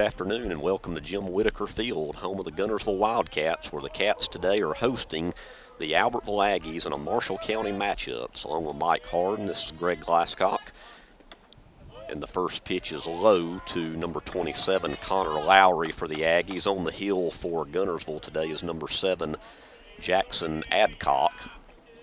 afternoon and welcome to Jim Whitaker Field, home of the Guntersville Wildcats, where the Cats today are hosting the Albertville Aggies in a Marshall County matchup. Along with Mike Harden, this is Greg Glasscock. And the first pitch is low to number 27, Connor Lowry for the Aggies. On the hill for Guntersville today is number 7, Jackson Adcock.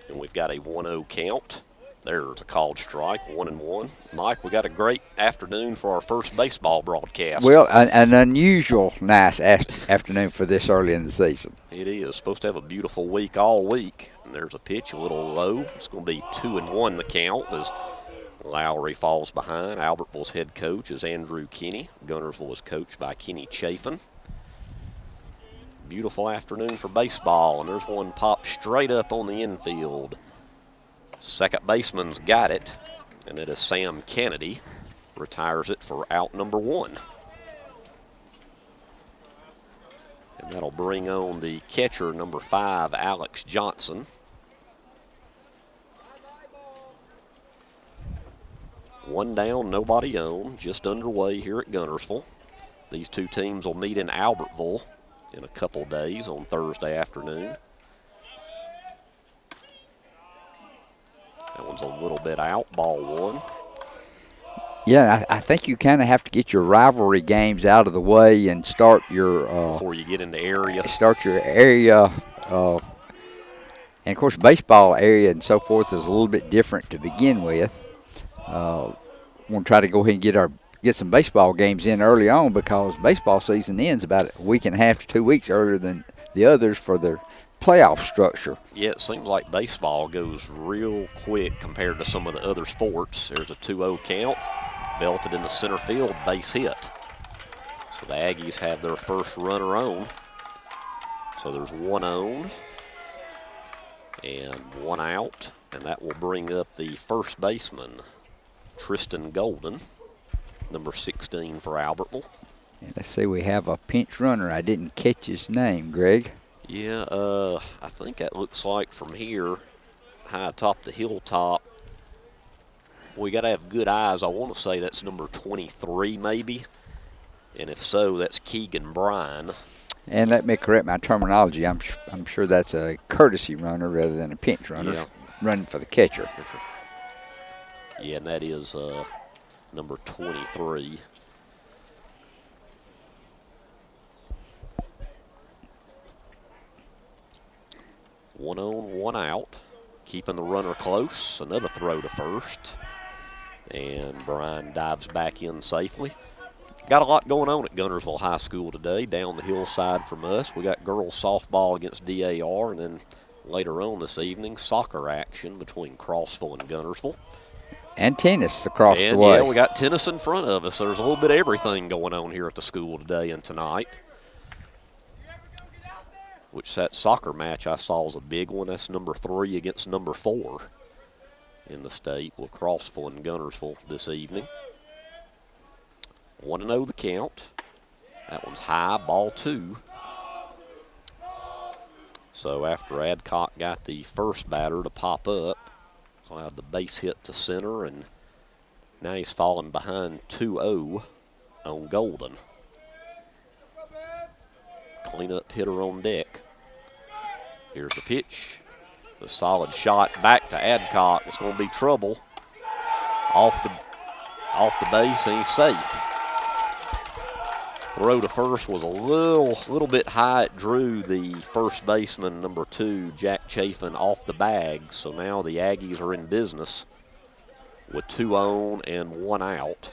And we've got a 1-0 count. There's a called strike, 1-1. Mike, we got a great afternoon for our first baseball broadcast. Well, an unusual nice afternoon for this early in the season. It is. Supposed to have a beautiful week all week. And there's a pitch, a little low. It's going to be 2-1 the count as Lowry falls behind. Albertville's head coach is Andrew Kinney. Guntersville is coached by Kenny Chafin. Beautiful afternoon for baseball, and there's one popped straight up on the infield. Second baseman's got it, and it is Sam Kennedy. Retires it for out number 1. And that'll bring on the catcher, number 5, Alex Johnson. One down, nobody on, just underway here at Guntersville. These two teams will meet in Albertville in a couple days on Thursday afternoon. That one's a little bit out, ball 1. Yeah, I think you kind of have to get your rivalry games out of the way and start your before you get into area. Start your area, and of course, baseball area and so forth is a little bit different to begin with. Want to try to go ahead and get some baseball games in early on because baseball season ends about a week and a half to 2 weeks earlier than the others for their playoff structure. Yeah, it seems like baseball goes real quick compared to some of the other sports. There's a 2-0 count, belted in the center field, base hit. So the Aggies have their first runner on. So there's 1 on and 1 out, and that will bring up the first baseman, Tristan Golden, number 16 for Albertville. And let's see, we have a pinch runner. I didn't catch his name, Greg. Yeah, I think that looks like from here, high atop the hilltop. We got to have good eyes. I want to say that's number 23 maybe. And if so, that's Keegan Bryan. And let me correct my terminology. I'm sure that's a courtesy runner rather than a pinch runner, running for the catcher. Yeah, and that is number 23. One on, 1 out. Keeping the runner close. Another throw to first. And Brian dives back in safely. Got a lot going on at Guntersville High School today. Down the hillside from us, we got girls softball against DAR, and then later on this evening, soccer action between Crossville and Guntersville. And tennis across the way. Yeah, we got tennis in front of us. There's a little bit of everything going on here at the school today and tonight. Which that soccer match I saw was a big one. That's number 3 against number 4 in the state. Will Crossville and Guntersville this evening. 1-0 the count. That one's high, ball 2. So after Adcock got the first batter to pop up, allowed the base hit to center, and now he's falling behind 2-0 on Golden. Cleanup hitter on deck. Here's the pitch. The solid shot back to Adcock. It's going to be trouble. Off the base, and he's safe. Throw to first was a little bit high. It drew the first baseman, number 2, Jack Chafin, off the bag. So now the Aggies are in business with 2 on and 1 out.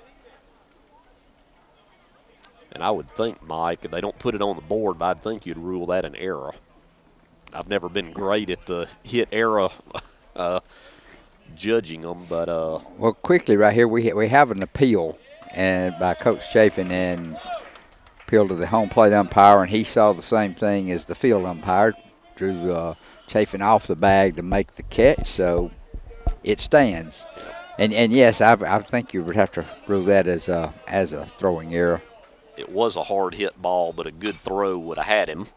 And I would think, Mike, if they don't put it on the board, but I'd think you'd rule that an error. I've never been great at the hit error judging them, but well, quickly right here, we have an appeal and by Coach Chafin and appeal to the home plate umpire, and he saw the same thing as the field umpire, drew Chafin off the bag to make the catch, so it stands. And yes, I think you would have to rule that as a throwing error. It was a hard hit ball, but a good throw would have had him.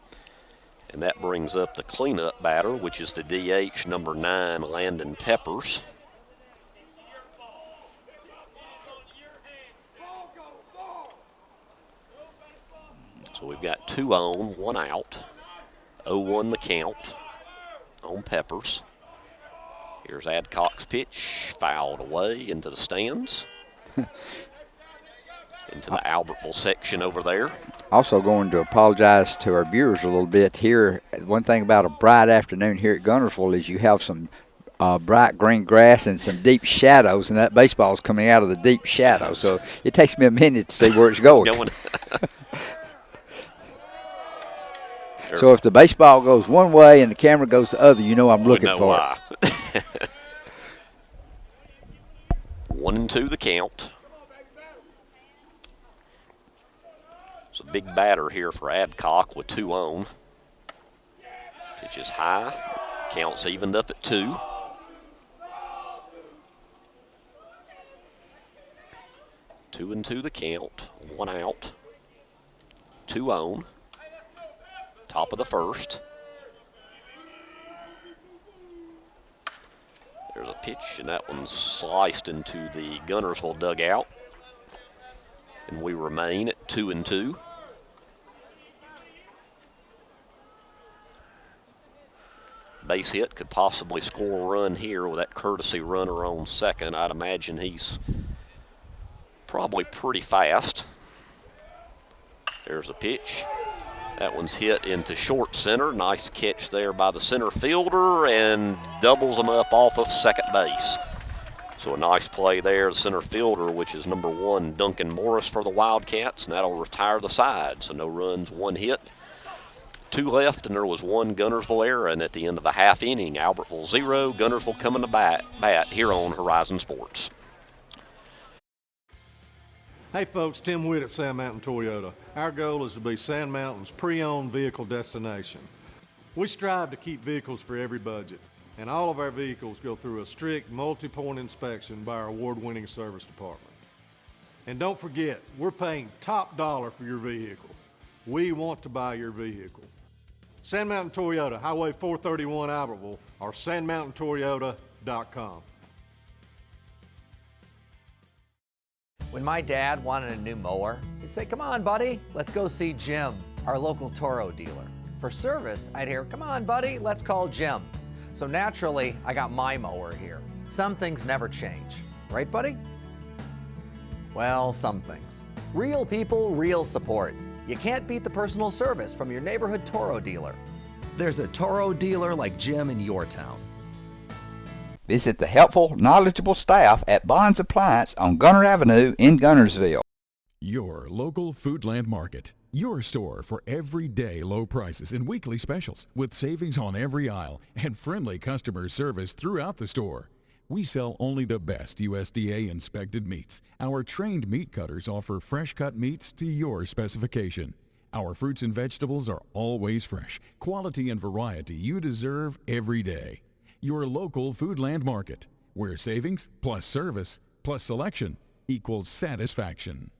And that brings up the cleanup batter, which is the DH, number 9, Landon Peppers. So we've got 2 on, 1 out. 0-1 the count on Peppers. Here's Adcock's pitch, fouled away into the stands. Into the Albertville section over there. Also going to apologize to our viewers a little bit here. One thing about a bright afternoon here at Guntersville is you have some bright green grass and some deep shadows, and that baseball is coming out of the deep shadow. So it takes me a minute to see where it's going. So if the baseball goes one way and the camera goes the other, you know I'm looking for why. It. 1-2 the count. It's a big batter here for Adcock with 2 on. Pitch is high. Count's evened up at 2. Two and 2 the count. 1 out. 2 on. Top of the first. There's a pitch, and that one's sliced into the Guntersville dugout. And we remain at 2 and 2. Base hit could possibly score a run here with that courtesy runner on second. I'd imagine he's probably pretty fast. There's a pitch. That one's hit into short center. Nice catch there by the center fielder and doubles him up off of second base. So a nice play there, the center fielder, which is number 1, Duncan Morris for the Wildcats, and that'll retire the side. So no runs, 1 hit. 2 left, and there was 1 Guntersville error, and at the end of the half inning, Albertville 0, Guntersville coming to bat here on Horizon Sports. Hey folks, Tim Witt at Sand Mountain Toyota. Our goal is to be Sand Mountain's pre-owned vehicle destination. We strive to keep vehicles for every budget, and all of our vehicles go through a strict multi-point inspection by our award-winning service department. And don't forget, we're paying top dollar for your vehicle. We want to buy your vehicle. Sand Mountain Toyota, Highway 431 Albertville, or sandmountaintoyota.com. When my dad wanted a new mower, he'd say, "Come on, buddy, let's go see Jim, our local Toro dealer." For service, I'd hear, "Come on, buddy, let's call Jim." So naturally, I got my mower here. Some things never change, right, buddy? Well, some things. Real people, real support. You can't beat the personal service from your neighborhood Toro dealer. There's a Toro dealer like Jim in your town. Visit the helpful, knowledgeable staff at Bond's Appliance on Gunter Avenue in Guntersville. Your local Foodland Market. Your store for everyday low prices and weekly specials with savings on every aisle and friendly customer service throughout the store. We sell only the best USDA inspected meats. Our trained meat cutters offer fresh cut meats to your specification. Our fruits and vegetables are always fresh, quality and variety you deserve every day. Your local Foodland Market, where savings plus service plus selection equals satisfaction.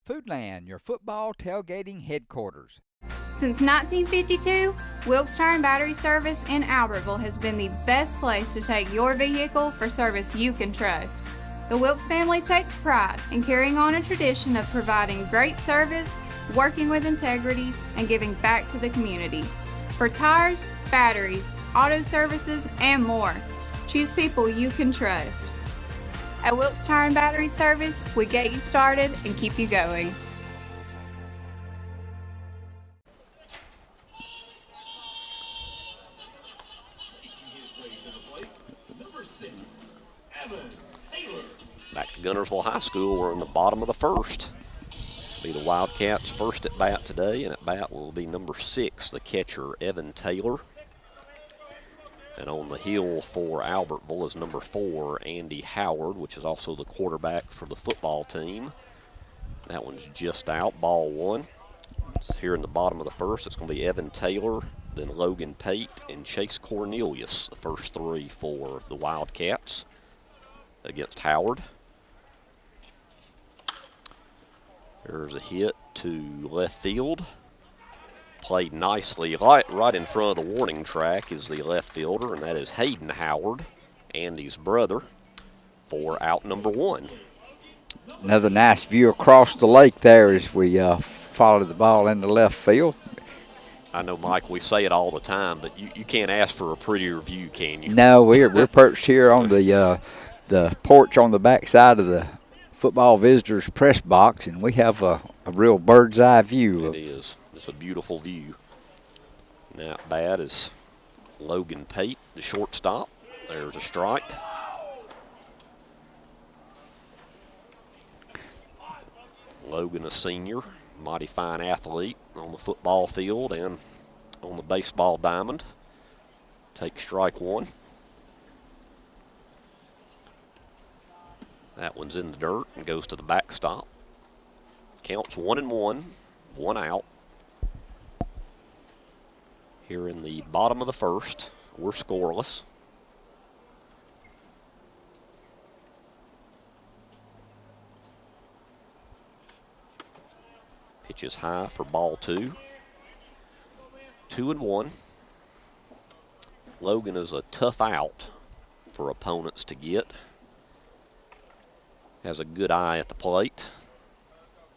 Foodland, your football tailgating headquarters. Since 1952, Wilkes Tire and Battery Service in Albertville has been the best place to take your vehicle for service you can trust. The Wilkes family takes pride in carrying on a tradition of providing great service, working with integrity, and giving back to the community. For tires, batteries, auto services, and more, choose people you can trust. At Wilkes Tire and Battery Service, we get you started and keep you going. Back to Guntersville High School. We're in the bottom of the first. Be the Wildcats' first at bat today, and at bat will be number 6, the catcher, Evan Taylor. And on the hill for Albertville is number 4, Andy Howard, which is also the quarterback for the football team. That one's just out, ball 1. It's here in the bottom of the first. It's going to be Evan Taylor, then Logan Pate, and Chase Cornelius, the first 3 for the Wildcats against Howard. There's a hit to left field. Played nicely. Right in front of the warning track is the left fielder, and that is Hayden Howard, Andy's brother, for out number 1. Another nice view across the lake there as we followed the ball into left field. I know, Mike, we say it all the time, but you can't ask for a prettier view, can you? No, we're perched here on the porch on the back side of the football visitors press box, and we have a real bird's eye view. It is. It's a beautiful view. Now at bat is Logan Pate, the shortstop. There's a strike. Logan, a senior, mighty fine athlete on the football field and on the baseball diamond. Takes strike one. That one's in the dirt and goes to the backstop. Counts 1-1, 1 out. Here in the bottom of the first, we're scoreless. Pitch is high for ball 2. 2-1. Logan is a tough out for opponents to get. Has a good eye at the plate.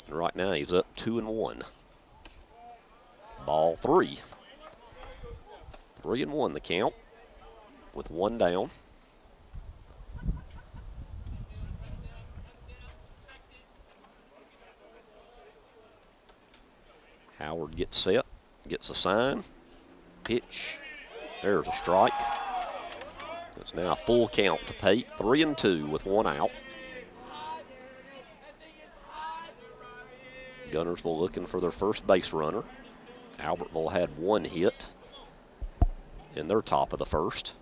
And right now he's up 2-1. Ball 3. 3-1 the count with 1 down. Howard gets set, gets a sign, pitch. There's a strike. It's now a full count to Pate, 3-2 with 1 out. Guntersville looking for their first base runner. Albertville had 1 hit in their top of the first.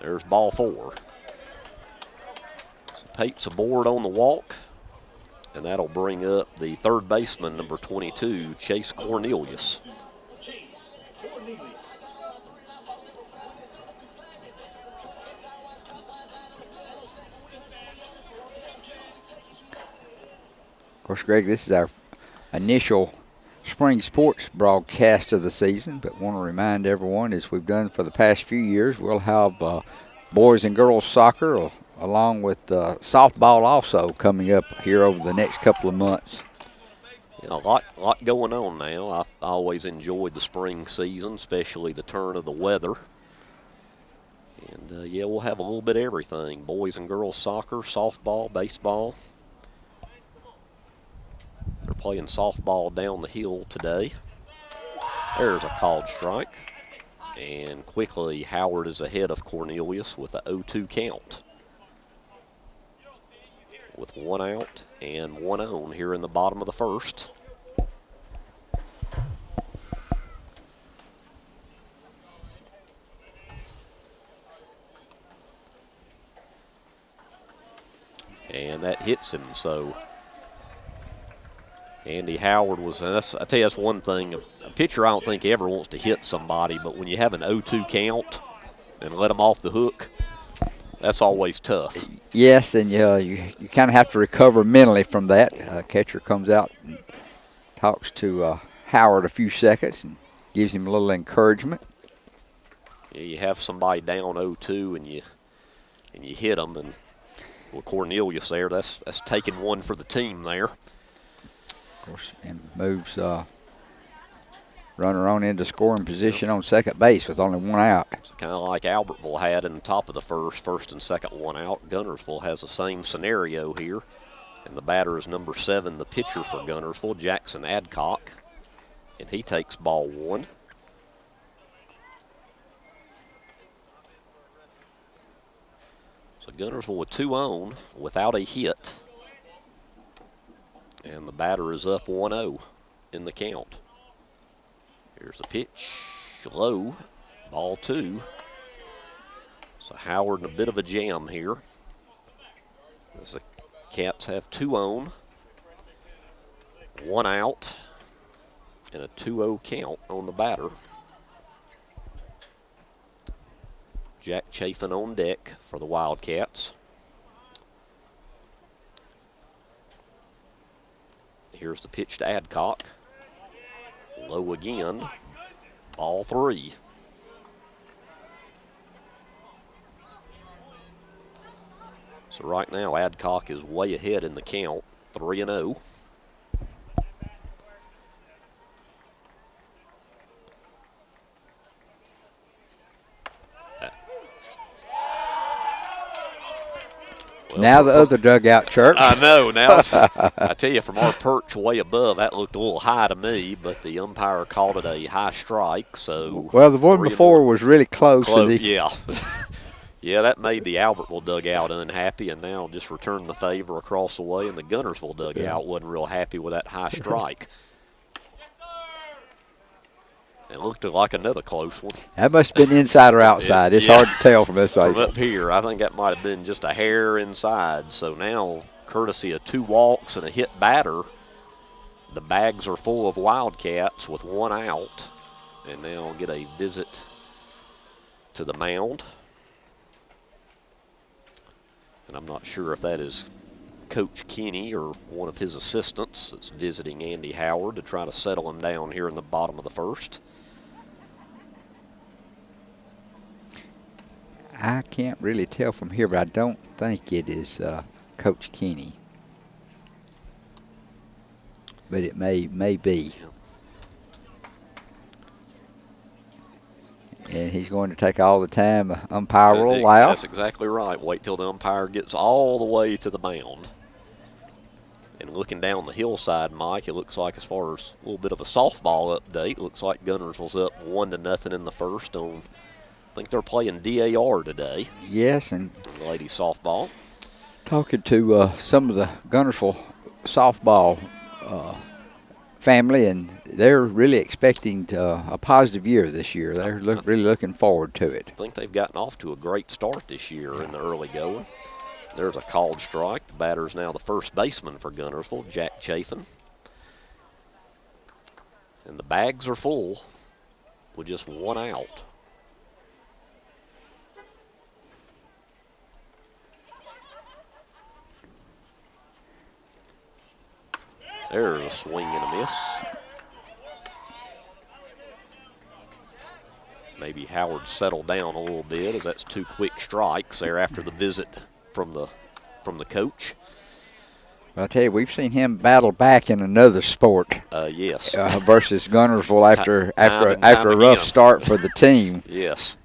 There's ball 4. So Pate's aboard on the walk, and that'll bring up the third baseman, number 22, Chase Cornelius. Of course, Greg, this is our initial spring sports broadcast of the season, but want to remind everyone, as we've done for the past few years, we'll have boys and girls soccer along with softball also coming up here over the next couple of months. You know, a lot going on now. I always enjoyed the spring season, especially the turn of the weather. And, yeah, we'll have a little bit of everything. Boys and girls soccer, softball, baseball. They're playing softball down the hill today. There's a called strike. And quickly, Howard is ahead of Cornelius with a 0-2 count. With 1 out and 1 on here in the bottom of the first. And that hits him, so Andy Howard was, I tell you, that's one thing. A pitcher, I don't think ever wants to hit somebody, but when you have an 0-2 count and let them off the hook, that's always tough. Yes, and you kind of have to recover mentally from that. Catcher comes out and talks to Howard a few seconds and gives him a little encouragement. Yeah, you have somebody down 0-2 and you hit them, and with Cornelius there, that's taking one for the team there. Of course, and moves runner on into scoring position on second base with only 1 out. It's kind of like Albertville had in the top of the first and second 1 out. Guntersville has the same scenario here. And the batter is number 7, the pitcher for Guntersville, Jackson Adcock. And he takes ball 1. So Guntersville with 2 on without a hit. And the batter is up 1-0 in the count. Here's the pitch, low, ball 2. So Howard in a bit of a jam here. As the Cats have 2 on, 1 out, and a 2-0 count on the batter. Jack Chafin on deck for the Wildcats. Here's the pitch to Adcock. Low again, ball 3. So right now Adcock is way ahead in the count, 3-0. Now the other dugout chirps. I know. Now, I tell you, from our perch way above, that looked a little high to me, but the umpire called it a high strike. So well, the one before was really close. Yeah. Yeah, that made the Albertville dugout unhappy, and now just returned the favor across the way, and the Guntersville dugout wasn't real happy with that high strike. It looked like another close one. That must have been inside or outside. It's hard to tell from this side. From up here, I think that might have been just a hair inside. So now, courtesy of 2 walks and a hit batter, the bags are full of Wildcats with 1 out. And now we'll get a visit to the mound. And I'm not sure if that is Coach Kenny or one of his assistants that's visiting Andy Howard to try to settle him down here in the bottom of the first. I can't really tell from here, but I don't think it is Coach Kenny. But it may be. And he's going to take all the time the umpire will allow. That's exactly right. Wait till the umpire gets all the way to the mound. And looking down the hillside, Mike, it looks like, as far as a little bit of a softball update, looks like Guntersville's up 1-0 in the first on, I think they're playing DAR today. Yes, and ladies softball. Talking to some of the Guntersville softball family, and they're really expecting a positive year this year. They're really looking forward to it. I think they've gotten off to a great start this year in the early going. There's a called strike. The batter is now the first baseman for Guntersville, Jack Chafin. And the bags are full with just 1 out. There's a swing and a miss. Maybe Howard settled down a little bit, as that's 2 quick strikes there after the visit from the coach. Well, I tell you, we've seen him battle back in another sport. Yes. Versus Guntersville after a rough start for the team. Yes.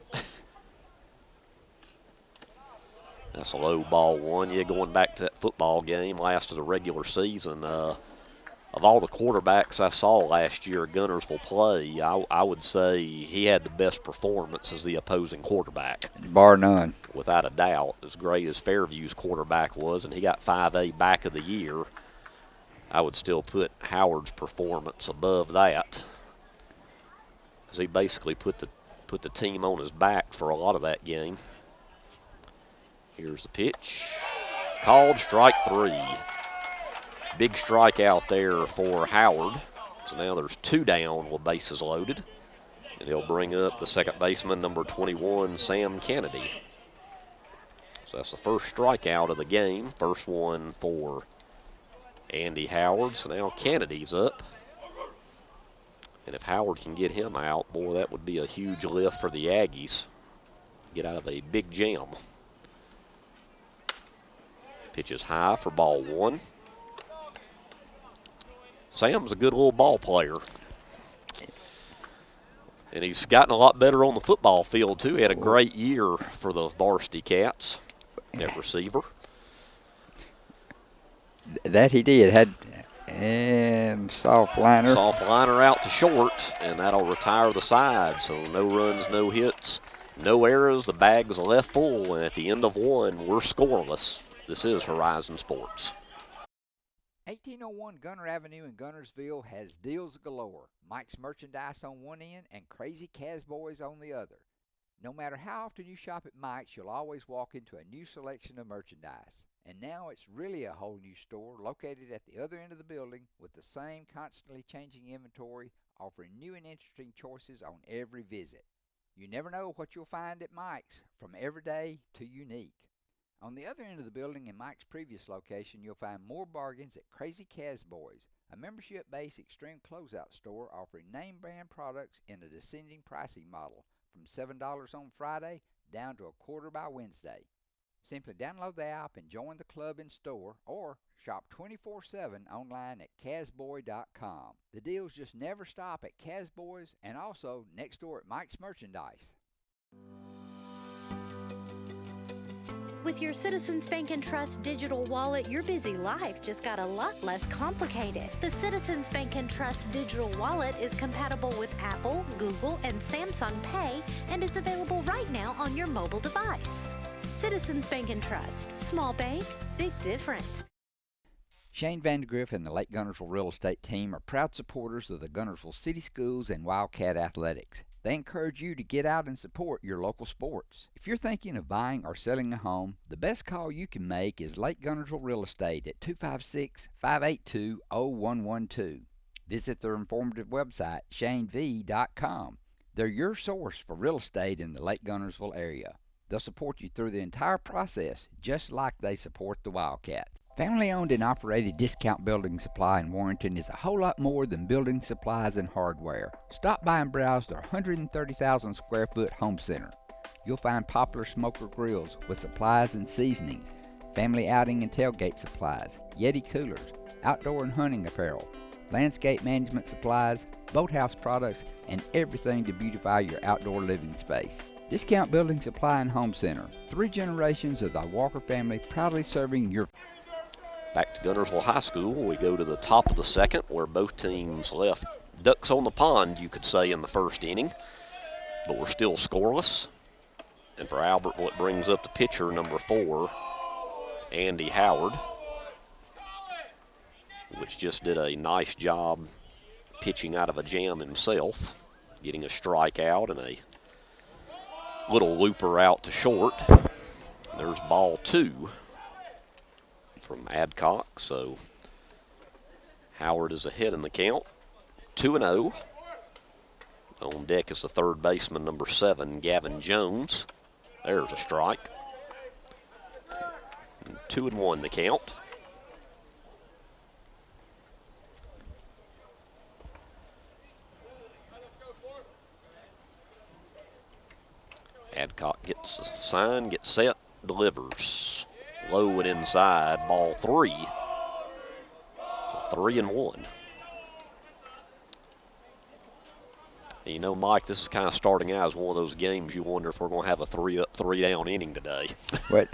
That's a low ball one. Yeah, going back to that football game last of the regular season, of all the quarterbacks I saw last year at Guntersville play, I would say he had the best performance as the opposing quarterback. Bar none. Without a doubt. As great as Fairview's quarterback was, and he got 5A back of the year, I would still put Howard's performance above that, as he basically put the team on his back for a lot of that game. Here's the pitch. Called strike 3. Big strike out there for Howard. So now there's 2 down with bases loaded. And he'll bring up the second baseman, number 21, Sam Kennedy. So that's the first strikeout of the game. First one for Andy Howard. So now Kennedy's up. And if Howard can get him out, boy, that would be a huge lift for the Aggies. Get out of a big jam. Pitch is high for ball 1. Sam's a good little ball player. And he's gotten a lot better on the football field, too. He had a great year for the varsity Cats at receiver. That he did. And soft liner. Soft liner out to short, and that'll retire the side. So no runs, no hits, no errors. The bag's left full, and at the end of 1, we're scoreless. This is Horizon Sports. 1801 Gunter Avenue in Guntersville has deals galore. Mike's merchandise on one end and crazy Casboys on the other. No matter how often you shop at Mike's, you'll always walk into a new selection of merchandise. And now it's really a whole new store located at the other end of the building with the same constantly changing inventory, offering new and interesting choices on every visit. You never know what you'll find at Mike's, from everyday to unique. On the other end of the building in Mike's previous location, you'll find more bargains at Crazy Casboys, a membership-based extreme closeout store offering name-brand products in a descending pricing model from $7 on Friday down to $25 by Wednesday. Simply download the app and join the club in store, or shop 24/7 online at casboy.com. The deals just never stop at Casboys and also next door at Mike's Merchandise. With your Citizens Bank and Trust digital wallet, your busy life just got a lot less complicated. The Citizens Bank and Trust digital wallet is compatible with Apple, Google, and Samsung Pay, and it's available right now on your mobile device. Citizens Bank and Trust. Small bank, big difference. Shane Vandergriff and the Lake Guntersville Real Estate Team are proud supporters of the Guntersville City Schools and Wildcat Athletics. They encourage you to get out and support your local sports. If you're thinking of buying or selling a home, the best call you can make is Lake Guntersville Real Estate at 256-582-0112. Visit their informative website, shanev.com. They're your source for real estate in the Lake Guntersville area. They'll support you through the entire process, just like they support the Wildcat. Family-owned and operated Discount Building Supply in Warrenton is a whole lot more than building supplies and hardware. Stop by and browse their 130,000 square foot home center. You'll find popular smoker grills with supplies and seasonings, family outing and tailgate supplies, Yeti coolers, outdoor and hunting apparel, landscape management supplies, boathouse products, and everything to beautify your outdoor living space. Discount Building Supply and Home Center. 3 generations of the Walker family proudly serving your... Back to Guntersville High School, we go to the top of the second where both teams left ducks on the pond, you could say, in the first inning. But we're still scoreless. And for Albertville, it brings up the pitcher, number 4, Andy Howard, which just did a nice job pitching out of a jam himself, getting a strikeout and a little looper out to short. There's ball 2 from Adcock, so Howard is ahead in the count, 2-0. On deck is the third baseman, number 7, Gavin Jones. There's a strike. 2-1 the count. Adcock gets a sign, gets set, delivers. Low and inside, ball 3. So 3-1. You know, Mike, this is kind of starting out as one of those games you wonder if we're going to have a 3-up, 3-down inning today. Well,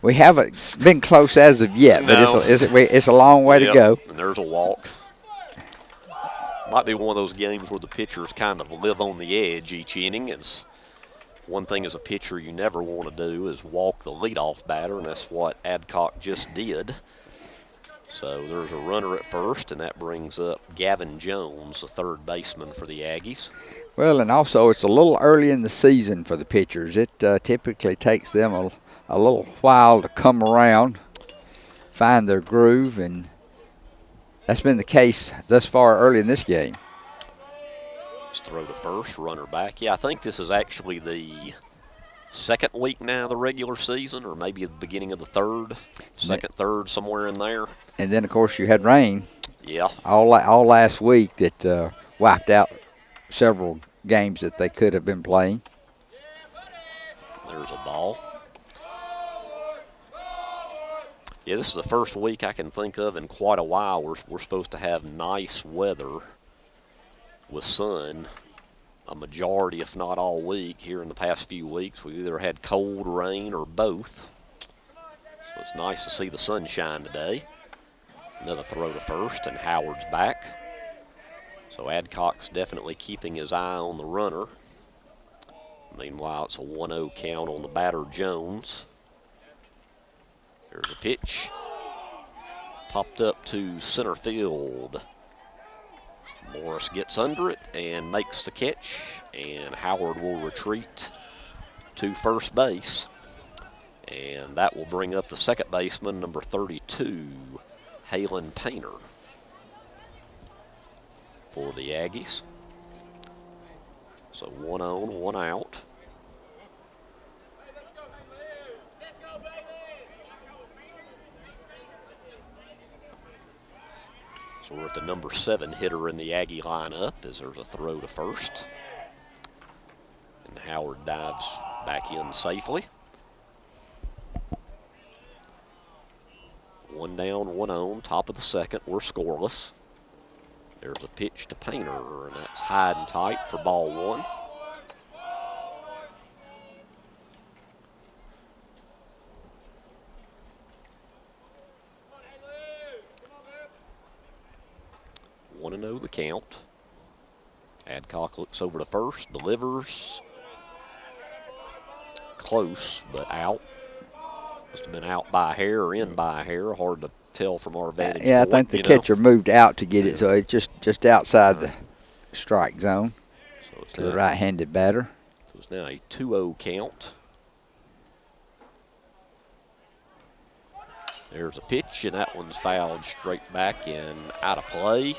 we haven't been close as of yet, but No. it's a long way to go. And there's a walk. Might be one of those games where the pitchers kind of live on the edge each inning. It's one thing as a pitcher you never want to do is walk the leadoff batter, and that's what Adcock just did. So there's a runner at first, and that brings up Gavin Jones, the third baseman for the Aggies. Well, and also it's a little early in the season for the pitchers. It typically takes them a little while to come around, find their groove, and that's been the case thus far early in this game. Let's throw to first, runner back. Yeah, I think this is actually the second week now of the regular season, or maybe the beginning of the third, second, third, somewhere in there. And then, of course, you had rain. Yeah. All last week that wiped out several games that they could have been playing. There's a ball. Yeah, this is the first week I can think of in quite a while we're supposed to have nice weather with sun a majority, if not all week. Here in the past few weeks, we've either had cold, rain, or both. So it's nice to see the sunshine today. Another throw to first, and Howard's back. So Adcock's definitely keeping his eye on the runner. Meanwhile, it's a 1-0 count on the batter, Jones. There's a pitch. Popped up to center field. Morris gets under it and makes the catch, and Howard will retreat to first base. And that will bring up the second baseman, number 32, Halen Painter, for the Aggies. So 1 on, 1 out. So we're at the number 7 hitter in the Aggie lineup as there's a throw to first. And Howard dives back in safely. 1 down, 1 on, top of the second. We're scoreless. There's a pitch to Painter, and that's high and tight for ball 1. 1-0 the count. Adcock looks over to first, delivers. Close, but out. Must have been out by a hair or in by a hair. Hard to tell from our vantage Yeah, point. I think the catcher moved out to get it, so it's just outside the strike zone So it's to the right-handed batter. So it's now a 2-0 count. There's a pitch, and that one's fouled straight back and out of play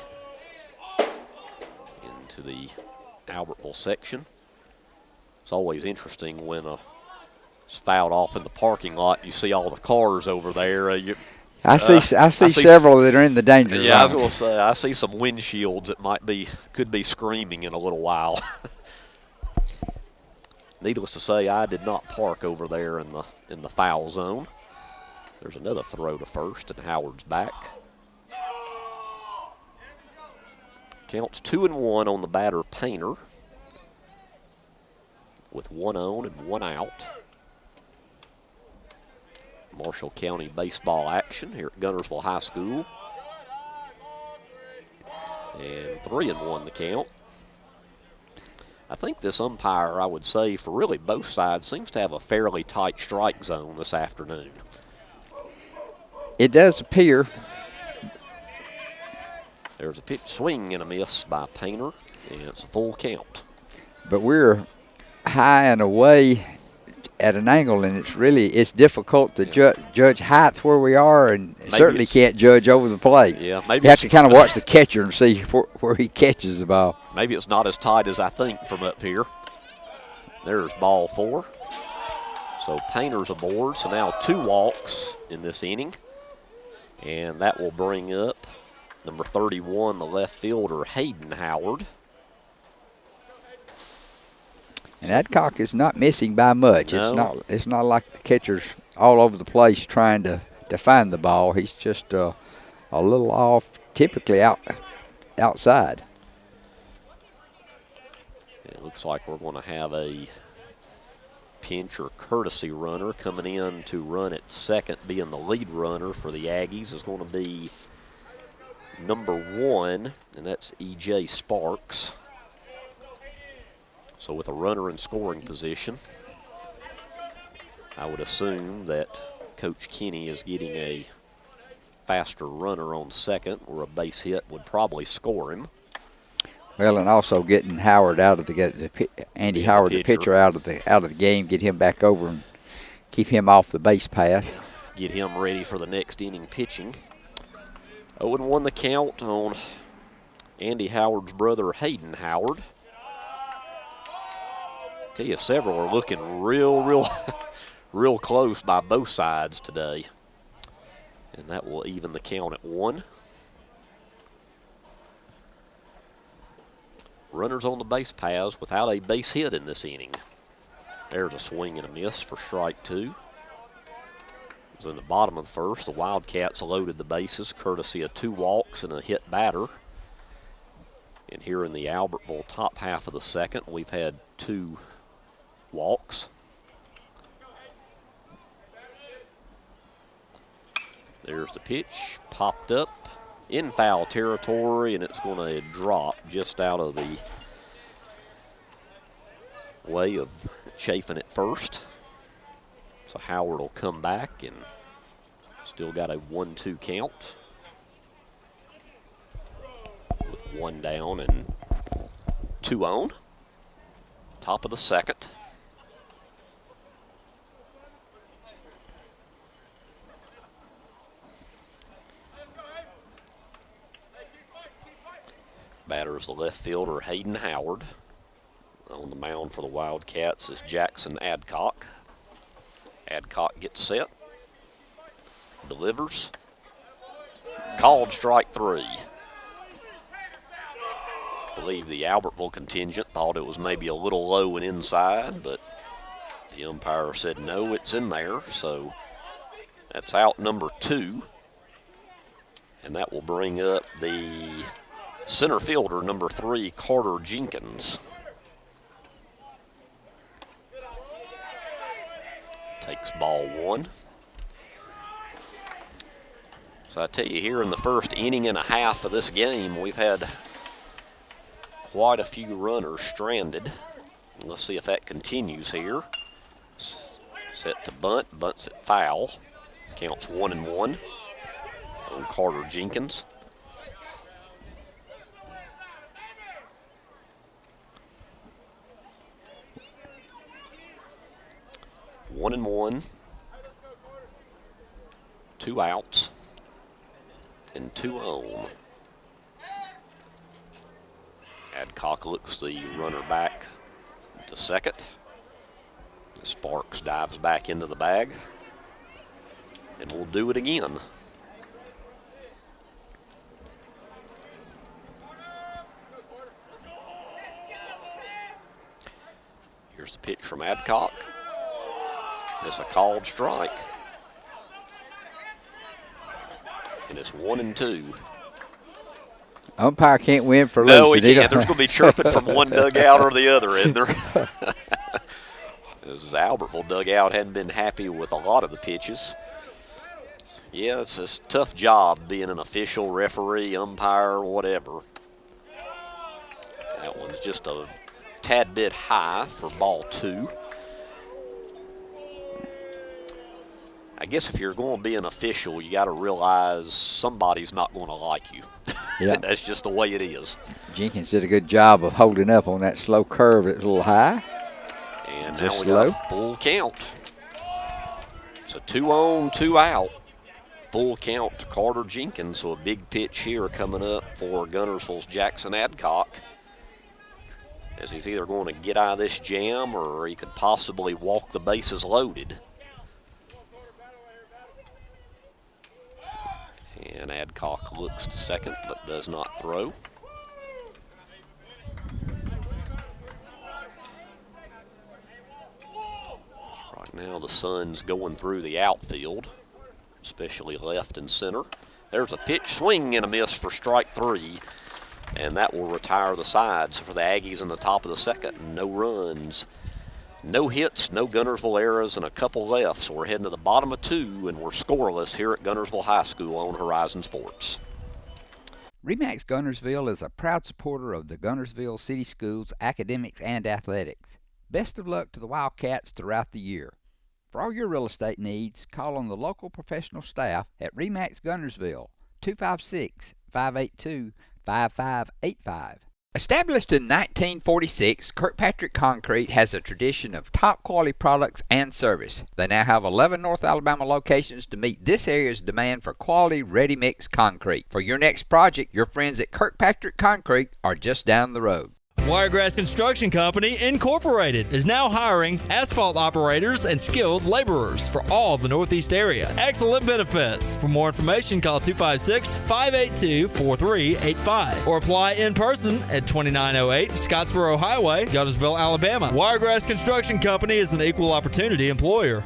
into the Albertville section. It's always interesting when it's fouled off in the parking lot. You see all the cars over there. I see several that are in the danger zone. Yeah, I was going to say, I see some windshields that could be screaming in a little while. Needless to say, I did not park over there in the foul zone. There's another throw to first, and Howard's back. Counts 2-1 on the batter Painter, with 1 on and 1 out. Marshall County baseball action here at Guntersville High School. And 3-1 the count. I think this umpire, I would say, for really both sides, seems to have a fairly tight strike zone this afternoon. It does appear. There's a pitch swing and a miss by Painter, and it's a full count. But we're high and away at an angle, and it's difficult to judge height where we are, and certainly can't judge over the plate. Yeah, maybe you have to kind of watch the catcher and see where he catches the ball. Maybe it's not as tight as I think from up here. There's ball 4. So Painter's aboard. So now 2 walks in this inning, and that will bring up number 31, the left fielder Hayden Howard. And Adcock is not missing by much. No. It's not like the catcher's all over the place trying to find the ball. He's just a little off, typically outside. It looks like we're going to have a pinch or courtesy runner coming in to run at second. Being the lead runner for the Aggies is going to be number 1, and that's E.J. Sparks. So with a runner in scoring position, I would assume that Coach Kinney is getting a faster runner on second, or a base hit would probably score him. Well, and also getting Howard out of Andy Howard, the pitcher, out of the game, get him back over and keep him off the base path. Get him ready for the next inning pitching. 0-1 the count on Andy Howard's brother Hayden Howard. Tell you, several are looking real close by both sides today. And that will even the count at 1. Runners on the base paths without a base hit in this inning. There's a swing and a miss for strike 2. It was in the bottom of the first. The Wildcats loaded the bases courtesy of 2 walks and a hit batter. And here in the Albertville top half of the second, we've had 2 walks. There's the pitch, popped up in foul territory, and it's going to drop just out of the way of Chafin at first. So Howard will come back and still got a 1-2 count with 1 down and 2 on. Top of the second. Batter is the left fielder Hayden Howard. On the mound for the Wildcats is Jackson Adcock. Adcock gets set. Delivers. Called strike 3. I believe the Albertville contingent thought it was maybe a little low and inside, but the umpire said no, it's in there. So that's out number 2. And that will bring up the center fielder, number 3, Carter Jenkins. Takes ball 1. So I tell you, here in the first inning and a half of this game, we've had quite a few runners stranded. Let's see if that continues here. Set to bunt, bunts it foul. Counts 1-1 on Carter Jenkins. One and one, 2 outs, and 2 on. Adcock looks the runner back to second. Sparks dives back into the bag, and we'll do it again. Here's the pitch from Adcock. It's a called strike. And it's 1-2. Umpire can't win for no, losing. No, he can't. There's going to be chirping from one dugout or the other, isn't there? This Albertville dugout hadn't been happy with a lot of the pitches. Yeah, it's a tough job being an official, referee, umpire, whatever. That one's just a tad bit high for ball 2. I guess if you're going to be an official, you got to realize somebody's not going to like you. Yeah. That's just the way it is. Jenkins did a good job of holding up on that slow curve. It's a little high. And just now we slow. got a full count. So 2 on, 2 out. Full count to Carter Jenkins. So a big pitch here coming up for Guntersville's Jackson Adcock, as he's either going to get out of this jam or he could possibly walk the bases loaded. And Adcock looks to second but does not throw. Right now the sun's going through the outfield, especially left and center. There's a pitch, swing and a miss for strike 3, and that will retire the sides for the Aggies in the top of the second. No runs, no hits, no Guntersville errors, and a couple left. So we're heading to the bottom of 2, and we're scoreless here at Guntersville High School on Horizon Sports. RE/MAX Guntersville is a proud supporter of the Guntersville City Schools academics and athletics. Best of luck to the Wildcats throughout the year. For all your real estate needs, call on the local professional staff at RE/MAX Guntersville, 256-582-5585. Established in 1946, Kirkpatrick Concrete has a tradition of top quality products and service. They now have 11 North Alabama locations to meet this area's demand for quality ready-mix concrete. For your next project, your friends at Kirkpatrick Concrete are just down the road. Wiregrass Construction Company, Incorporated, is now hiring asphalt operators and skilled laborers for all the Northeast area. Excellent benefits. For more information, call 256-582-4385 or apply in person at 2908 Scottsboro Highway, Guntersville, Alabama. Wiregrass Construction Company is an equal opportunity employer.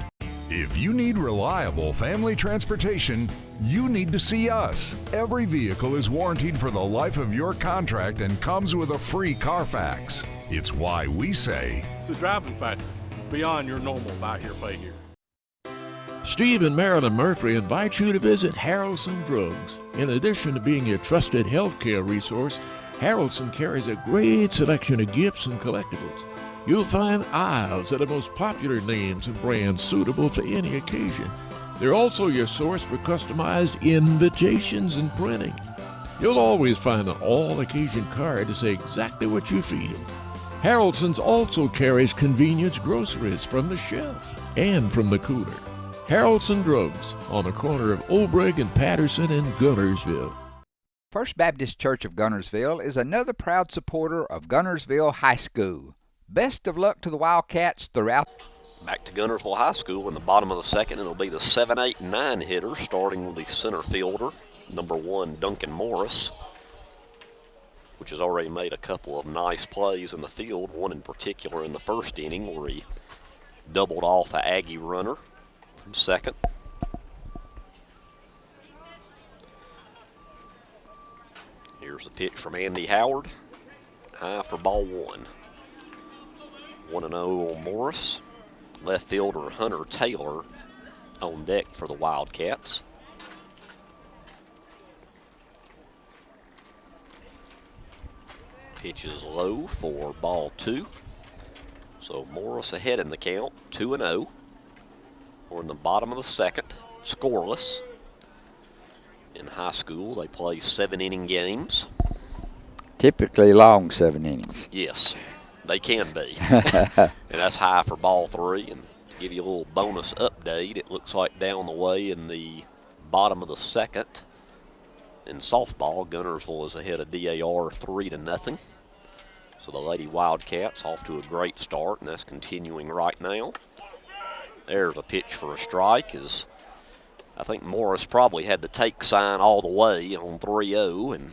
If you need reliable family transportation, you need to see us. Every vehicle is warranted for the life of your contract and comes with a free Carfax. It's why we say, the driving factor, beyond your normal buy here, pay here. Steve and Marilyn Murphy invite you to visit Harrelson Drugs. In addition to being your trusted healthcare resource, Harrelson carries a great selection of gifts and collectibles. You'll find aisles of the most popular names and brands suitable for any occasion. They're also your source for customized invitations and printing. You'll always find an all-occasion card to say exactly what you feel. Harrelson's also carries convenience groceries from the shelf and from the cooler. Harrelson Drugs on the corner of Olbrich and Patterson in Guntersville. First Baptist Church of Guntersville is another proud supporter of Guntersville High School. Best of luck to the Wildcats throughout. Back to Guntersville High School in the bottom of the second. It'll be the 7, 8, and 9 hitter, starting with the center fielder, number 1, Duncan Morris, which has already made a couple of nice plays in the field, one in particular in the first inning where he doubled off the Aggie runner from second. Here's the pitch from Andy Howard, high for ball 1. 1-0 on Morris. Left fielder Hunter Taylor on deck for the Wildcats. Pitch is low for ball 2. So Morris ahead in the count, 2-0. We're in the bottom of the second, scoreless. In high school, they play 7-inning games. Typically long 7 innings. Yes, they can be. And that's high for ball 3. And to give you a little bonus update, it looks like down the way in the bottom of the second, in softball, Guntersville is ahead of DAR 3-0. So the Lady Wildcats off to a great start, and that's continuing right now. There's a pitch for a strike. As I think Morris probably had the take sign all the way on 3-0, and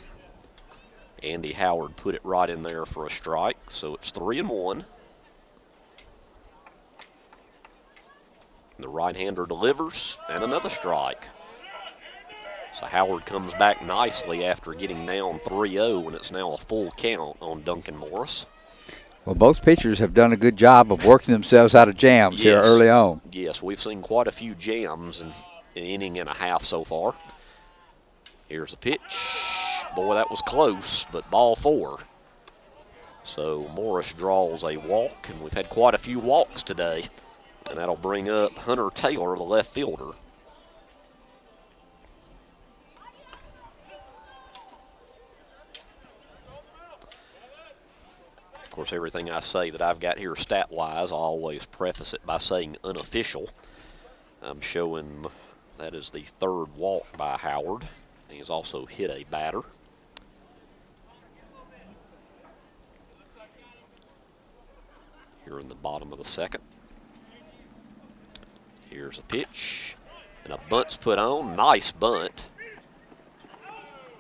Andy Howard put it right in there for a strike. So it's 3-1. The right-hander delivers, and another strike. So Howard comes back nicely after getting down 3-0, and it's now a full count on Duncan Morris. Well, both pitchers have done a good job of working themselves out of jams here early on. Yes, we've seen quite a few jams in an inning and a half so far. Here's a pitch. Boy, that was close, but ball 4. So Morris draws a walk, and we've had quite a few walks today. And that'll bring up Hunter Taylor, the left fielder. Of course, everything I say that I've got here stat-wise, I always preface it by saying unofficial. I'm showing that is the 3rd walk by Howard. He's also hit a batter. Here in the bottom of the second. Here's a pitch, and a bunt's put on. Nice bunt.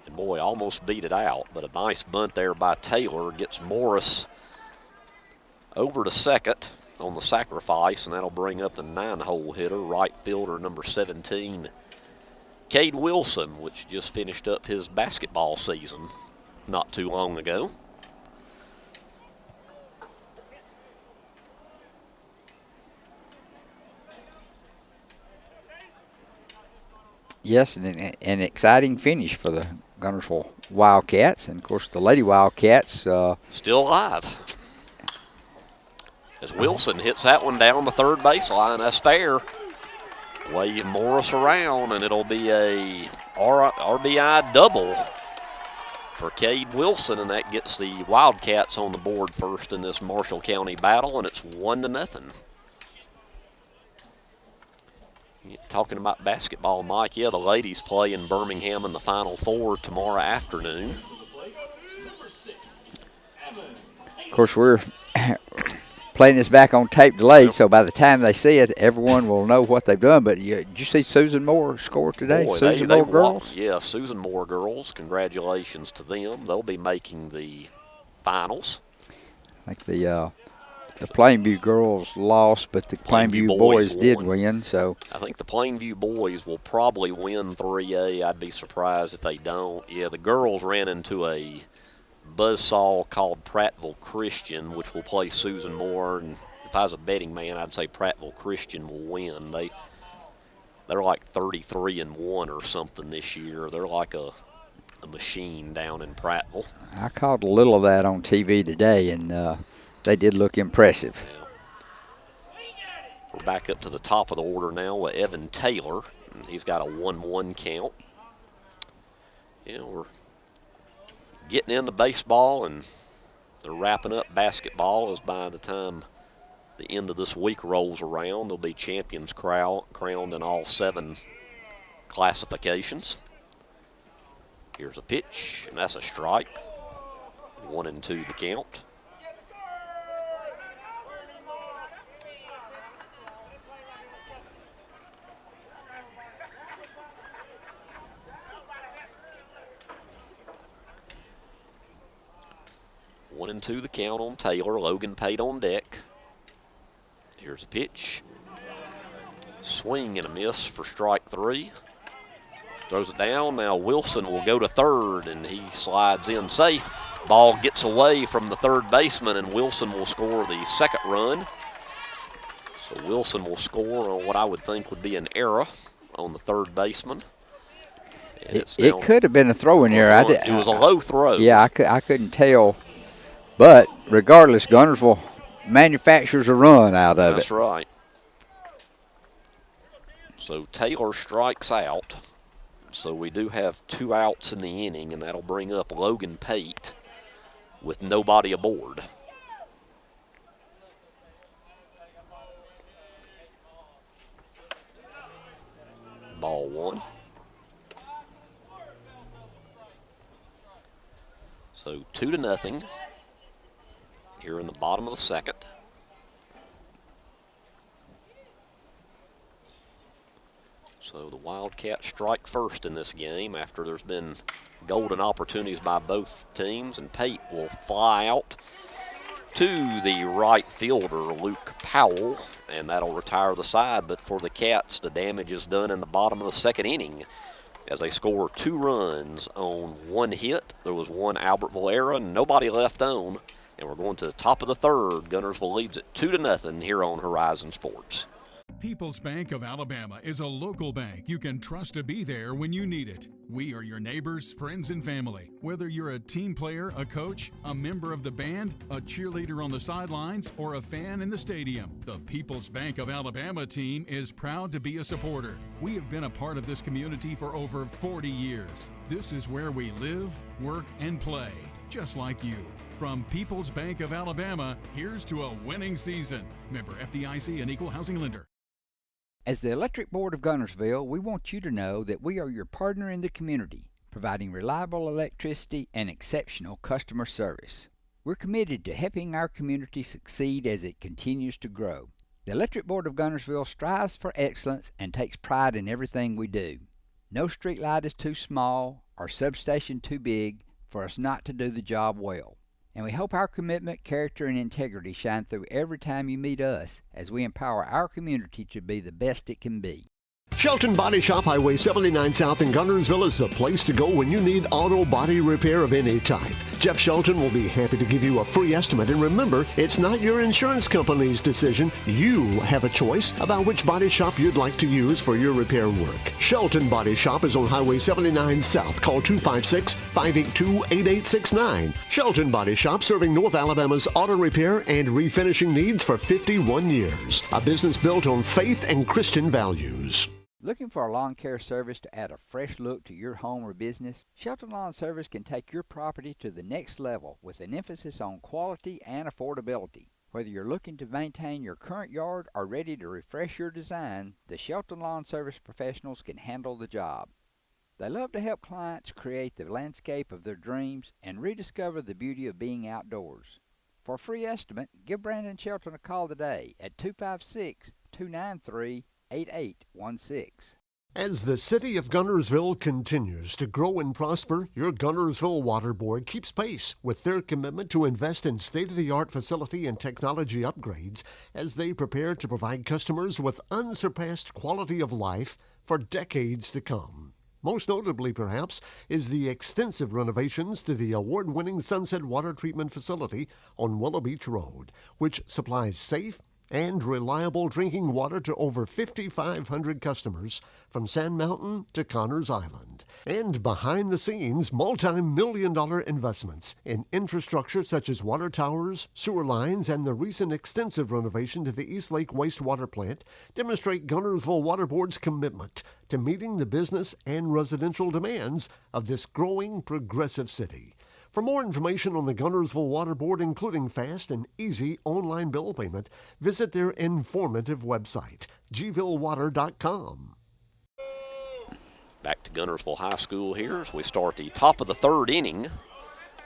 And boy, almost beat it out, but a nice bunt there by Taylor gets Morris over to second on the sacrifice, and that'll bring up the 9-hole hitter, right fielder number 17, Cade Wilson, which just finished up his basketball season not too long ago. Yes, and an exciting finish for the Guntersville Wildcats. And, of course, the Lady Wildcats. Still alive. As Wilson hits that one down the third baseline, that's fair. Wave Morris around, and it'll be a RBI double for Cade Wilson, and that gets the Wildcats on the board first in this Marshall County battle, and it's 1-0. Talking about basketball, Mike, yeah, the ladies play in Birmingham in the Final Four tomorrow afternoon. Of course, we're playing this back on tape delayed, so by the time they see it, everyone will know what they've done. But did you see Susan Moore score today? Boy, Susan Moore girls? Yeah, Susan Moore girls. Congratulations to them. They'll be making the finals. I think the Plainview girls lost, but the Plainview boys did win. So I think the Plainview boys will probably win 3A. I'd be surprised if they don't. Yeah, the girls ran into a buzzsaw called Prattville Christian, which will play Susan Moore. And if I was a betting man, I'd say Prattville Christian will win. They're like 33-1 or something this year. They're like a machine down in Prattville. I caught a little of that on TV today, and they did look impressive. Yeah. We're back up to the top of the order now with Evan Taylor. And he's got a 1-1 count. Yeah, we're getting into baseball, and they're wrapping up basketball. As by the time the end of this week rolls around, there'll be champions crowned in all 7 classifications. Here's a pitch, and that's a strike. 1-2 the count. One and two the count on Taylor. Logan Pate on deck. Here's a pitch. Swing and a miss for strike 3. Throws it down. Now Wilson will go to third, and he slides in safe. Ball gets away from the third baseman, and Wilson will score the second run. So Wilson will score on what I would think would be an error on the third baseman. It could have been a throw in error. It was a low throw. Yeah, I couldn't tell But regardless, Guntersville manufactures a run out of That's it. right. So Taylor strikes out. So we do have 2 outs in the inning, and that'll bring up Logan Pate with nobody aboard. Ball 1. So 2-0 here in the bottom of the second. So the Wildcats strike first in this game after there's been golden opportunities by both teams, and Pate will fly out to the right fielder, Luke Powell, and that'll retire the side. But for the Cats, the damage is done in the bottom of the second inning as they score 2 runs on 1 hit. There was 1 Albertville error, nobody left on, and we're going to the top of the third. Guntersville leads it 2-0 here on Horizon Sports. People's Bank of Alabama is a local bank you can trust to be there when you need it. We are your neighbors, friends, and family. Whether you're a team player, a coach, a member of the band, a cheerleader on the sidelines, or a fan in the stadium, the People's Bank of Alabama team is proud to be a supporter. We have been a part of this community for over 40 years. This is where we live, work, and play, just like you. From People's Bank of Alabama, here's to a winning season. Member FDIC and Equal Housing Lender. As the Electric Board of Guntersville, we want you to know that we are your partner in the community, providing reliable electricity and exceptional customer service. We're committed to helping our community succeed as it continues to grow. The Electric Board of Guntersville strives for excellence and takes pride in everything we do. No street light is too small or substation too big for us not to do the job well. And we hope our commitment, character, and integrity shine through every time you meet us as we empower our community to be the best it can be. Shelton Body Shop, Highway 79 South in Guntersville is the place to go when you need auto body repair of any type. Jeff Shelton will be happy to give you a free estimate. And remember, it's not your insurance company's decision. You have a choice about which body shop you'd like to use for your repair work. Shelton Body Shop is on Highway 79 South. Call 256-582-8869. Shelton Body Shop, serving North Alabama's auto repair and refinishing needs for 51 years. A business built on faith and Christian values. Looking for a lawn care service to add a fresh look to your home or business? Shelton Lawn Service can take your property to the next level with an emphasis on quality and affordability. Whether you're looking to maintain your current yard or ready to refresh your design, the Shelton Lawn Service professionals can handle the job. They love to help clients create the landscape of their dreams and rediscover the beauty of being outdoors. For a free estimate, give Brandon Shelton a call today at 256-293-8816. As the city of Guntersville continues to grow and prosper, your Guntersville Water Board keeps pace with their commitment to invest in state-of-the-art facility and technology upgrades as they prepare to provide customers with unsurpassed quality of life for decades to come. Most notably, perhaps, is the extensive renovations to the award-winning Sunset Water Treatment Facility on Willow Beach Road, which supplies safe and reliable drinking water to over 5,500 customers from Sand Mountain to Connors Island. And behind the scenes, multi-million-dollar investments in infrastructure such as water towers, sewer lines, and the recent extensive renovation to the East Lake wastewater plant demonstrate Guntersville Water Board's commitment to meeting the business and residential demands of this growing progressive city. For more information on the Guntersville Water Board, including fast and easy online bill payment, visit their informative website, gvillewater.com. Back to Guntersville High School here as we start the top of the third inning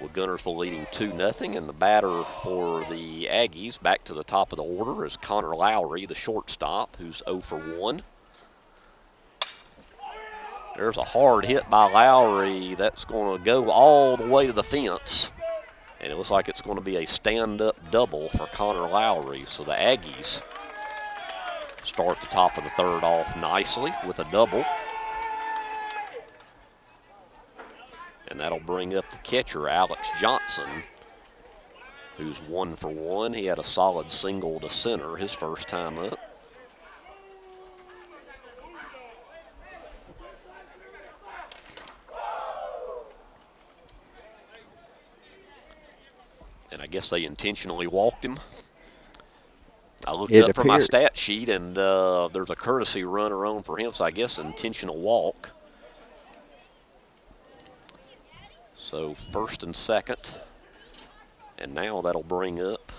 with Guntersville leading 2-0, and the batter for the Aggies back to the top of the order is Connor Lowry, the shortstop, who's 0 for 1. There's a hard hit by Lowry. That's going to go all the way to the fence. And it looks like it's going to be a stand-up double for Connor Lowry. So the Aggies start the top of the third off nicely with a double. And that'll bring up the catcher, Alex Johnson, who's 1 for 1. He had a solid single to center his first time up. And I guess they intentionally walked him. I looked It up from my appeared. stat sheet, and there's a courtesy runner on for him, so I guess intentional walk. So first and second. And now that'll bring up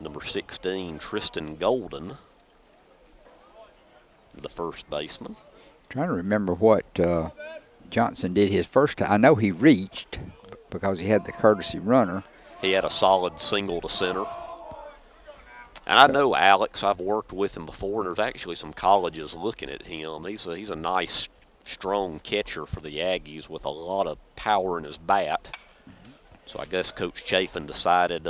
number 16, Tristan Golden, the first baseman. Trying to remember what Johnson did his first time. I know he reached because he had the courtesy runner. He had a solid single to center. And I know Alex. I've worked with him before, and there's actually some colleges looking at him. He's a nice, strong catcher for the Aggies with a lot of power in his bat. So I guess Coach Chafin decided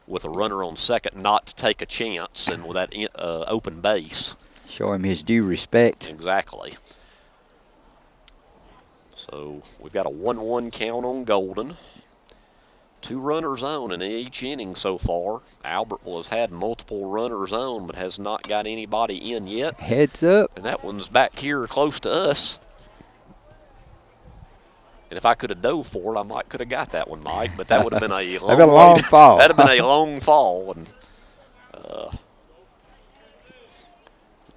with a runner on second not to take a chance, and with that open base. Show him his due respect. Exactly. So we've got a 1-1 count on Golden. 2 runners on in each inning so far. Albertville has had multiple runners on but has not got anybody in yet. Heads up. And that one's back here close to us. And if I could have dove for it, I might could have got that one, Mike. But that would have been a long fall. That'd have been a long fall, and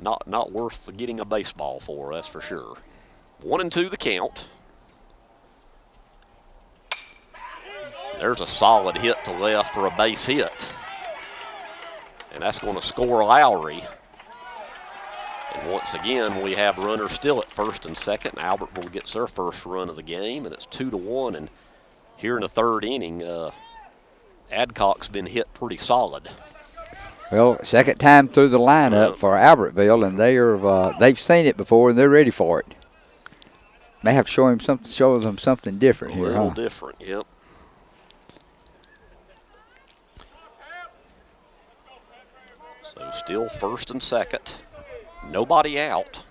not worth getting a baseball for. That's for sure. 1-2 the count. There's a solid hit to left for a base hit, and that's going to score Lowry. And once again, we have runners still at first and second. Albertville gets their first run of the game, and it's 2-1. And here in the third inning, Adcock's been hit pretty solid. Well, second time through the lineup for Albertville, and they've seen it before and they're ready for it. May have to show them something different here, huh? A little different, yep. So still first and second. Nobody out.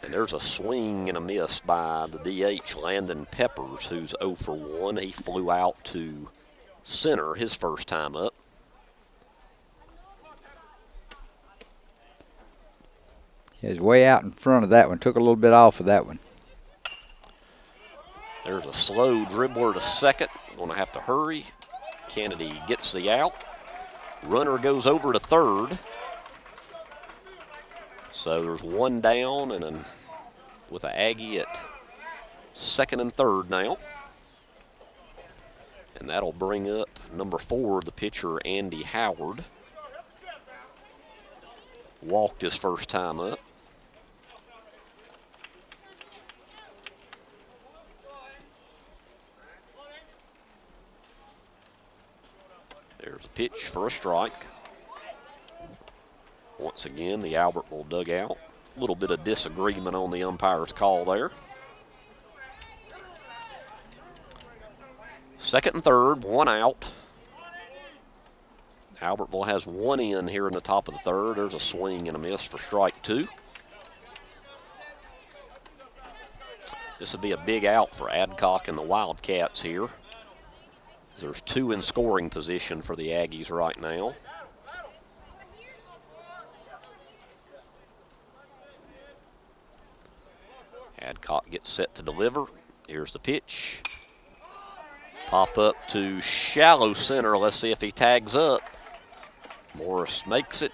And there's a swing and a miss by the DH, Landon Peppers, who's 0 for 1. He flew out to center his first time up. He was way out in front of that one. Took a little bit off of that one. There's a slow dribbler to second. Going to have to hurry. Kennedy gets the out. Runner goes over to third. So there's one down, and then with an Aggie at second and third now. And that'll bring up number 4, the pitcher, Andy Howard. Walked his first time up. There's a pitch for a strike. Once again, the Albertville dugout. A little bit of disagreement on the umpire's call there. Second and third, one out. Albertville has one in here in the top of the third. There's a swing and a miss for strike 2. This would be a big out for Adcock and the Wildcats here. There's 2 in scoring position for the Aggies right now. Adcock gets set to deliver. Here's the pitch. Pop up to shallow center. Let's see if he tags up. Morris makes it.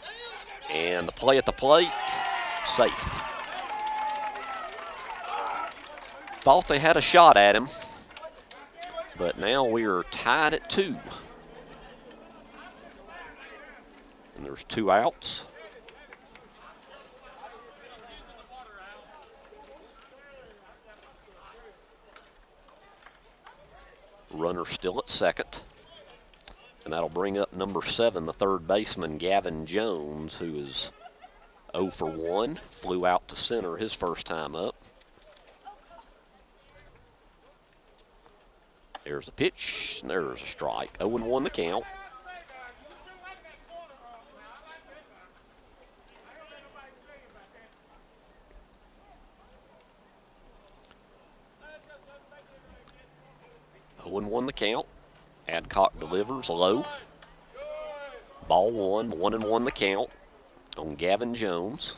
And the play at the plate, safe. Thought they had a shot at him. But now we are tied at 2. And there's 2 outs. Runner still at second. And that'll bring up number 7, the third baseman, Gavin Jones, who is 0 for 1. Flew out to center his first time up. There's a pitch, and there's a strike. 0-1 the count. Won the count. Adcock delivers low. Ball 1, 1-1 the count on Gavin Jones.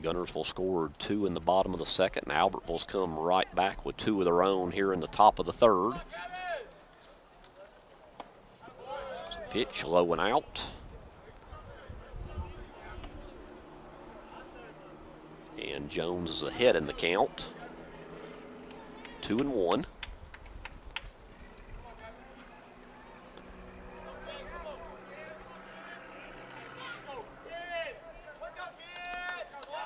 Guntersville scored 2 in the bottom of the second, and Albertville's come right back with 2 of their own here in the top of the third. Pitch low and out. And Jones is ahead in the count. 2-1.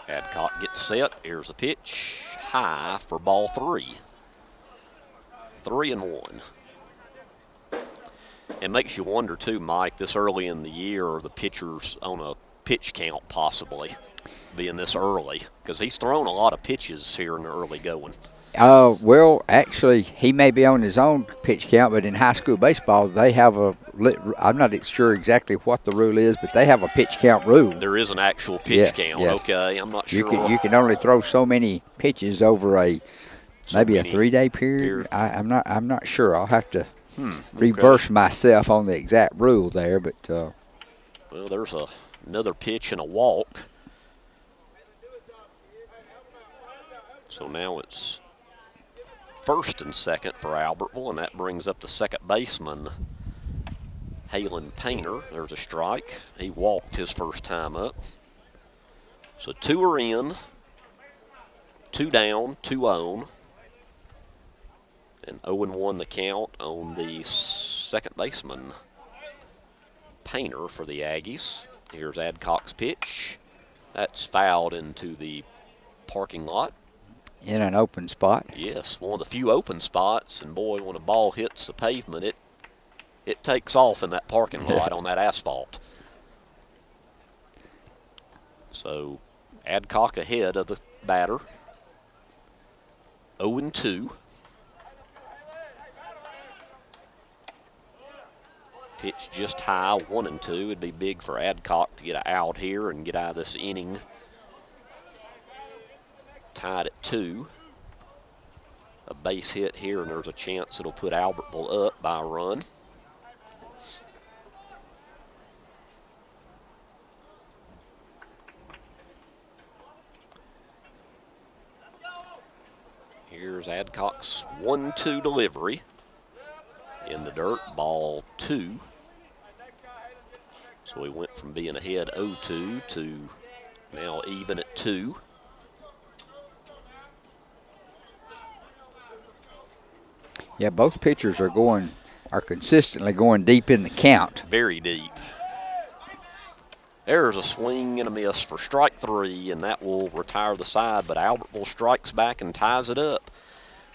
Adcock gets set. Here's the pitch. High for ball 3. 3-1. It makes you wonder, too, Mike, this early in the year, are the pitchers on a pitch count possibly being this early? Because he's thrown a lot of pitches here in the early going. Well, actually, he may be on his own pitch count, but in high school baseball, they have I'm not sure exactly what the rule is, but they have a pitch count rule. There is an actual pitch count. Yes. Okay, I'm not sure. You can only throw so many pitches over maybe a 3-day period. I'm not sure. I'll have to reverse myself on the exact rule there, but. Well, there's another pitch and a walk. So now it's first and second for Albertville, and that brings up the second baseman, Halen Painter. There's a strike. He walked his first time up. So 2 are in, 2 down, 2 on, and 0-1 the count on the second baseman, Painter, for the Aggies. Here's Adcock's pitch. That's fouled into the parking lot. In an open spot. Yes, one of the few open spots, and boy, when a ball hits the pavement, it takes off in that parking lot on that asphalt. So Adcock ahead of the batter. 0-2. Pitch just high, 1-2. It'd be big for Adcock to get an out here and get out of this inning. Tied at 2. A base hit here, and there's a chance it'll put Albertville up by a run. Here's Adcock's 1-2 delivery. In the dirt, ball 2. So we went from being ahead 0-2 to now even at 2. Yeah, both pitchers are consistently going deep in the count. Very deep. There's a swing and a miss for strike 3, and that will retire the side, but Albertville strikes back and ties it up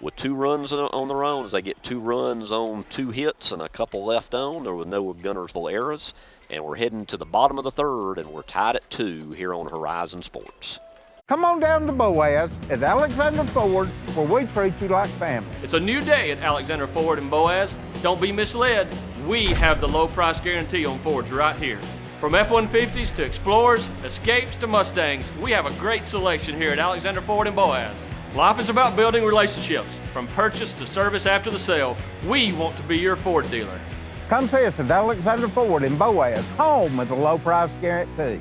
with 2 runs on their own as they get 2 runs on 2 hits and a couple left on. There were no Guntersville errors, and we're heading to the bottom of the third, and we're tied at 2 here on Horizon Sports. Come on down to Boaz at Alexander Ford, where we treat you like family. It's a new day at Alexander Ford and Boaz. Don't be misled. We have the low price guarantee on Fords right here. From F-150s to Explorers, Escapes to Mustangs, we have a great selection here at Alexander Ford and Boaz. Life is about building relationships. From purchase to service after the sale, we want to be your Ford dealer. Come see us at Alexander Ford and Boaz, home of the low price guarantee.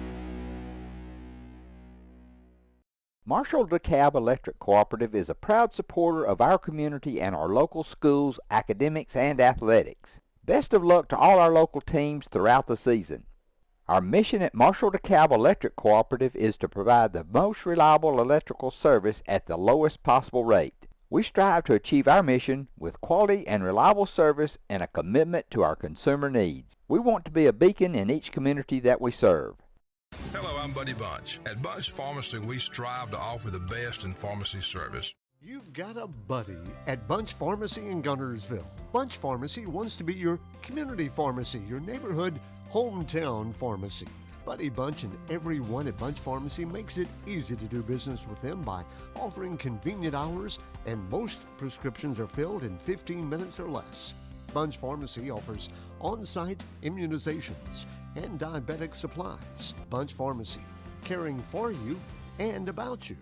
Marshall DeKalb Electric Cooperative is a proud supporter of our community and our local schools, academics, and athletics. Best of luck to all our local teams throughout the season. Our mission at Marshall DeKalb Electric Cooperative is to provide the most reliable electrical service at the lowest possible rate. We strive to achieve our mission with quality and reliable service and a commitment to our consumer needs. We want to be a beacon in each community that we serve. Hello, I'm Buddy Bunch. At Bunch Pharmacy, we strive to offer the best in pharmacy service. You've got a buddy at Bunch Pharmacy in Guntersville. Bunch Pharmacy wants to be your community pharmacy, your neighborhood hometown pharmacy. Buddy Bunch and everyone at Bunch Pharmacy makes it easy to do business with them by offering convenient hours, and most prescriptions are filled in 15 minutes or less. Bunch Pharmacy offers on-site immunizations and diabetic supplies. Bunch Pharmacy, caring for you and about you.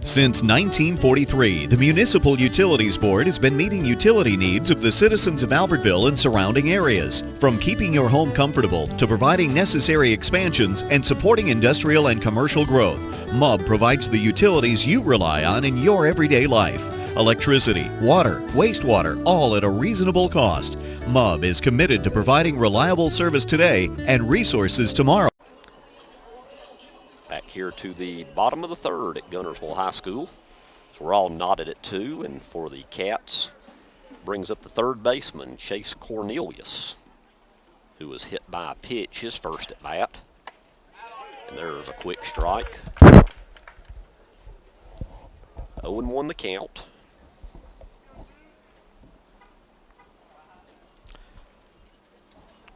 Since 1943, the Municipal Utilities Board has been meeting utility needs of the citizens of Albertville and surrounding areas. From keeping your home comfortable to providing necessary expansions and supporting industrial and commercial growth, MUB provides the utilities you rely on in your everyday life. Electricity, water, wastewater, all at a reasonable cost. MUB is committed to providing reliable service today and resources tomorrow. Back here to the bottom of the third at Guntersville High School. So we're all knotted at 2, and for the Cats, brings up the third baseman, Chase Cornelius, who was hit by a pitch his first at bat. And there's a quick strike. 0-1 the count.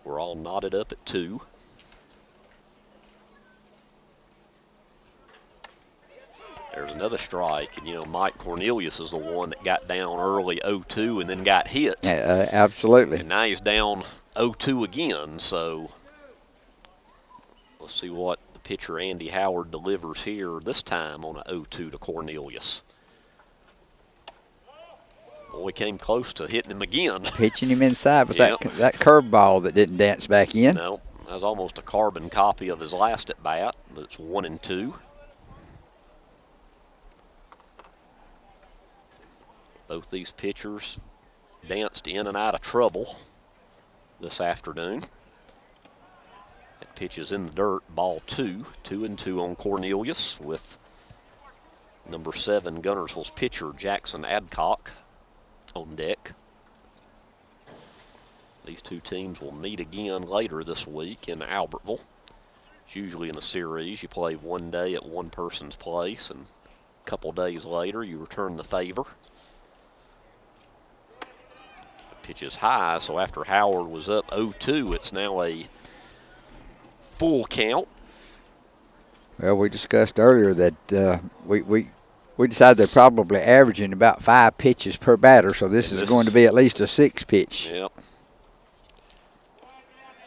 We're all knotted up at 2. There's another strike, and, you know, Mike Cornelius is the one that got down early 0-2 and then got hit. Yeah, absolutely. And now he's down 0-2 again, so let's see what the pitcher Andy Howard delivers here this time on a 0-2 to Cornelius. Boy, came close to hitting him again. Pitching him inside with that curveball that didn't dance back in. No, that was almost a carbon copy of his last at bat, but it's 1-2. Both these pitchers danced in and out of trouble this afternoon. That pitch is in the dirt, ball 2. 2-2 on Cornelius with number 7 Guntersville's pitcher Jackson Adcock on deck. These two teams will meet again later this week in Albertville. It's usually in a series. You play one day at one person's place, and a couple days later you return the favor. Pitch is high, so after Howard was up 0-2, it's now a full count. Well, we discussed earlier that we decided they're probably averaging about 5 pitches per batter, so this is going to be at least a 6 pitch. Yep.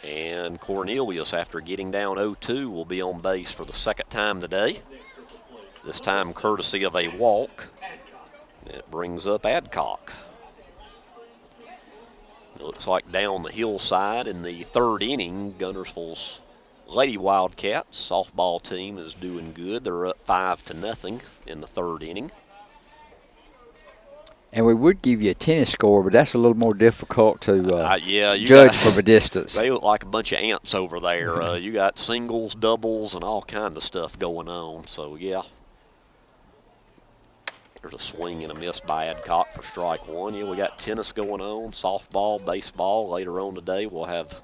And Cornelius, after getting down 0-2, will be on base for the second time today. This time courtesy of a walk. It brings up Adcock. It looks like down the hillside in the third inning, Guntersville's Lady Wildcats softball team is doing good. They're up 5-0 in the third inning. And we would give you a tennis score, but that's a little more difficult to judge from a distance. They look like a bunch of ants over there. You got singles, doubles, and all kind of stuff going on. So, yeah. There's a swing and a miss by Adcock for strike 1. Yeah, we got tennis going on, softball, baseball. Later on today we'll have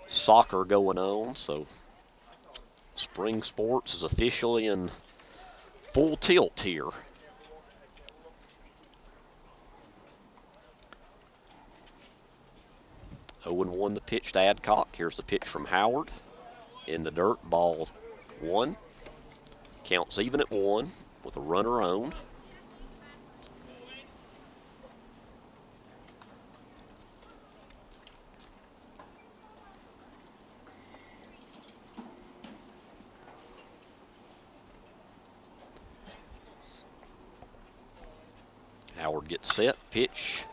soccer going on. So spring sports is officially in full tilt here. Oh, 0-1 the pitch to Adcock. Here's the pitch from Howard. In the dirt, ball 1. Counts even at 1 with a runner on. Howard gets set, pitch,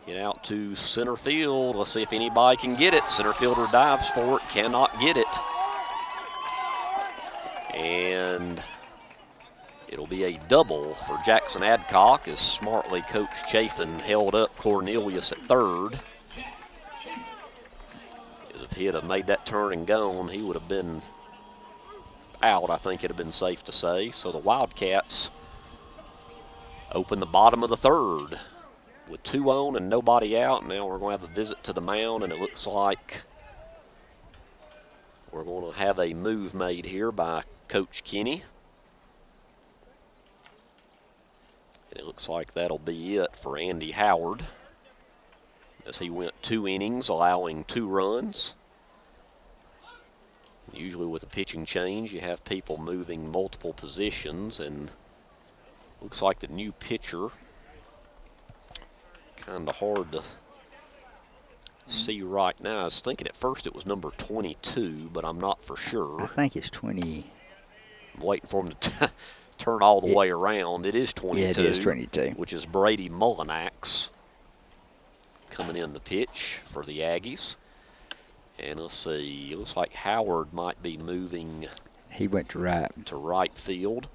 get out to center field. Let's see if anybody can get it. Center fielder dives for it, cannot get it. And it'll be a double for Jackson Adcock as smartly Coach Chafin held up Cornelius at third. If he had made that turn and gone, he would have been out, I think it'd have been safe to say. So the Wildcats open the bottom of the third with 2 on and nobody out. Now we're going to have a visit to the mound, and it looks like we're going to have a move made here by Coach Kinney. And it looks like that'll be it for Andy Howard as he went 2 innings, allowing 2 runs. Usually with a pitching change, you have people moving multiple positions, and looks like the new pitcher, kind of hard to see right now. I was thinking at first it was number 22, but I'm not for sure. I think it's 20. I'm waiting for him to turn all the way around. It is 22. Yeah, it is 22. Which is Brady Mullinax coming in the pitch for the Aggies. And let's see, it looks like Howard might be moving. He went to right. To right field.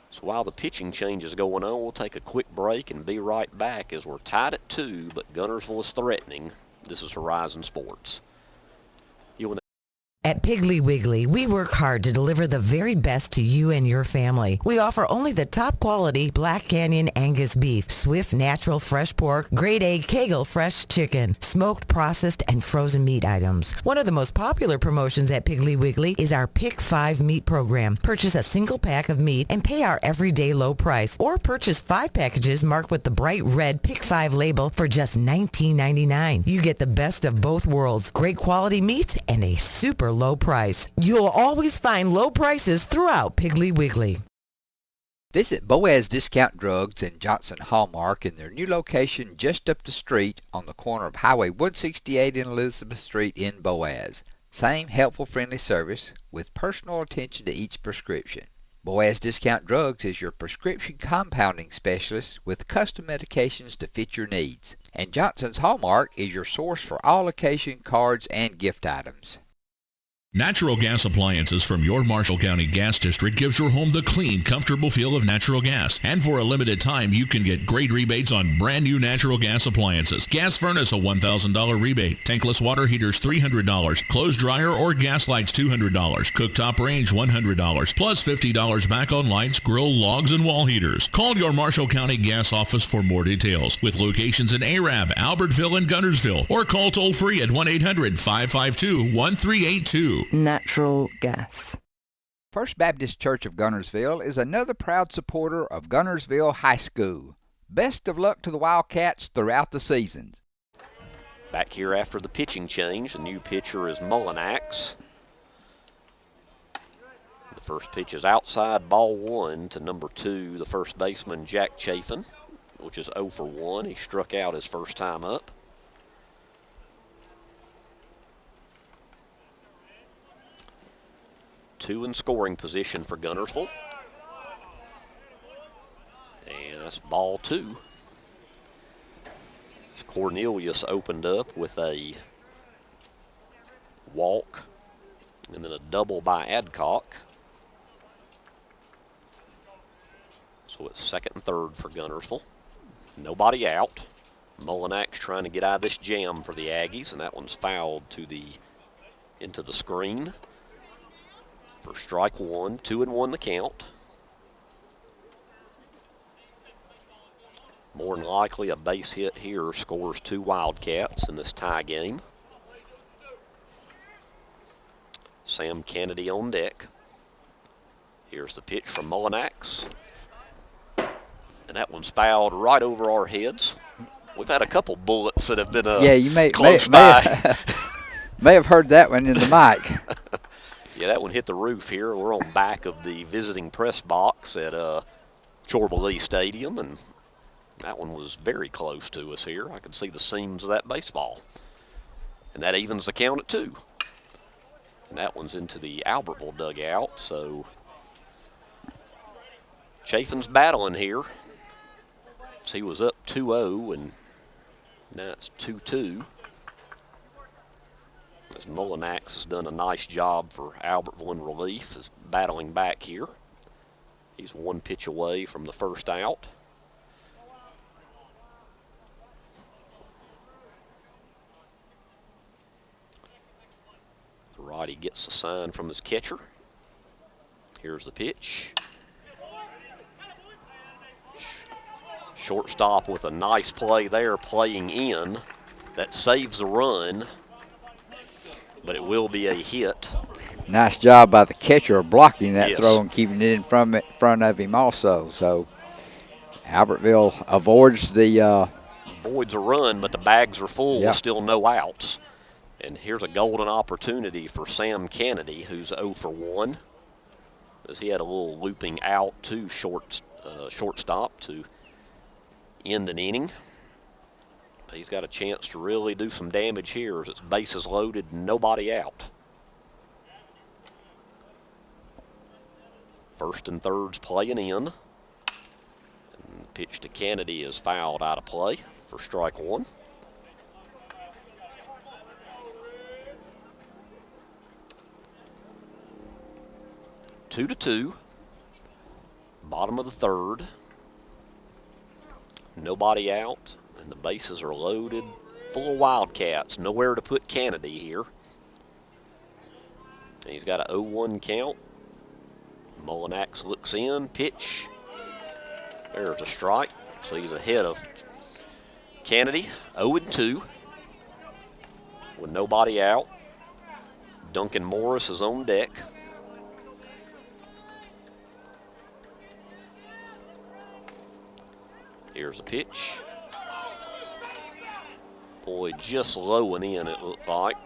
So while the pitching change is going on, we'll take a quick break and be right back as we're tied at 2, but Guntersville is threatening. This is Horizon Sports. At Piggly Wiggly, we work hard to deliver the very best to you and your family. We offer only the top quality Black Canyon Angus beef, Swift natural fresh pork, grade A Kegel fresh chicken, smoked, processed, and frozen meat items. One of the most popular promotions at Piggly Wiggly is our Pick 5 meat program. Purchase a single pack of meat and pay our everyday low price, or purchase 5 packages marked with the bright red Pick 5 label for just $19.99. You get the best of both worlds, great quality meats and a super low price. You'll always find low prices throughout Piggly Wiggly. Visit Boaz Discount Drugs and Johnson Hallmark in their new location just up the street on the corner of Highway 168 and Elizabeth Street in Boaz. Same helpful, friendly service with personal attention to each prescription. Boaz Discount Drugs is your prescription compounding specialist with custom medications to fit your needs. And Johnson's Hallmark is your source for all occasion cards and gift items. Natural gas appliances from your Marshall County Gas District gives your home the clean, comfortable feel of natural gas. And for a limited time, you can get great rebates on brand new natural gas appliances. Gas furnace, a $1,000 rebate. Tankless water heaters, $300. Clothes dryer or gas lights, $200. Cooktop range, $100. Plus $50 back on lights, grill, logs, and wall heaters. Call your Marshall County Gas office for more details. With locations in Arab, Albertville, and Guntersville. Or call toll free at 1-800-552-1382. Natural gas. First Baptist Church of Guntersville is another proud supporter of Guntersville High School. Best of luck to the Wildcats throughout the seasons. Back here after the pitching change, the new pitcher is Mullinax. The first pitch is outside, ball 1 to number 2, the first baseman Jack Chafin, which is 0 for 1. He struck out his first time up. Two in scoring position for Guntersville. And that's ball 2. As Cornelius opened up with a walk and then a double by Adcock. So it's second and third for Guntersville. Nobody out. Mullinax trying to get out of this jam for the Aggies, and that one's fouled to into the screen. For strike 1, 2-1 the count. More than likely a base hit here scores 2 Wildcats in this tie game. Sam Kennedy on deck. Here's the pitch from Mullinax. And that one's fouled right over our heads. We've had a couple bullets that have been you may by. may have heard that one in the mic. Yeah, that one hit the roof here. We're on back of the visiting press box at Chorba-Lee Stadium, and that one was very close to us here. I could see the seams of that baseball. And that evens the count at 2. And that one's into the Albertville dugout, so Chafin's battling here. So he was up 2-0, and now it's 2-2. As Mullinax has done a nice job for Albertville in relief, is battling back here. He's 1 pitch away from the first out. The righty gets a sign from his catcher. Here's the pitch. Shortstop with a nice play there, playing in. That saves the run, but it will be a hit. Nice job by the catcher of blocking that Yes. throw and keeping it in front of him also. So Albertville avoids a run, but the bags are full Yep. with still no outs. And here's a golden opportunity for Sam Kennedy, who's 0 for 1. As he had a little looping out to shortstop to end an inning. But he's got a chance to really do some damage here as it's bases loaded and nobody out. First and third's playing in. And pitch to Kennedy is fouled out of play for strike one. Two to two. Bottom of the third. Nobody out, and the bases are loaded, full of Wildcats. Nowhere to put Kennedy here. And he's got an 0-1 count. Mullinax looks in, pitch. There's a strike, so he's ahead of Kennedy, 0-2. With nobody out. Duncan Morris is on deck. Here's a pitch. Boy, just low and in, it looked like.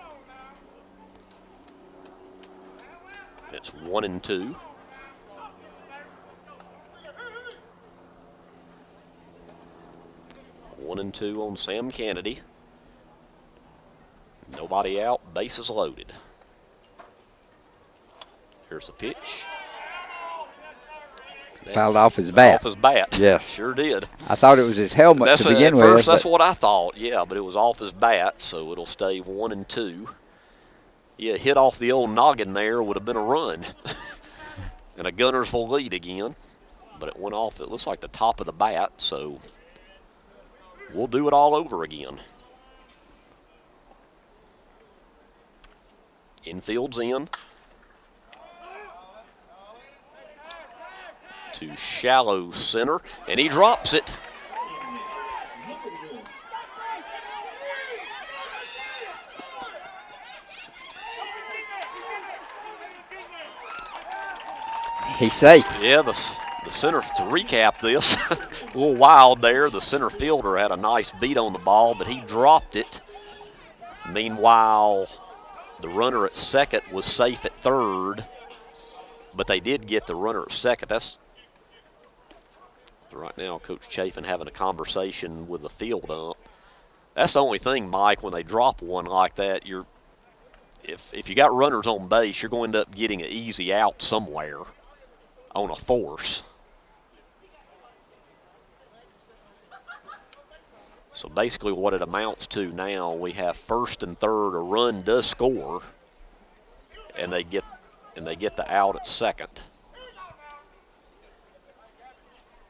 It's 1-2. One and two on Sam Kennedy. Nobody out, bases loaded. Here's the pitch. Fouled off his bat. Off his bat. Yes. Sure did. I thought it was his helmet to begin with. At first, that's what I thought. Yeah, but it was off his bat, so it'll stay 1-2. Yeah, hit off the old noggin there would have been a run. And a Guntersville lead again. But it went off, it looks like the top of the bat, so we'll do it all over again. Infield's in. To shallow center, and he drops it. He's safe. Yeah, the center, to recap this, a little wild there. The center fielder had a nice beat on the ball, but he dropped it. Meanwhile, the runner at second was safe at third, but they did get the runner at second. That's right now, Coach Chafin having a conversation with the field ump. That's the only thing, Mike, when they drop one like that, if you got runners on base, you're going to end up getting an easy out somewhere on a force. So basically what it amounts to now, we have first and third, a run does score, and they get the out at second.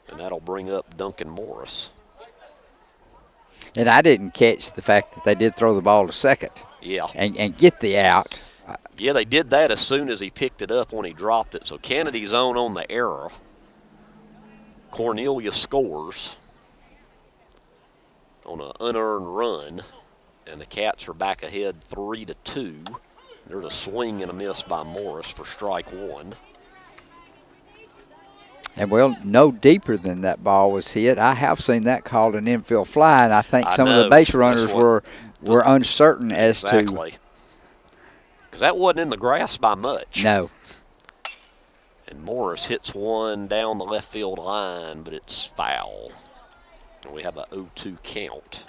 And that'll bring up Duncan Morris. And I didn't catch the fact that they did throw the ball to second. Yeah. And get the out. Yeah, they did that as soon as he picked it up when he dropped it. So Kennedy's on the error. Cornelia scores on an unearned run, and the Cats are back ahead 3-2. There's a swing and a miss by Morris for strike one. And, well, no deeper than that ball was hit. I have seen that called an infield fly, and I think some of the base runners were uncertain as to. Exactly. Because that wasn't in the grass by much. No. And Morris hits one down the left field line, but it's foul. And we have a 0-2 count.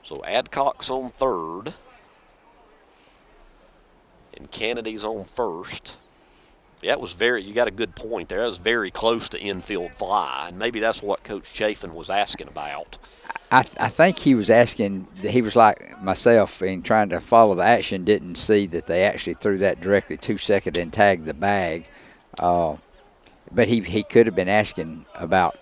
So Adcock's on third. And Kennedy's on first. Yeah, it was you got a good point there. That was very close to infield fly, and maybe that's what Coach Chafin was asking about. I think he was asking, he was like myself in trying to follow the action, didn't see that they actually threw that directly to second and tagged the bag. But he could have been asking about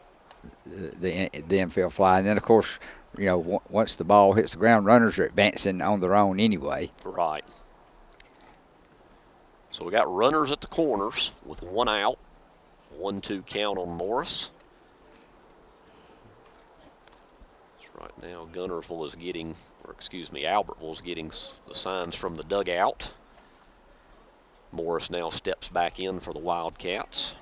the infield fly. And then, of course, you know, once the ball hits the ground, runners are advancing on their own anyway. Right. So we got runners at the corners with one out. 1-2 count on Morris. So right now Guntersville is getting, Albertville is getting the signs from the dugout. Morris now steps back in for the Wildcats.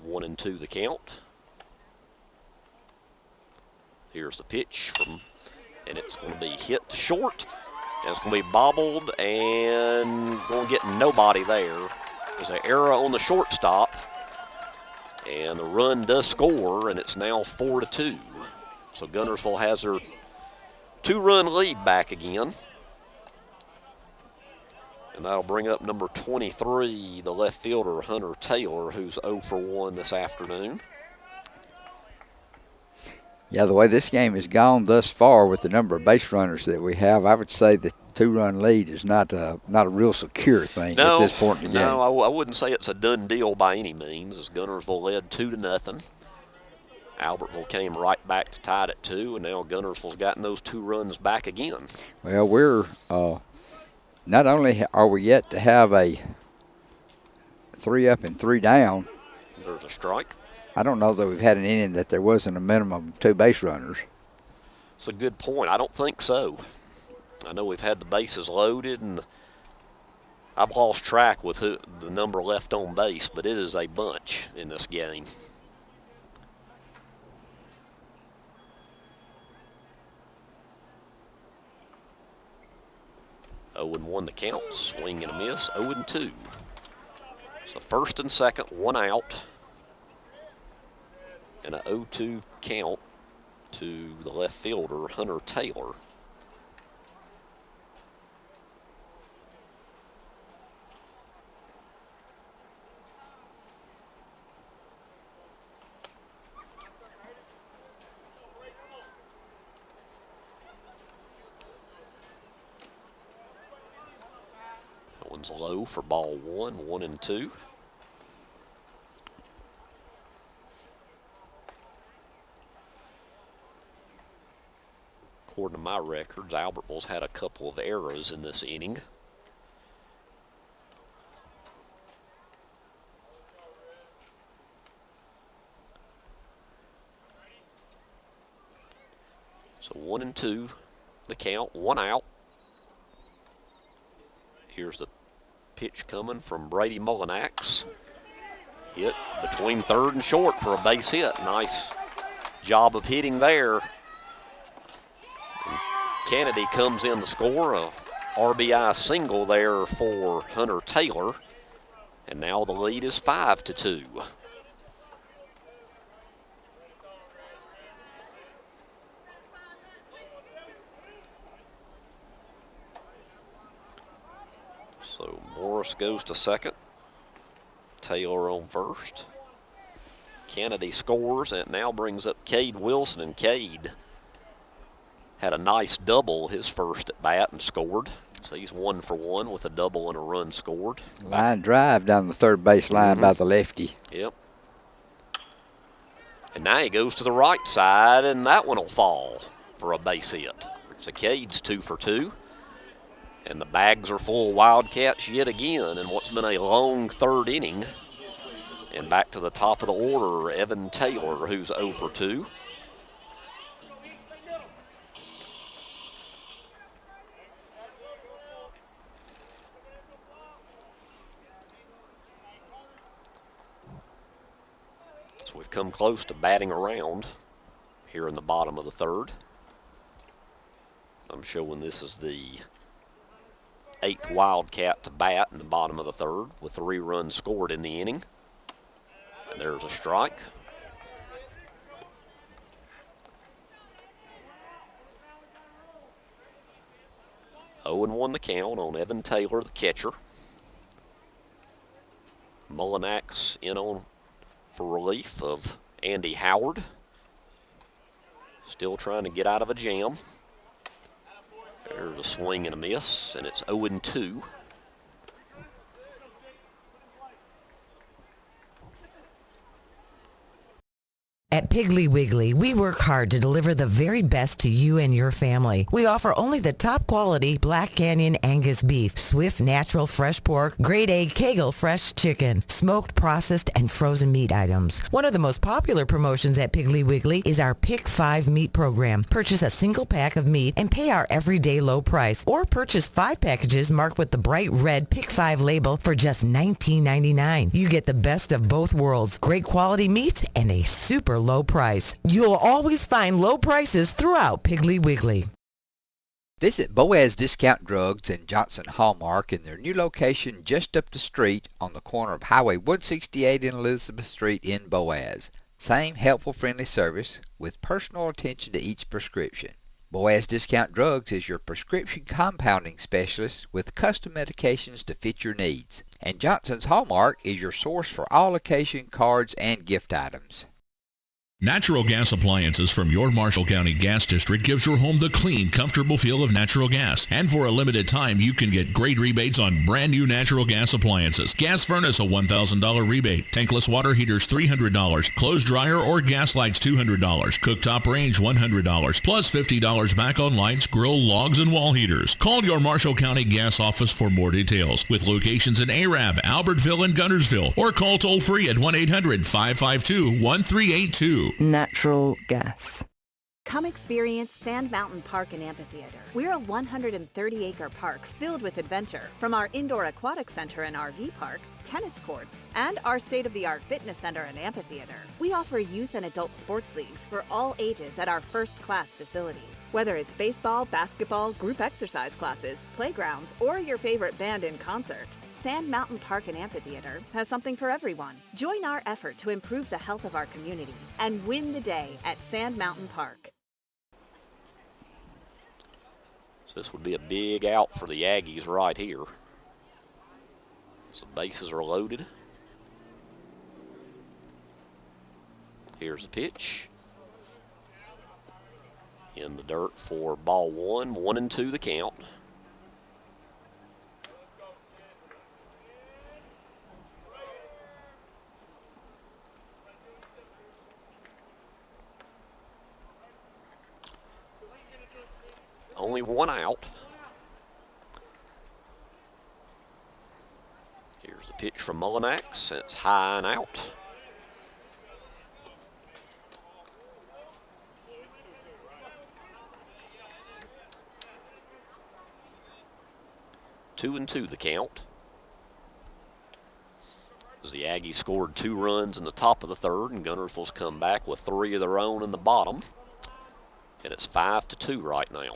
1-2 the count. Here's the pitch and it's going to be hit to short. And it's going to be bobbled and going to get nobody there. There's an error on the shortstop. And the run does score, and it's now 4-2. So Guntersville has their 2-run lead back again. And that'll bring up number 23, the left fielder, Hunter Taylor, who's 0 for 1 this afternoon. Yeah, the way this game has gone thus far with the number of base runners that we have, I would say the two-run lead is not a real secure thing at this point in the game. No, I wouldn't say it's a done deal by any means, as Guntersville led 2-0. Albertville came right back to tie it at 2, and now Guntersville's gotten those 2 runs back again. Well, we're not only are we yet to have a 3 up and 3 down. There's a strike. I don't know that we've had an inning that there wasn't a minimum of 2 base runners. It's a good point. I don't think so. I know we've had the bases loaded, and I've lost track with the number left on base, but it is a bunch in this game. Oh, and 1 the count, swing and a miss, 0 and 2. So first and second, 1 out, and a 0-2 count to the left fielder, Hunter Taylor. That one's low for ball 1, 1 and 2. According to my records, Albertville's had a couple of errors in this inning. So 1 and 2, the count, 1 out. Here's the pitch coming from Brady Mullinax. Hit between third and short for a base hit. Nice job of hitting there. Kennedy comes in to score a RBI single there for Hunter Taylor, and now the lead is 5-2. So Morris goes to second, Taylor on first. Kennedy scores, and it now brings up Cade Wilson, and Cade had a nice double his first at bat and scored. So he's 1 for 1 with a double and a run scored. Line drive down the third base line by the lefty. Yep. And now he goes to the right side, and that one will fall for a base hit. So Cade's 2 for 2. And the bags are full of Wildcats yet again in what's been a long third inning. And back to the top of the order, Evan Taylor, who's 0 for 2. So we've come close to batting around here in the bottom of the third. I'm showing this is the 8th Wildcat to bat in the bottom of the third with 3 runs scored in the inning. And there's a strike. Oh, and 1 the count on Evan Taylor, the catcher. Mullinax in on for relief of Andy Howard. Still trying to get out of a jam. There's a swing and a miss, and it's 0 and 2. At Piggly Wiggly, we work hard to deliver the very best to you and your family. We offer only the top quality Black Canyon Angus beef, Swift natural fresh pork, grade A Kegel fresh chicken, smoked, processed, and frozen meat items. One of the most popular promotions at Piggly Wiggly is our Pick 5 meat program. Purchase a single pack of meat and pay our everyday low price, or purchase 5 packages marked with the bright red Pick 5 label for just $19.99. You get the best of both worlds, great quality meats and a super low price. You'll always find low prices throughout Piggly Wiggly. Visit Boaz Discount Drugs and Johnson Hallmark in their new location just up the street on the corner of Highway 168 and Elizabeth Street in Boaz. Same helpful, friendly service with personal attention to each prescription. Boaz Discount Drugs is your prescription compounding specialist with custom medications to fit your needs. And Johnson's Hallmark is your source for all occasion cards and gift items. Natural gas appliances from your Marshall County Gas District gives your home the clean, comfortable feel of natural gas. And for a limited time, you can get great rebates on brand new natural gas appliances. Gas furnace, a $1,000 rebate. Tankless water heaters, $300. Clothes dryer or gas lights, $200. Cooktop range, $100. Plus $50 back on lights, grill, logs, and wall heaters. Call your Marshall County Gas office for more details. With locations in Arab, Albertville, and Guntersville. Or call toll free at 1-800-552-1382. Natural gas. Come experience Sand Mountain Park and Amphitheater. We're a 130-acre park filled with adventure. From our indoor aquatic center and RV park, tennis courts, and our state-of-the-art fitness center and amphitheater. We offer youth and adult sports leagues for all ages at our first-class facilities. Whether it's baseball, basketball, group exercise classes, playgrounds, or your favorite band in concert, Sand Mountain Park and Amphitheater has something for everyone. Join our effort to improve the health of our community and win the day at Sand Mountain Park. So this would be a big out for the Aggies right here. So the bases are loaded. Here's the pitch. In the dirt for ball one, 1-2 the count. Only one out. Here's the pitch from Mullinax. It's high and out. Two and two the count. As the Aggies scored 2 runs in the top of the third, and Guntersville's come back with 3 of their own in the bottom. And it's 5-2 right now.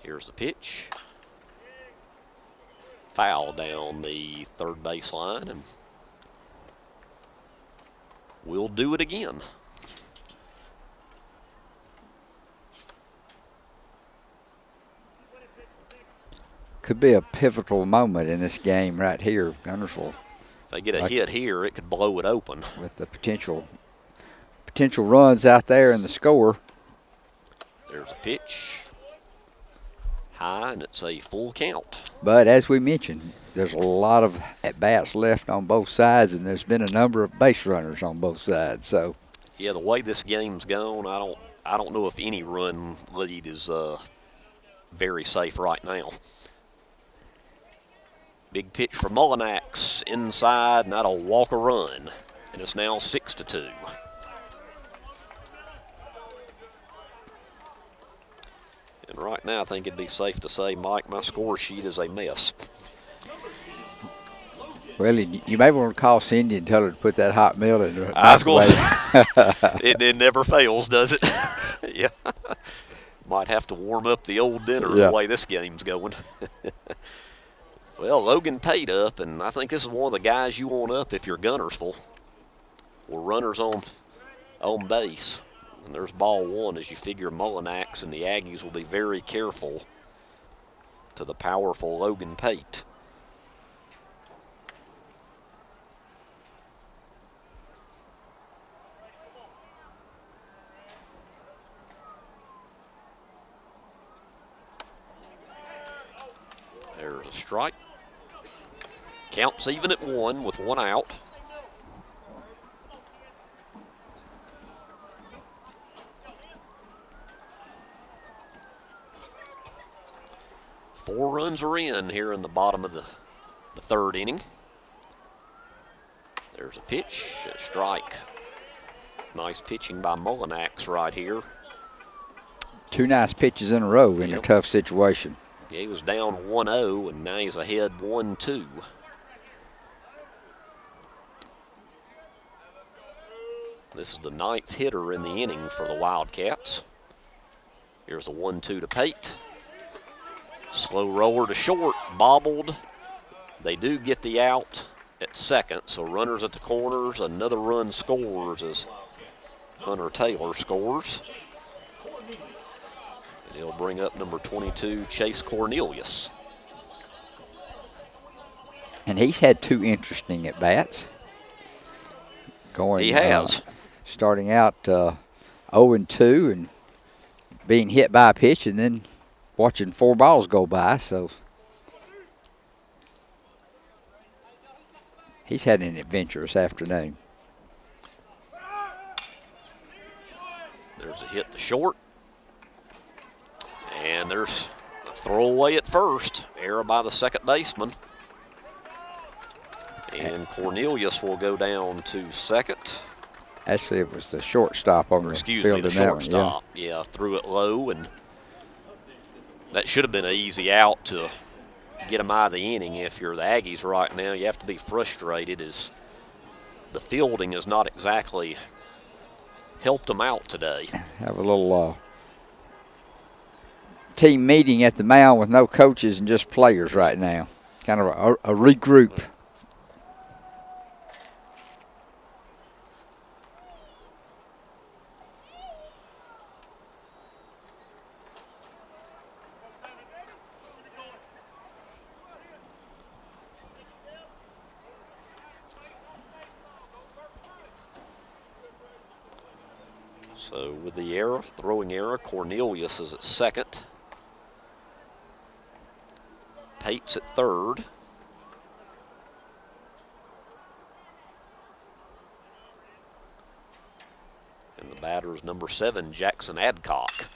Here's the pitch. Foul down the third base line, and we'll do it again. Could be a pivotal moment in this game right here, Guntersville. If they get a hit here, it could blow it open. With the potential runs out there in the score. There's a pitch. High, and it's a full count. But as we mentioned, there's a lot of at-bats left on both sides, and there's been a number of base runners on both sides. So, yeah, the way this game's gone, I don't know if any run lead is very safe right now. Big pitch for Mullinax inside, and that'll walk a run, and it's now 6-2. And right now, I think it'd be safe to say, Mike, my score sheet is a mess. Well, you may want to call Cindy and tell her to put that hot meal in the I was going to it never fails, does it? Yeah. Might have to warm up the old dinner the way this game's going. Well, Logan paid up, and I think this is one of the guys you want up if you're Guntersville. Or runners on base. And there's ball one as you figure Mullinax and the Aggies will be very careful to the powerful Logan Pate. There's a strike. Counts even at 1 with 1 out. Four runs are in here in the bottom of the third inning. There's a pitch, a strike. Nice pitching by Mullinax right here. 2 nice pitches in a row in a tough situation. Yeah, he was down 1-0, and now he's ahead 1-2. This is the 9th hitter in the inning for the Wildcats. Here's the 1-2 to Pate. Slow roller to short, bobbled. They do get the out at second, so runners at the corners. Another run scores as Hunter Taylor scores. And he'll bring up number 22, Chase Cornelius. And he's had 2 interesting at-bats. He has. Starting out 0-2 and being hit by a pitch and then watching 4 balls go by. So he's had an adventurous afternoon. There's a hit to short. And there's a throwaway at first. Error by the second baseman. And Cornelius will go down to second. Actually, it was the shortstop on the Excuse field me, the in that one, shortstop. Yeah, threw it low, and that should have been an easy out to get him out of the inning. If you're the Aggies right now, you have to be frustrated as the fielding has not exactly helped them out today. Have a little team meeting at the mound with no coaches and just players right now. Kind of a regroup. So with the error, throwing error, Cornelius is at second. Pates at third. And the batter is number 7, Jackson Adcock.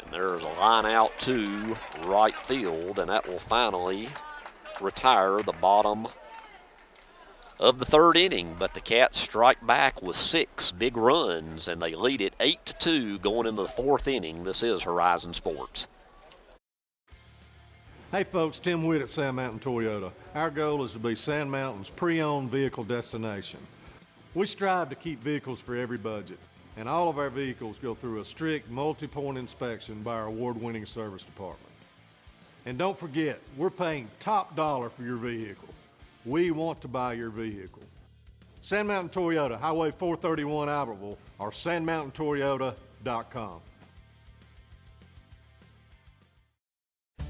And there's a line out to right field, and that will finally retire the bottom of the third inning. But the Cats strike back with 6 big runs, and they lead it 8-2 going into the 4th inning. This is Horizon Sports. Hey folks, Tim Witt at Sand Mountain Toyota. Our goal is to be Sand Mountain's pre-owned vehicle destination. We strive to keep vehicles for every budget, and all of our vehicles go through a strict multi-point inspection by our award-winning service department. And don't forget, we're paying top dollar for your vehicle. We want to buy your vehicle. Sand Mountain Toyota, Highway 431 Albertville, or sandmountaintoyota.com.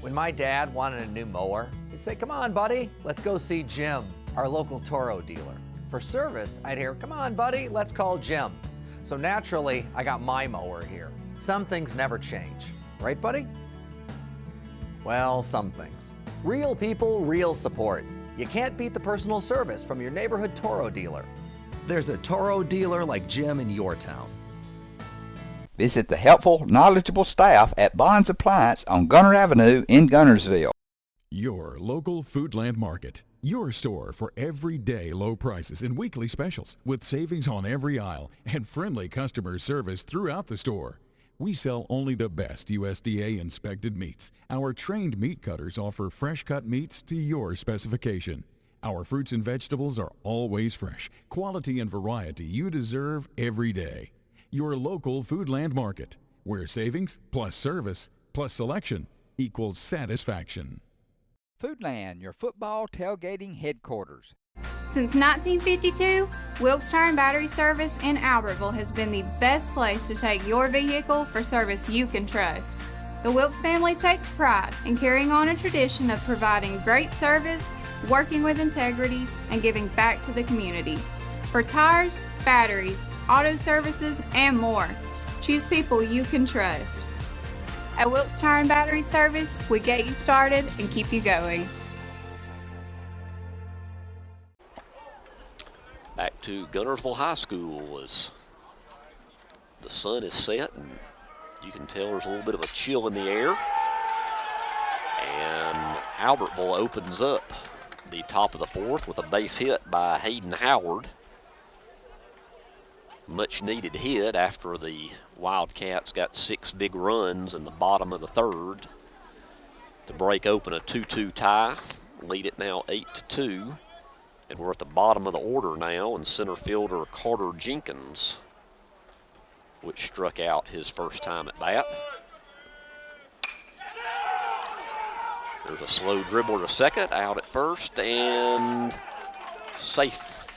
When my dad wanted a new mower, he'd say, come on, buddy, let's go see Jim, our local Toro dealer. For service, I'd hear, come on, buddy, let's call Jim. So naturally, I got my mower here. Some things never change. Right, buddy? Well, some things. Real people, real support. You can't beat the personal service from your neighborhood Toro dealer. There's a Toro dealer like Jim in your town. Visit the helpful, knowledgeable staff at Bond's Appliance on Gunter Avenue in Guntersville. Your local Foodland Market. Your store for everyday low prices and weekly specials with savings on every aisle and friendly customer service throughout the store. We sell only the best USDA inspected meats. Our trained meat cutters offer fresh cut meats to your specification. Our fruits and vegetables are always fresh, quality and variety you deserve every day. Your local Foodland Market, where savings plus service plus selection equals satisfaction. Foodland, your football tailgating headquarters. Since 1952, Wilkes Tire and Battery Service in Albertville has been the best place to take your vehicle for service you can trust. The Wilkes family takes pride in carrying on a tradition of providing great service, working with integrity, and giving back to the community. For tires, batteries, auto services, and more, choose people you can trust. At Wilkes Tire and Battery Service, we get you started and keep you going. Back to Guntersville High School as the sun is set, and you can tell there's a little bit of a chill in the air. And Albertville opens up the top of the 4th with a base hit by Hayden Howard. Much needed hit after the Wildcats got 6 big runs in the bottom of the 3rd to break open a 2-2 tie. Lead it now 8-2. And we're at the bottom of the order now, and center fielder Carter Jenkins, which struck out his first time at bat. There's a slow dribbler to second, out at first, and safe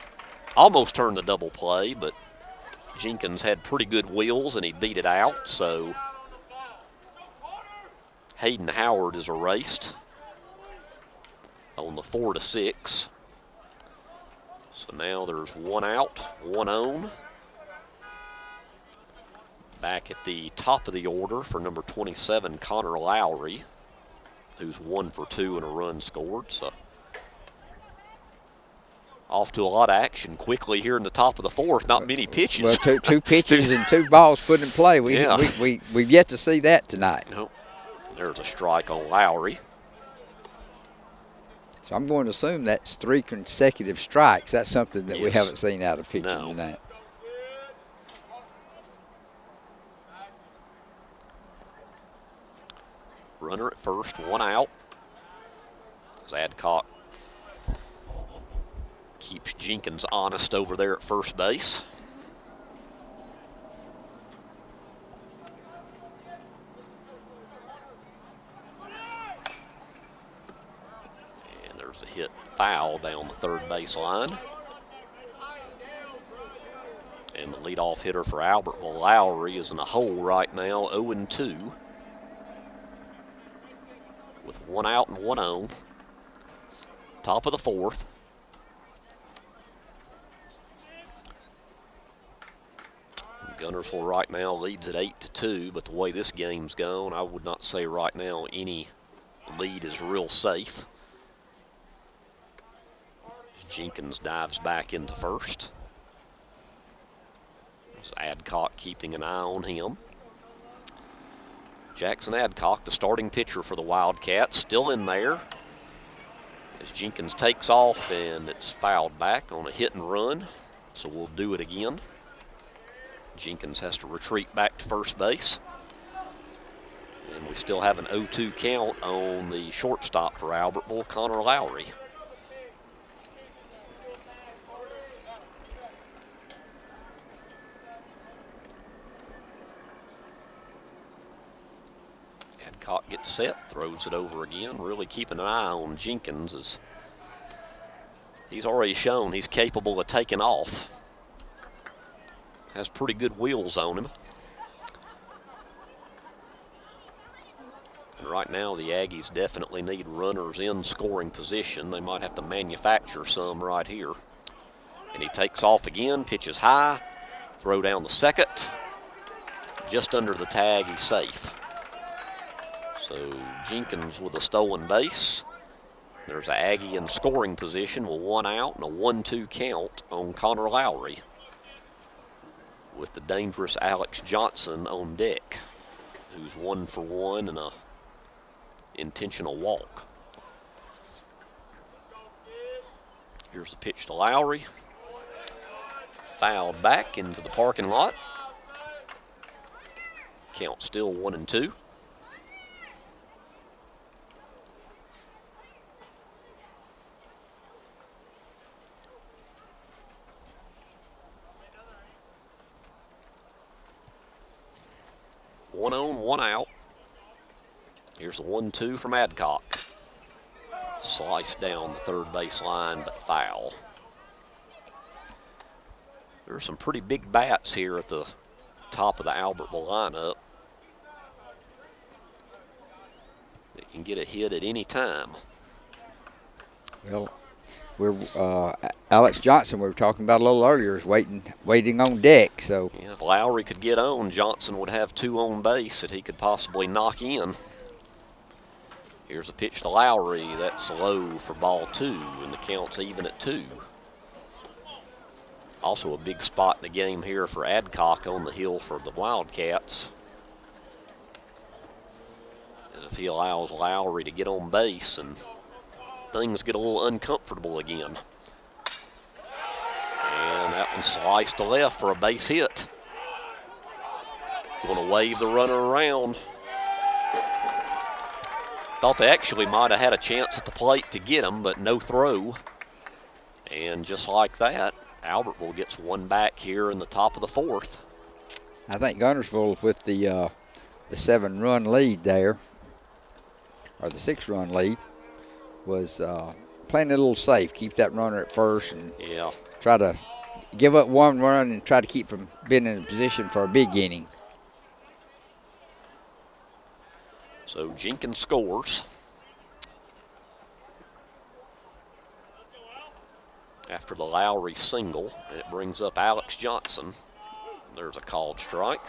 almost turned the double play, but Jenkins had pretty good wheels and he beat it out, so Hayden Howard is erased on the 4-6. So now there's one out, one on. Back at the top of the order for number 27, Connor Lowry, who's 1 for 2 and a run scored. So off to a lot of action quickly here in the top of the fourth. Not many pitches. Well, two pitches and 2 balls put in play. We've yet to see that tonight. Nope. There's a strike on Lowry. So I'm going to assume that's 3 consecutive strikes. That's something that we Yes. haven't seen out of pitching No. tonight. Runner at first, one out. As Adcock keeps Jenkins honest over there at first base. And there's a hit foul down the third base line. And the leadoff hitter for Albertville, Lowry, is in a hole right now, 0-2. With one out and one on. Top of the fourth. Guntersville right now leads at 8-2, but the way this game's gone, I would not say right now any lead is real safe. Jenkins dives back into first. Adcock keeping an eye on him. Jackson Adcock, the starting pitcher for the Wildcats, still in there as Jenkins takes off, and it's fouled back on a hit and run, so we'll do it again. Jenkins has to retreat back to first base, and we still have an 0-2 count on the shortstop for Albertville, Connor Lowry. Adcock gets set, throws it over again, really keeping an eye on Jenkins as he's already shown he's capable of taking off. Has pretty good wheels on him. And right now the Aggies definitely need runners in scoring position. They might have to manufacture some right here. And he takes off again, pitches high, throw down the second. Just under the tag, he's safe. So Jenkins with a stolen base. There's an Aggie in scoring position with one out and a 1-2 count on Connor Lowry, with the dangerous Alex Johnson on deck, who's 1 for 1 and a intentional walk. Here's the pitch to Lowry. Fouled back into the parking lot. Count still 1-2. One on, one out. Here's a 1-2 from Adcock. Sliced down the third base line, but foul. There are some pretty big bats here at the top of the Albertville lineup. They can get a hit at any time. Well, we're Alex Johnson, we were talking about a little earlier, is waiting on deck. So yeah, if Lowry could get on, Johnson would have 2 on base that he could possibly knock in. Here's a pitch to Lowry. That's low for ball 2, and the count's even at 2. Also a big spot in the game here for Adcock on the hill for the Wildcats. And if he allows Lowry to get on base, and things get a little uncomfortable again. And that one sliced to left for a base hit. Going to wave the runner around. Thought they actually might have had a chance at the plate to get him, but no throw. And just like that, Albertville gets one back here in the top of the fourth. I think Guntersville, with the 7-run lead there, or the 6-run lead, was playing it a little safe. Keep that runner at first and try to give up one run and try to keep from being in a position for a big inning. So Jenkins scores after the Lowry single, and it brings up Alex Johnson. There's a called strike.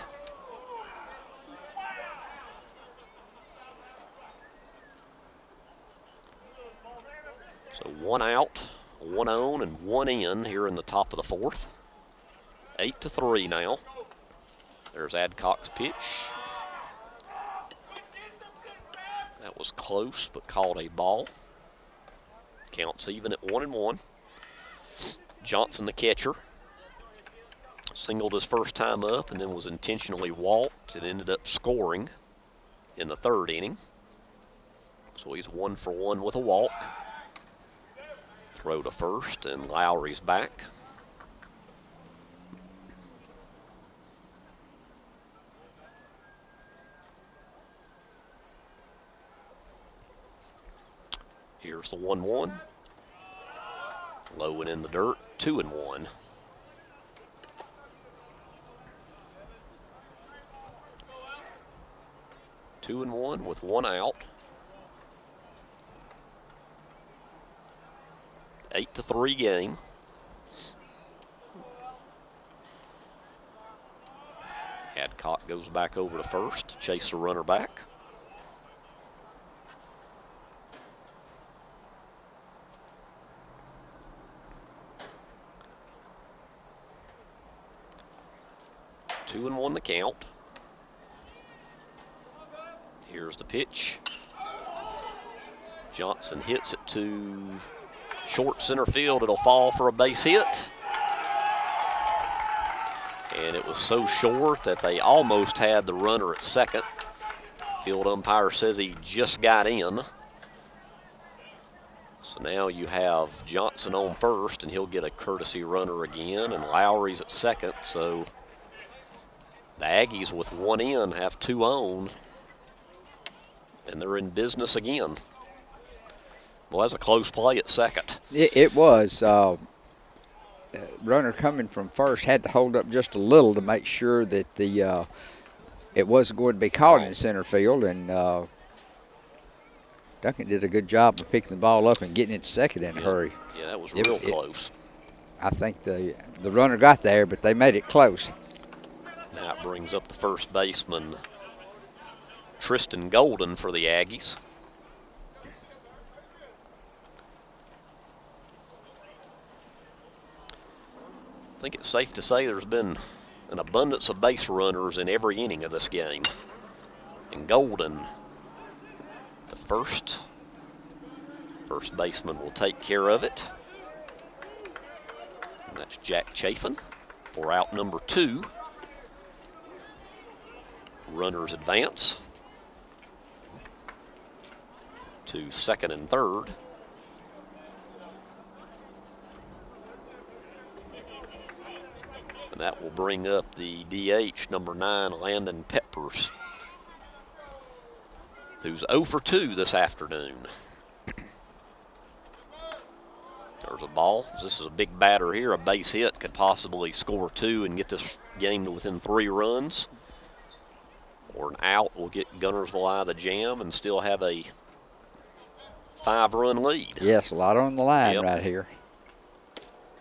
So 1 out, 1 on, and 1 in here in the top of the fourth. 8-3 now. There's Adcock's pitch. That was close, but called a ball. Counts even at 1-1. Johnson, the catcher, singled his first time up and then was intentionally walked and ended up scoring in the third inning. So he's 1 for 1 with a walk. Throw to first, and Lowry's back. Here's the 1-1. Low and in the dirt, 2-1. Two and one with 1 out. 8-3 game. Adcock goes back over to first to chase the runner back. Two and 1 the count. Here's the pitch. Johnson hits it to short center field. It'll fall for a base hit. And it was so short that they almost had the runner at second. Field umpire says he just got in. So now you have Johnson on first, and he'll get a courtesy runner again, and Lowry's at second. So the Aggies with 1 in have 2 on, and they're in business again. Well, that's a close play at second. It was. Runner coming from first had to hold up just a little to make sure that it wasn't going to be caught in center field, and Duncan did a good job of picking the ball up and getting it to second in a hurry. Yeah, that was real close. I think the runner got there, but they made it close. Now it brings up the first baseman, Tristan Golden, for the Aggies. I think it's safe to say there's been an abundance of base runners in every inning of this game. And Golden, the first baseman, will take care of it. And that's Jack Chafin for out number 2. Runners advance to second and third. And that will bring up the DH, number 9, Landon Peppers, who's 0 for 2 this afternoon. There's a ball. This is a big batter here. A base hit could possibly score 2 and get this game to within 3 runs. Or an out will get Guntersville out of the jam and still have a 5-run lead. Yes, a lot on the line right here.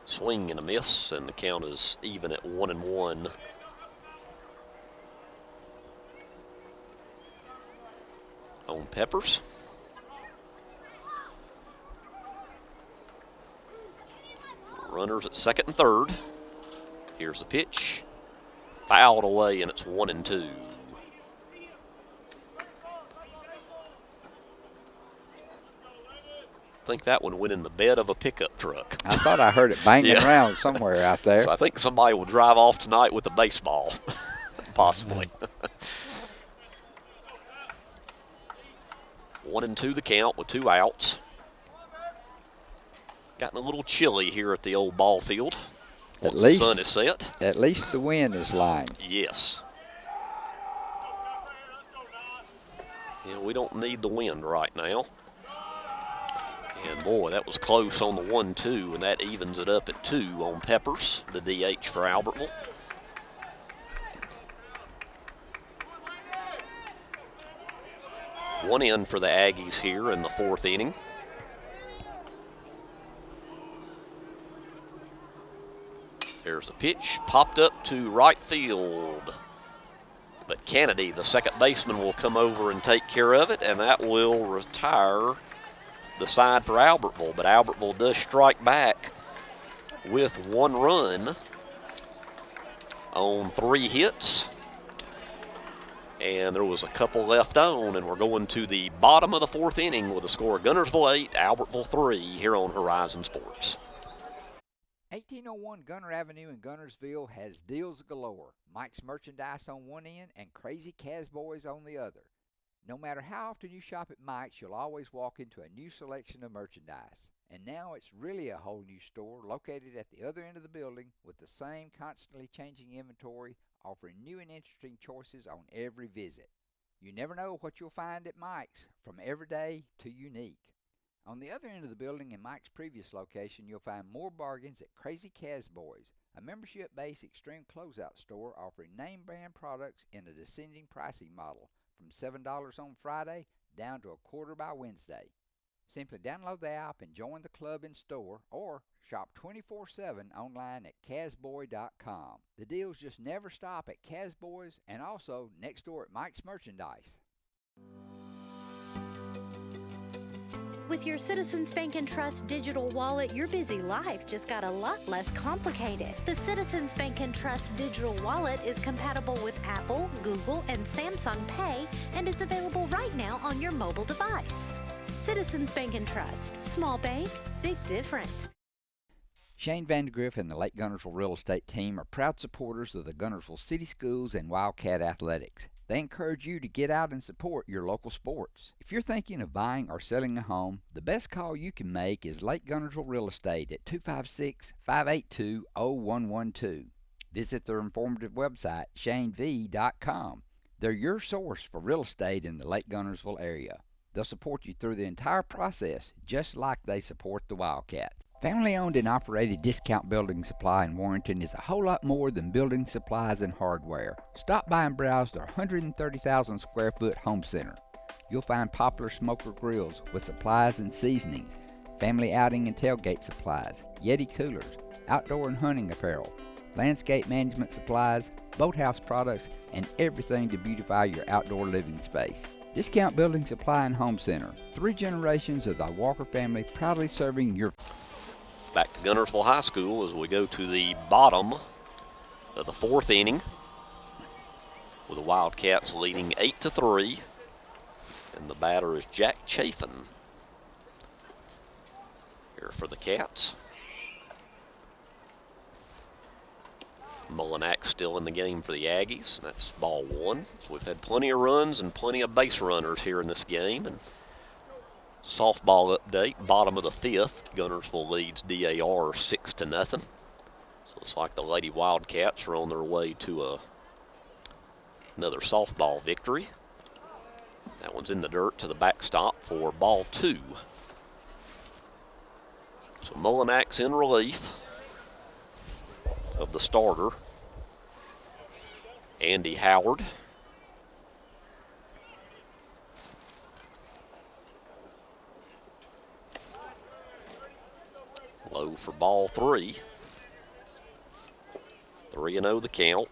Swing and a miss, and the count is even at 1-1. On Peppers. Runners at second and third. Here's the pitch. Fouled away, and it's 1-2. I think that one went in the bed of a pickup truck. I thought I heard it banging around somewhere out there. So I think somebody will drive off tonight with a baseball, possibly. 1-2 the count with 2 outs. Gotten a little chilly here at the old ball field. Once the sun is set. At least the wind is lying. Yes. Yeah, we don't need the wind right now. And boy, that was close on the 1-2, and that evens it up at 2 on Peppers, the DH for Albertville. One in for the Aggies here in the 4th inning. There's a pitch, popped up to right field. But Kennedy, the second baseman, will come over and take care of it, and that will retire the side for Albertville. But Albertville does strike back with 1 run on 3 hits. And there was a couple left on, and we're going to the bottom of the 4th inning with a score of Guntersville 8, Albertville 3 here on Horizon Sports. 1801 Gunter Avenue in Guntersville has deals galore. Mike's merchandise on one end and Crazy Casboys on the other. No matter how often you shop at Mike's, you'll always walk into a new selection of merchandise. And now it's really a whole new store located at the other end of the building with the same constantly changing inventory, offering new and interesting choices on every visit. You never know what you'll find at Mike's, from everyday to unique. On the other end of the building in Mike's previous location, you'll find more bargains at Crazy Casboys, a membership-based extreme closeout store offering name-brand products in a descending pricing model from $7 on Friday down to $25 by Wednesday. Simply download the app and join the club in store, or shop 24/7 online at casboy.com. The deals just never stop at Casboys and also next door at Mike's Merchandise. With your Citizens Bank and Trust digital wallet, your busy life just got a lot less complicated. The Citizens Bank and Trust digital wallet is compatible with Apple, Google, and Samsung Pay, and it's available right now on your mobile device. Citizens Bank and Trust. Small bank, big difference. Shane Vandergriff and the Lake Guntersville Real Estate Team are proud supporters of the Guntersville City Schools and Wildcat Athletics. They encourage you to get out and support your local sports. If you're thinking of buying or selling a home, the best call you can make is Lake Guntersville Real Estate at 256-582-0112. Visit their informative website, shanev.com. They're your source for real estate in the Lake Guntersville area. They'll support you through the entire process, just like they support the Wildcat. Family-owned and operated Discount Building Supply in Warrenton is a whole lot more than building supplies and hardware. Stop by and browse their 130,000 square foot home center. You'll find popular smoker grills with supplies and seasonings, family outing and tailgate supplies, Yeti coolers, outdoor and hunting apparel, landscape management supplies, boathouse products, and everything to beautify your outdoor living space. Discount Building Supply and Home Center. 3 generations of the Walker family proudly serving your... Back to Guntersville High School as we go to the bottom of the 4th inning with the Wildcats leading 8-3. And the batter is Jack Chafin here for the Cats. Mullinax still in the game for the Aggies. That's ball 1. So we've had plenty of runs and plenty of base runners here in this game. And softball update, bottom of the 5th. Guntersville leads DAR 6-0. So it's like the Lady Wildcats are on their way to another softball victory. That one's in the dirt to the backstop for ball 2. So Mullinax in relief of the starter, Andy Howard. Low for ball 3. 3-0 the count.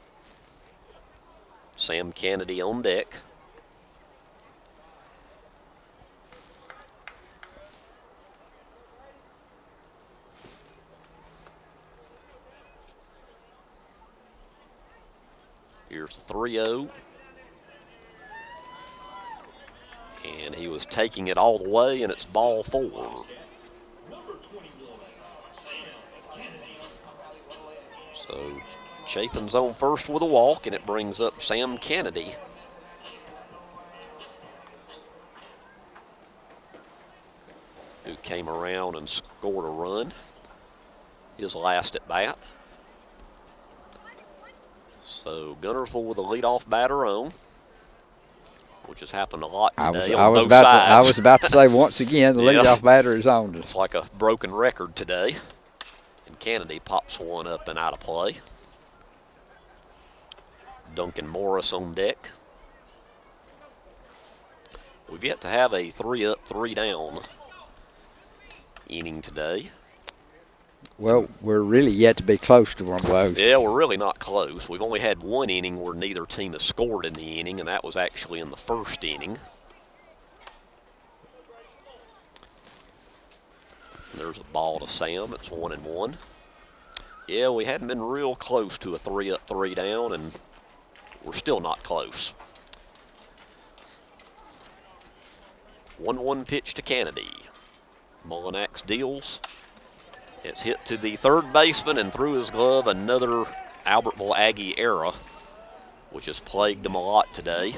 Sam Kennedy on deck. Here's the 3-0. And he was taking it all the way, and it's ball 4. So Chafin's on first with a walk, and it brings up Sam Kennedy. Who came around and scored a run. His last at bat. So Guntersville with a leadoff batter on. which has happened a lot today I on was both about sides. to, I was about to say once again the Yeah. leadoff batter is on. It's like a broken record today. And Kennedy pops one up and out of play. Duncan Morris on deck. We've yet to have a 3-up, 3-down inning today. Well, we're really yet to be close to one of those. Yeah, we're really not close. We've only had one inning where neither team has scored in the inning, and that was actually in the first inning. There's a ball to Sam. It's 1-1. Yeah, we hadn't been real close to a 3-up, 3-down, and we're still not close. 1-1 pitch to Kennedy. Mullinax deals. It's hit to the third baseman and through his glove, another Albertville Aggie error, which has plagued him a lot today.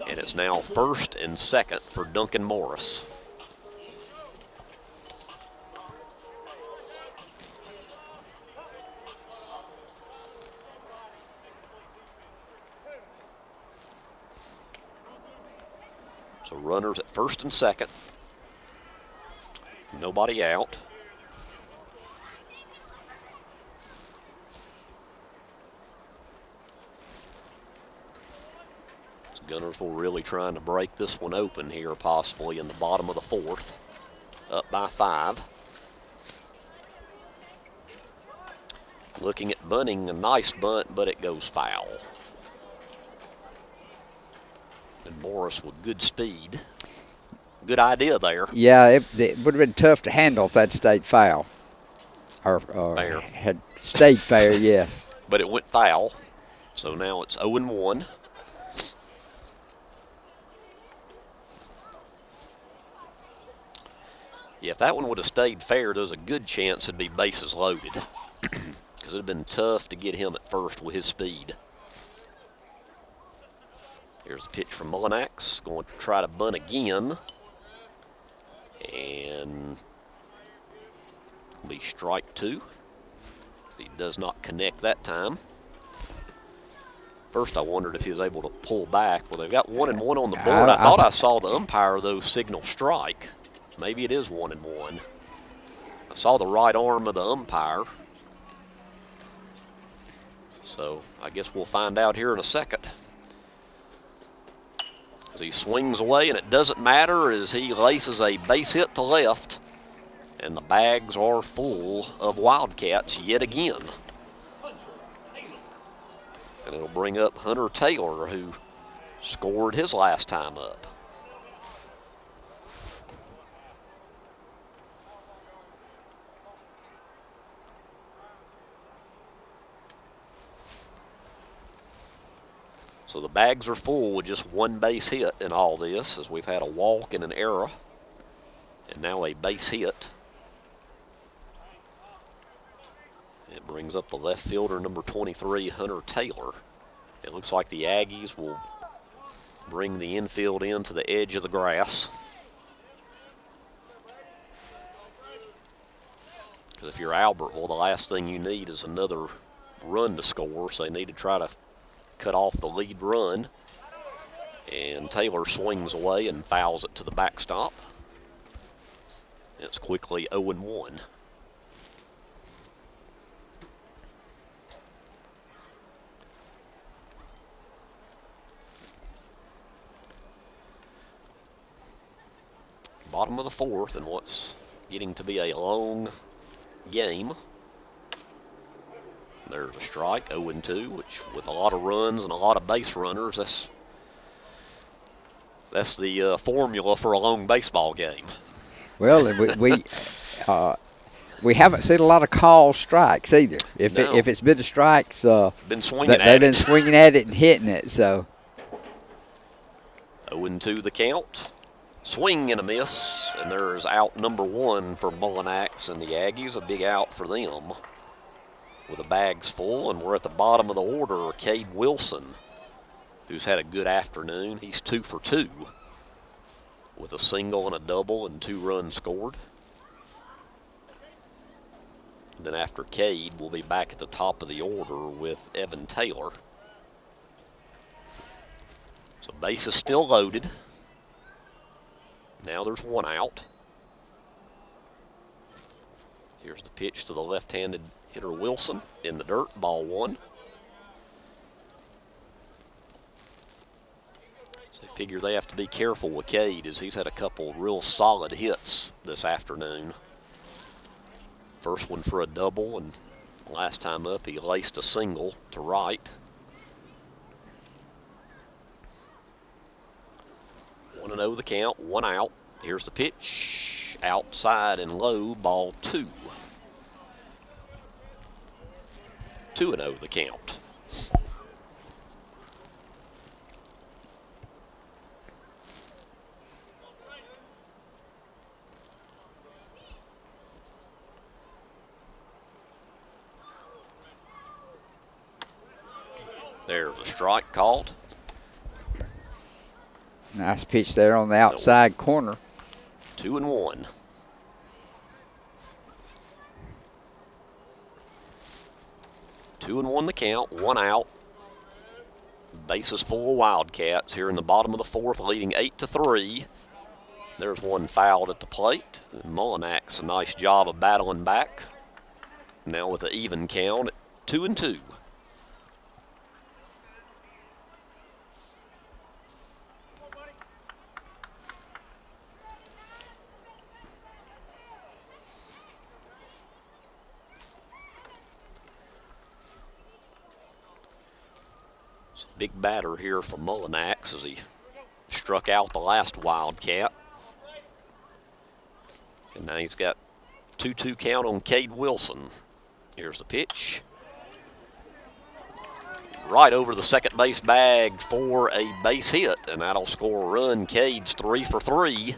And it's now first and second for Duncan Morris. So runners at first and second. Nobody out. Guntersville really trying to break this one open here, possibly in the bottom of the fourth. Up by 5. Looking at bunting, a nice bunt, but it goes foul. And Morris with good speed. Good idea there. Yeah, it would have been tough to handle if that stayed foul. Or fair. Had stayed fair, yes. But it went foul, so now it's 0-1. Yeah, if that one would have stayed fair, there's a good chance it'd be bases loaded. Because it would have been tough to get him at first with his speed. Here's the pitch from Mullinax. Going to try to bunt again. And it'll be strike 2. He does not connect that time. First, I wondered if he was able to pull back. Well, they've got 1-1 on the board. I thought I saw the umpire, though, signal strike. Maybe it is 1-1. I saw the right arm of the umpire. So I guess we'll find out here in a second. As he swings away, and it doesn't matter as he laces a base hit to left. And the bags are full of Wildcats yet again. And it'll bring up Hunter Taylor, who scored his last time up. So the bags are full with just one base hit in all this, as we've had a walk and an error, and now a base hit. It brings up the left fielder, number 23, Hunter Taylor. It looks like the Aggies will bring the infield in to the edge of the grass. Because if you're Albertville, the last thing you need is another run to score, so they need to try to cut off the lead run. And Taylor swings away and fouls it to the backstop. It's quickly 0-1. Bottom of the fourth, and what's getting to be a long game. There's a strike, 0-2, which with a lot of runs and a lot of base runners, that's the formula for a long baseball game. Well, we haven't seen a lot of call strikes either. If it's been a strikes, been swinging they've been swinging at it and hitting it. So 0-2 the count. Swing and a miss, and there's out number 1 for Mullinax and the Aggies, a big out for them. With the bags full, and we're at the bottom of the order. Cade Wilson, who's had a good afternoon. He's 2 for 2 with a single and a double and 2 runs scored. Then after Cade, we'll be back at the top of the order with Evan Taylor. So base is still loaded. Now there's one out. Here's the pitch to the left-handed hitter Wilson in the dirt, ball one. So they figure they have to be careful with Cade as he's had a couple real solid hits this afternoon. First one for a double, and last time up he laced a single to right. 1-0 the count, one out. Here's the pitch, outside and low, ball two. 2-0 the count. There's a strike called. Nice pitch there on the outside corner. 2-1. Two and one the count, one out. Bases full of Wildcats here in the bottom of the fourth, leading 8-3. There's one fouled at the plate. Mullinak's a nice job of battling back. Now with an even count at 2-2. Big batter here for Mullinax as he struck out the last Wildcat. And now he's got 2-2 count on Cade Wilson. Here's the pitch. Right over the second base bag for a base hit, and that'll score a run. Cade's 3 for 3.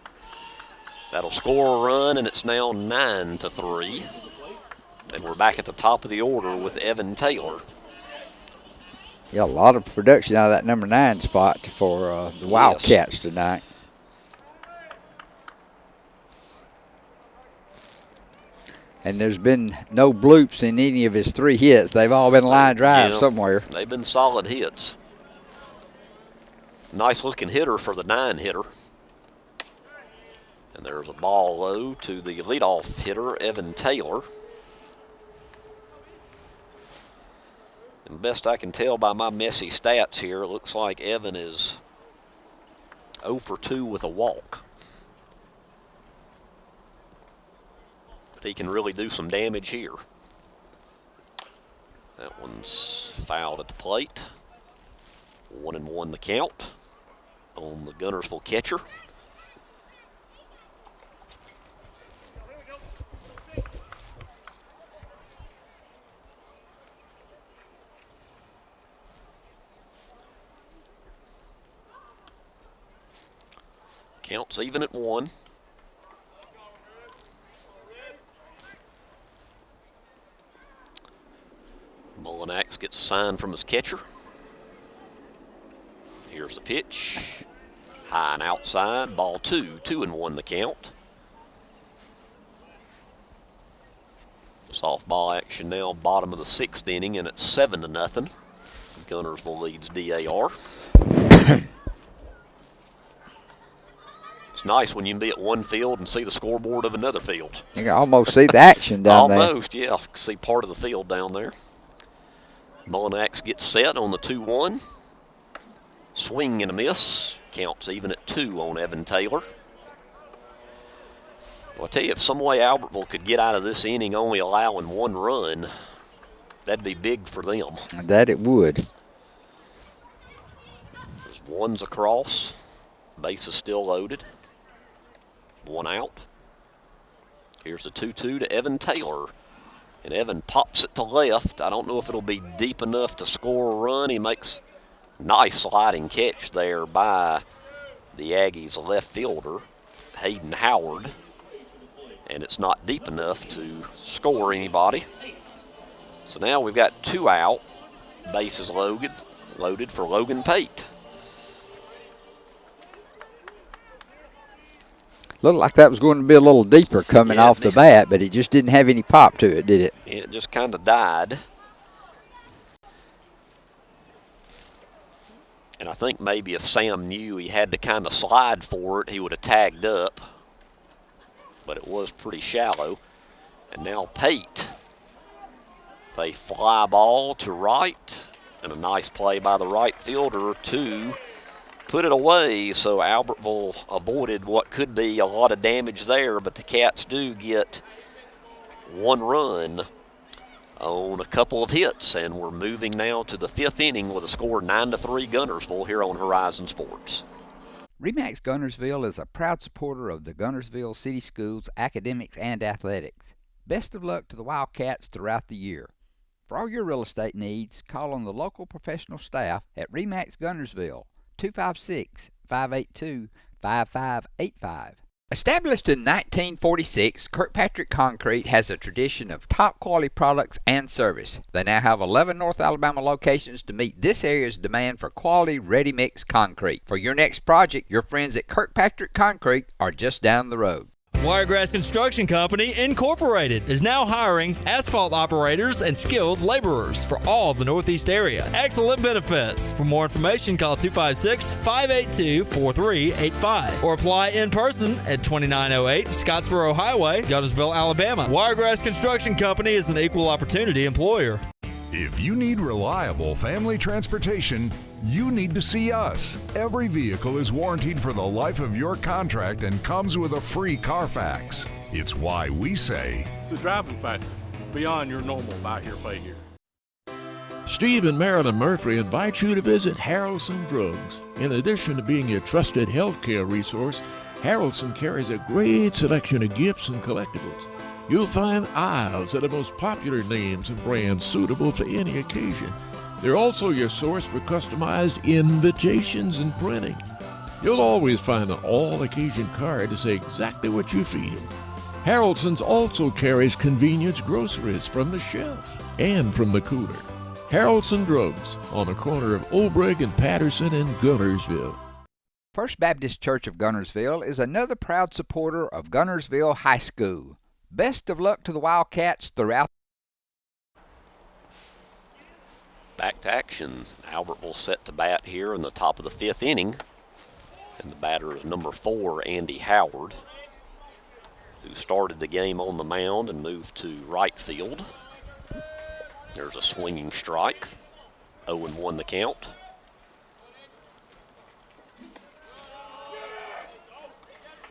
That'll score a run, and it's now 9-3. And we're back at the top of the order with Evan Taylor. Yeah, a lot of production out of that number 9 spot for the Wildcats tonight. And there's been no bloops in any of his 3 hits. They've all been line drives somewhere. They've been solid hits. Nice looking hitter for the 9 hitter. And there's a ball low to the leadoff hitter, Evan Taylor. And best I can tell by my messy stats here, it looks like Evan is 0 for 2 with a walk. But he can really do some damage here. That one's fouled at the plate. 1-1 the count on the Guntersville catcher. Counts even at 1. Mullinax gets a sign from his catcher. Here's the pitch. High and outside, ball 2. 2-1 the count. Softball action now, bottom of the 6th inning, and it's 7-0. Guntersville leads DAR. It's nice when you can be at one field and see the scoreboard of another field. You can almost see the action down there. Almost, yeah. See part of the field down there. Mullinax gets set on the 2-1. Swing and a miss. Counts even at 2 on Evan Taylor. Well, I tell you, if some way Albertville could get out of this inning only allowing 1 run, that'd be big for them. That it would. There's ones across. Base is still loaded. 1 out. Here's the 2-2 to Evan Taylor. And Evan pops it to left. I don't know if it'll be deep enough to score a run. He makes a nice sliding catch there by the Aggies' left fielder, Hayden Howard. And it's not deep enough to score anybody. So now we've got 2 out. Bases loaded for Logan Pate. Looked like that was going to be a little deeper coming off the bat, but it just didn't have any pop to it, did it? It just kind of died. And I think maybe if Sam knew he had to kind of slide for it, he would have tagged up. But it was pretty shallow. And now Pate. They fly ball to right. And a nice play by the right fielder to put it away. So Albertville avoided what could be a lot of damage there. But the Cats do get 1 run on a couple of hits, and we're moving now to the 5th inning with a score 9-3 Guntersville here on Horizon Sports. RE/MAX Guntersville is a proud supporter of the Guntersville City Schools academics and athletics. Best of luck to the Wildcats throughout the year. For all your real estate needs, call on the local professional staff at RE/MAX Guntersville, 256-582-5585. Established in 1946, Kirkpatrick Concrete has a tradition of top quality products and service. They now have 11 North Alabama locations to meet this area's demand for quality ready-mix concrete. For your next project, your friends at Kirkpatrick Concrete are just down the road. Wiregrass Construction Company Incorporated is now hiring asphalt operators and skilled laborers for all of the Northeast area. Excellent benefits. For more information, call 256-582-4385 or apply in person at 2908 Scottsboro Highway, Guntersville, Alabama. Wiregrass Construction Company is an equal opportunity employer. If you need reliable family transportation, you need to see us. Every vehicle is warranted for the life of your contract and comes with a free Carfax. It's why we say, The driving factor, beyond your normal buy here, pay here. Steve and Marilyn Murphy invite you to visit Harrelson Drugs. In addition to being your trusted healthcare resource, Harrelson carries a great selection of gifts and collectibles. You'll find aisles of the most popular names and brands suitable for any occasion. They're also your source for customized invitations and printing. You'll always find an all-occasion card to say exactly what you feel. Harrelson's also carries convenience groceries from the shelf and from the cooler. Harrelson Drugs on the corner of Obrig and Patterson in Guntersville. First Baptist Church of Guntersville is another proud supporter of Guntersville High School. Best of luck to the Wildcats throughout. Back to action. Albertville set to bat here in the top of the 5th inning. And the batter is number 4, Andy Howard, who started the game on the mound and moved to right field. There's a swinging strike. 0-1 the count.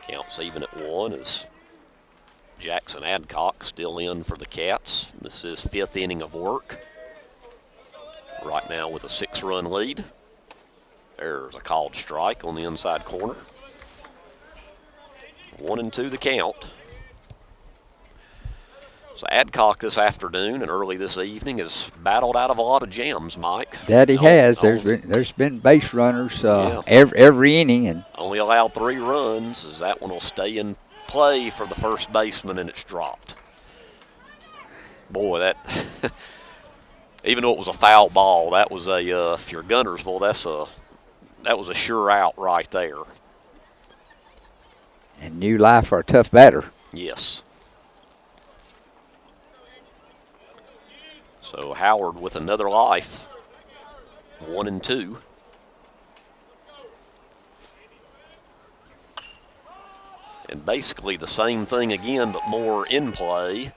Counts even at 1 as Jackson Adcock still in for the Cats. This is 5th inning of work. Right now with a 6-run lead. There's a called strike on the inside corner. 1-2 the count. So Adcock this afternoon and early this evening has battled out of a lot of jams, Mike. That he has. There's been base runners every inning, and only allowed 3 runs, as that one will stay in play for the first baseman, and it's dropped. Boy, that even though it was a foul ball, that was a if you're Guntersville, that was a sure out right there. And new life for a tough batter. Yes. So Howard with another life. 1-2. And basically the same thing again, but more in play.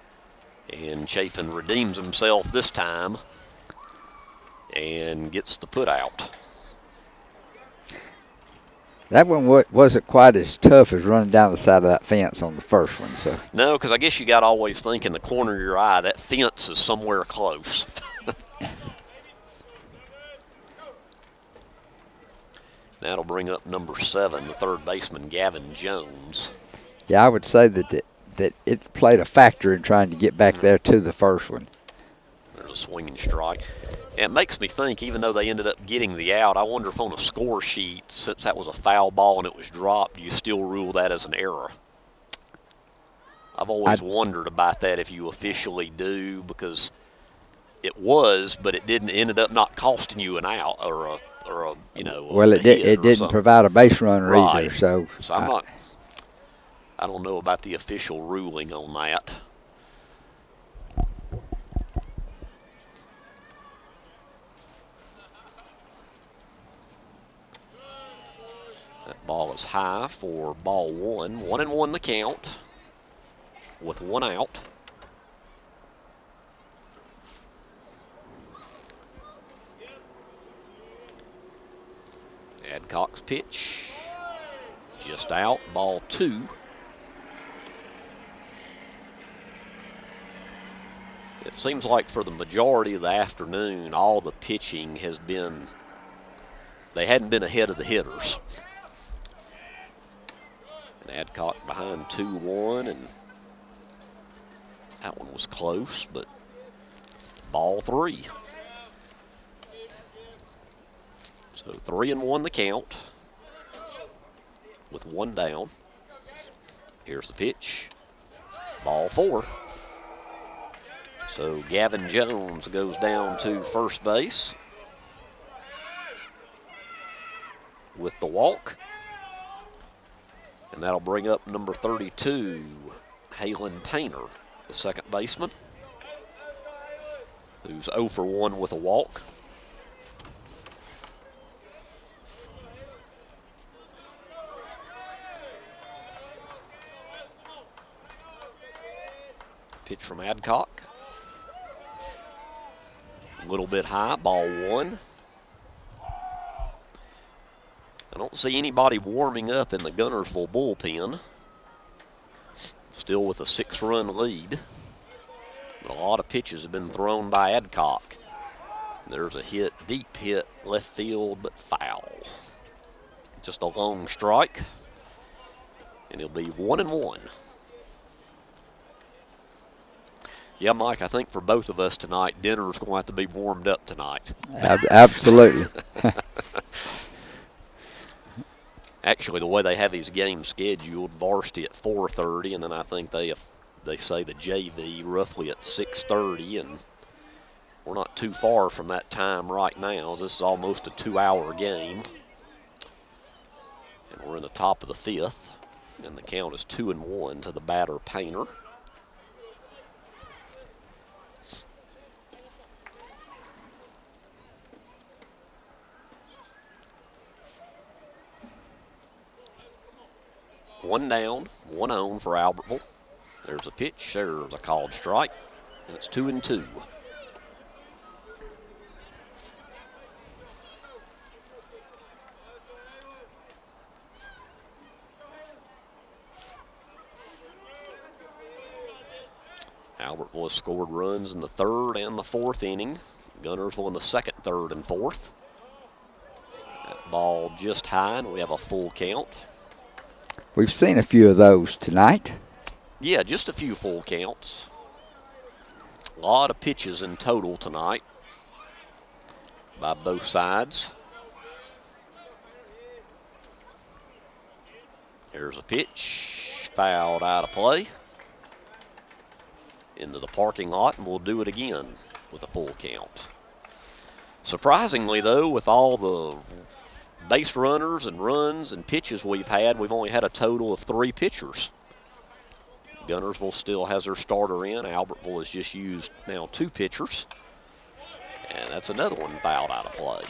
And Chafin redeems himself this time and gets the put out. That one wasn't quite as tough as running down the side of that fence on the first one. So no, because I guess you got to always think in the corner of your eye that fence is somewhere close. That'll bring up number 7, the third baseman, Gavin Jones. Yeah, I would say that it played a factor in trying to get back there to the first one. There's a swinging strike. And it makes me think, even though they ended up getting the out, I wonder if on a score sheet, since that was a foul ball and it was dropped, you still rule that as an error. I've always wondered about that if you officially do, because it was, but it ended up not costing you an out or a Well, it didn't something. Provide a base runner Right. either. So I don't know about the official ruling on that. is high for ball one. 1-1 the count with one out. Adcock's pitch just out, ball two. It seems like for the majority of the afternoon, all the pitching has been, they hadn't been ahead of the hitters. And Adcock behind 2-1, and that one was close, but ball three. So 3-1 the count with one down. Here's the pitch. Ball four. So Gavin Jones goes down to first base with the walk. And that'll bring up number 32, Halen Painter, the second baseman, who's 0 for 1 with a walk. Pitch from Adcock. A little bit high, ball one. I don't see anybody warming up in the Guntersville bullpen. Still with a 6-run lead. But a lot of pitches have been thrown by Adcock. There's a hit, deep hit, left field, but foul. Just a long strike. And it'll be 1-1. Yeah, Mike, I think for both of us tonight, dinner's going to have to be warmed up tonight. Absolutely. Actually, the way they have these games scheduled, varsity at 4:30, and then I think they say the JV roughly at 6:30, and we're not too far from that time right now. This is almost a 2-hour game, and we're in the top of the fifth, and the count is 2-1 to the batter Painter. One down, one on for Albertville. There's a pitch, there's a called strike, and it's 2-2. Albertville has scored runs in the third and the fourth inning. Guntersville in the second, third, and fourth. That ball just high, and we have a full count. We've seen a few of those tonight. Yeah, just a few full counts. A lot of pitches in total tonight by both sides. Here's a pitch, fouled out of play. Into the parking lot, and we'll do it again with a full count. Surprisingly, though, with all the base runners and runs and pitches we've only had a total of 3 pitchers. Guntersville still has their starter in. Albertville has just used now 2 pitchers. And that's another one fouled out of play.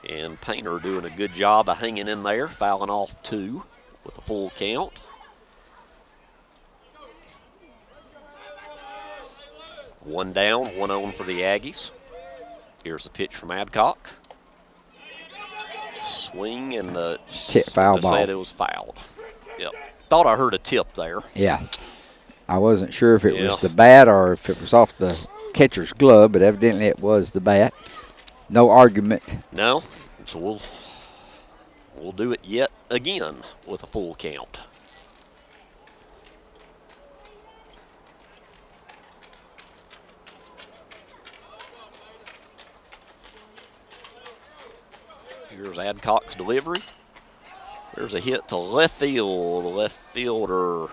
And Painter doing a good job of hanging in there, fouling off 2 with a full count. One down, one on for the Aggies. Here's the pitch from Adcock. Swing and the tip, foul ball. Said it was fouled. Yep. Thought I heard a tip there. Yeah. I wasn't sure if it was the bat or if it was off the catcher's glove, but evidently it was the bat. No argument. No. So we'll do it yet again with a full count. Here's Adcock's delivery. There's a hit to left field. The left fielder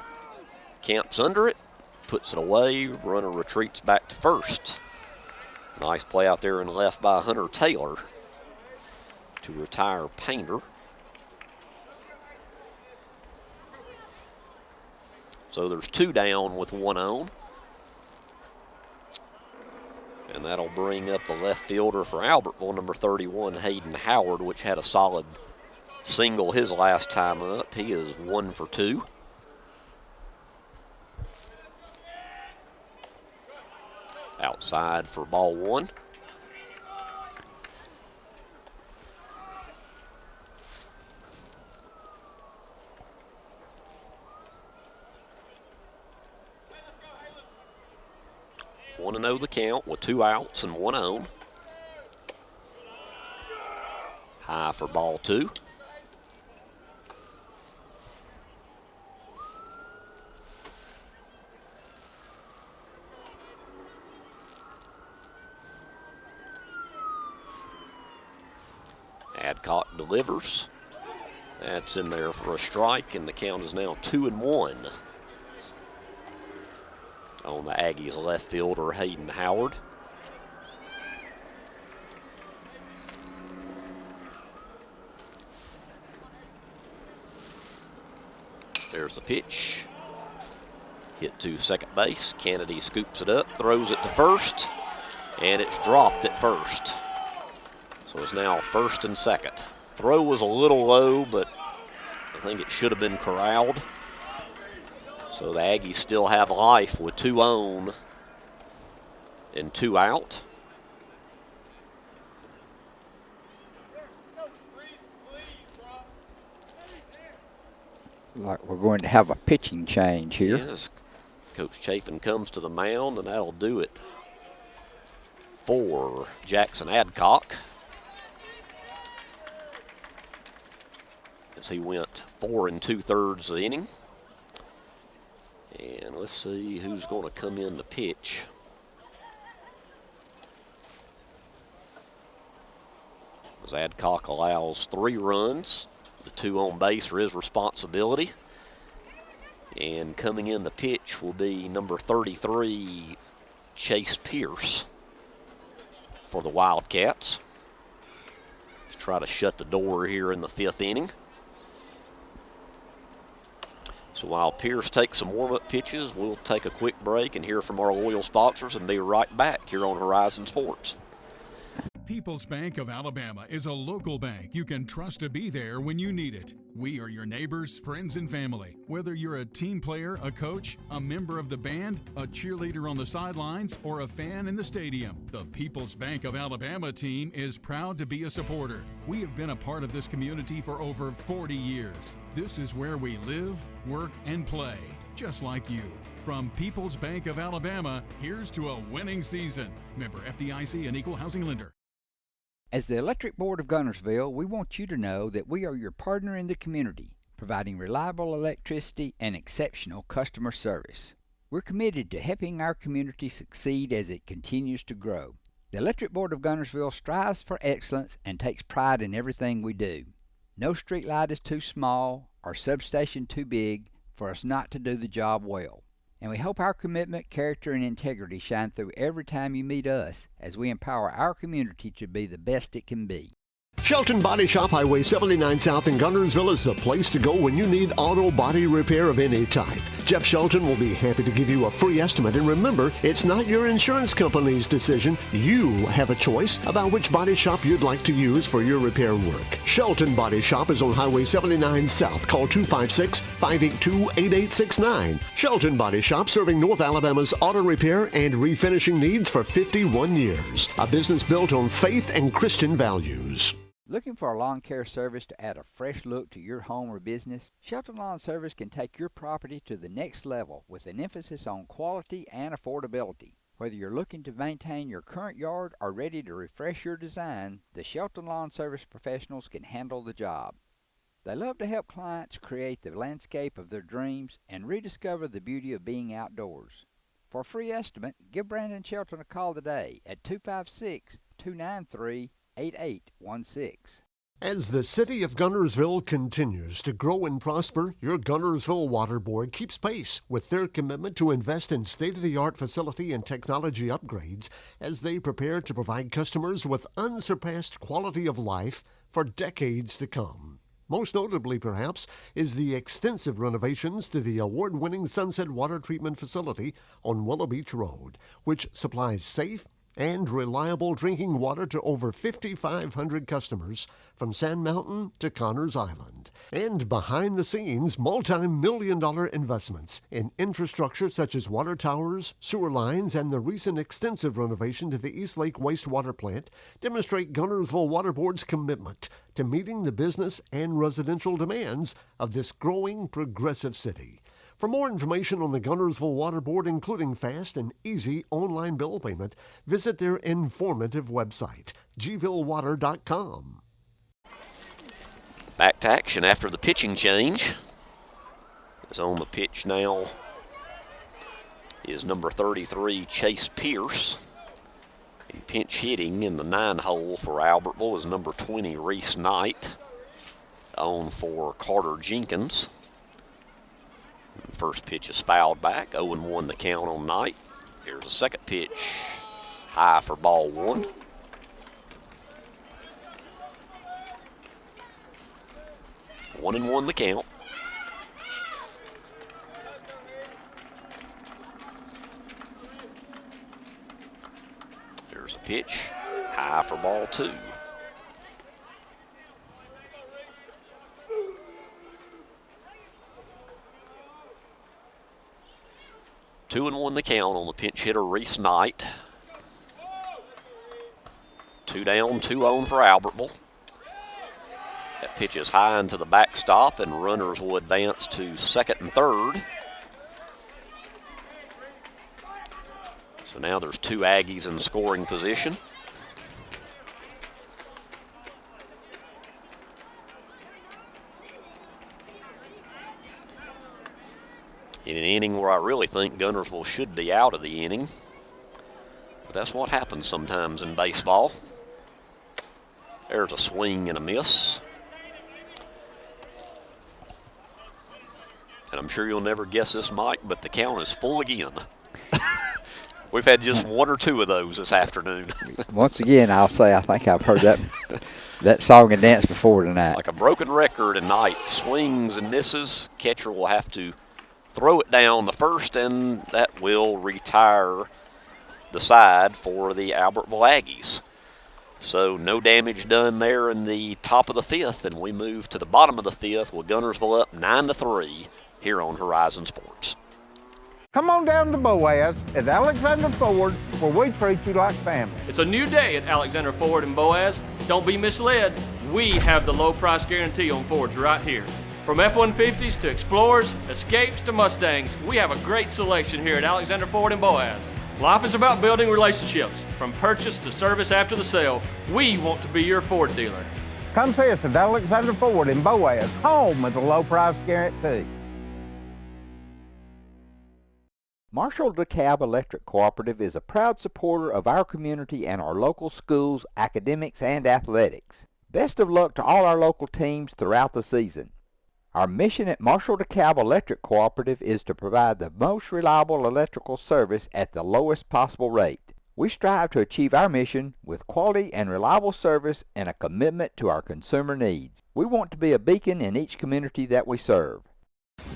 camps under it, puts it away. Runner retreats back to first. Nice play out there in left by Hunter Taylor to retire Painter. So there's 2 down with 1 on. And And that'll bring up the left fielder for Albertville, number 31, Hayden Howard, which had a solid single his last time up. He is 1 for 2. Outside for ball 1. One and 0 the count with 2 outs and 1 on. High for ball 2. Adcock delivers. That's in there for a strike, and the count is now 2-1. On the Aggies left fielder, Hayden Howard. There's the pitch. Hit to second base. Kennedy scoops it up, throws it to first, and it's dropped at first. So it's now first and second. Throw was a little low, but I think it should have been corralled. So the Aggies still have life with 2 on and 2 out. Like we're going to have a pitching change here. Yes, Coach Chafin comes to the mound, and that'll do it for Jackson Adcock, as he went 4 2/3 the inning. And let's see who's going to come in to pitch. As Adcock allows 3 runs, the 2 on base are his responsibility. And coming in the pitch will be number 33, Chase Pierce, for the Wildcats, to try to shut the door here in the 5th inning. So while Pierce takes some warm-up pitches, we'll take a quick break and hear from our loyal sponsors and be right back here on Horizon Sports. People's Bank of Alabama is a local bank you can trust to be there when you need it. We are your neighbors, friends, and family. Whether you're a team player, a coach, a member of the band, a cheerleader on the sidelines, or a fan in the stadium, the People's Bank of Alabama team is proud to be a supporter. We have been a part of this community for over 40 years. This is where we live, work, and play, just like you. From People's Bank of Alabama, here's to a winning season. Member FDIC and Equal Housing Lender. As the Electric Board of Guntersville, we want you to know that we are your partner in the community, providing reliable electricity and exceptional customer service. We're committed to helping our community succeed as it continues to grow. The Electric Board of Guntersville strives for excellence and takes pride in everything we do. No street light is too small or substation too big for us not to do the job well. And we hope our commitment, character, and integrity shine through every time you meet us as we empower our community to be the best it can be. Shelton Body Shop, Highway 79 South in Guntersville is the place to go when you need auto body repair of any type. Jeff Shelton will be happy to give you a free estimate. And remember, it's not your insurance company's decision. You have a choice about which body shop you'd like to use for your repair work. Shelton Body Shop is on Highway 79 South. Call 256-582-8869. Shelton Body Shop, serving North Alabama's auto repair and refinishing needs for 51 years. A business built on faith and Christian values. Looking for a lawn care service to add a fresh look to your home or business? Shelton Lawn Service can take your property to the next level with an emphasis on quality and affordability. Whether you're looking to maintain your current yard or ready to refresh your design, the Shelton Lawn Service professionals can handle the job. They love to help clients create the landscape of their dreams and rediscover the beauty of being outdoors. For a free estimate, give Brandon Shelton a call today at 256-293-8816. As the city of Guntersville continues to grow and prosper, your Guntersville Water Board keeps pace with their commitment to invest in state-of-the-art facility and technology upgrades as they prepare to provide customers with unsurpassed quality of life for decades to come. Most notably, perhaps, is the extensive renovations to the award-winning Sunset Water Treatment Facility on Willow Beach Road, which supplies safe and reliable drinking water to over 5,500 customers from Sand Mountain to Connors Island. And behind the scenes, multi-million-dollar investments in infrastructure such as water towers, sewer lines, and the recent extensive renovation to the East Lake wastewater plant demonstrate Guntersville Water Board's commitment to meeting the business and residential demands of this growing progressive city. For more information on the Guntersville Water Board, including fast and easy online bill payment, visit their informative website, gvillewater.com. Back to action after the pitching change. As on the pitch now is number 33, Chase Pierce. And pinch hitting in the 9-hole for Albertville is number 20, Reese Knight. On for Carter Jenkins. And the first pitch is fouled back, 0-1 the count on Knight. Here's a second pitch, high for ball one. 1-1 the count. There's a pitch, high for ball two. Two and one the count on the pinch hitter, Reese Knight. 2 down, 2 on for Albertville. That pitch is high into the backstop, and runners will advance to second and third. So now there's 2 Aggies in scoring position. In an inning where I really think Guntersville should be out of the inning. But that's what happens sometimes in baseball. There's a swing and a miss. And I'm sure you'll never guess this, Mike, but the count is full again. We've had just 1 or 2 of those this afternoon. Once again, I'll say I think I've heard that song and dance before tonight. Like a broken record, and Knight swings and misses. Catcher will have to throw it down the first, and that will retire the side for the Albertville Aggies. So no damage done there in the top of the 5th, and we move to the bottom of the 5th with Guntersville up 9-3 here on Horizon Sports. Come on down to Boaz at Alexander Ford, where we treat you like family. It's a new day at Alexander Ford and Boaz. Don't be misled. We have the low price guarantee on Fords right here. From F-150s to Explorers, Escapes to Mustangs, we have a great selection here at Alexander Ford and Boaz. Life is about building relationships. From purchase to service after the sale, we want to be your Ford dealer. Come see us at Alexander Ford in Boaz, home of the low price guarantee. Marshall DeKalb Electric Cooperative is a proud supporter of our community and our local schools, academics, and athletics. Best of luck to all our local teams throughout the season. Our mission at Marshall DeKalb Electric Cooperative is to provide the most reliable electrical service at the lowest possible rate. We strive to achieve our mission with quality and reliable service and a commitment to our consumer needs. We want to be a beacon in each community that we serve.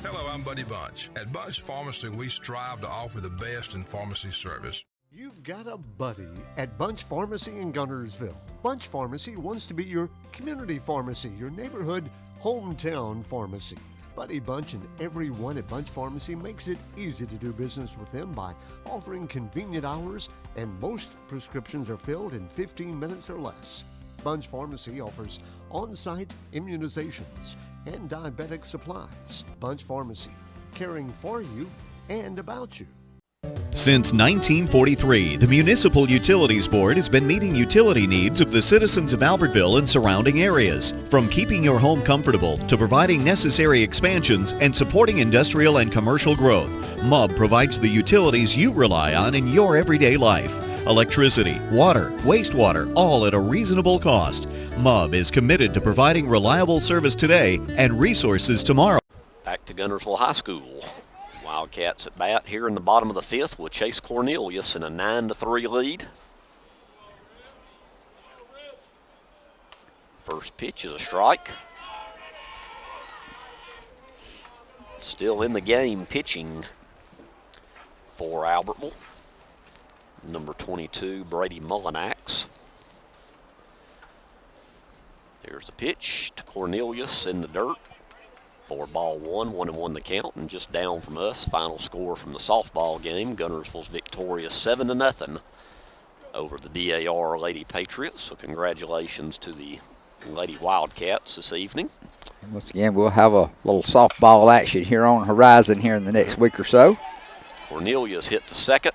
Hello, I'm Buddy Bunch. At Bunch Pharmacy, we strive to offer the best in pharmacy service. You've got a buddy at Bunch Pharmacy in Guntersville. Bunch Pharmacy wants to be your community pharmacy, your neighborhood hometown pharmacy. Buddy Bunch and everyone at Bunch Pharmacy makes it easy to do business with them by offering convenient hours, and most prescriptions are filled in 15 minutes or less. Bunch Pharmacy offers on-site immunizations and diabetic supplies. Bunch Pharmacy, caring for you and about you. Since 1943, the Municipal Utilities Board has been meeting utility needs of the citizens of Albertville and surrounding areas. From keeping your home comfortable to providing necessary expansions and supporting industrial and commercial growth, MUB provides the utilities you rely on in your everyday life. Electricity, water, wastewater, all at a reasonable cost. MUB is committed to providing reliable service today and resources tomorrow. Back to Guntersville High School. Wildcats at bat here in the bottom of the 5th with Chase Cornelius in a 9-3 lead. First pitch is a strike. Still in the game pitching for Albertville. number 22, Brady Mullinax. Here's the pitch to Cornelius in the dirt for ball 1-1 the count, and just down from us. Final score from the softball game, Guntersville's victorious 7-0 over the DAR Lady Patriots. So congratulations to the Lady Wildcats this evening. Once again, we'll have a little softball action here on the horizon here in the next week or so. Cornelius hit to second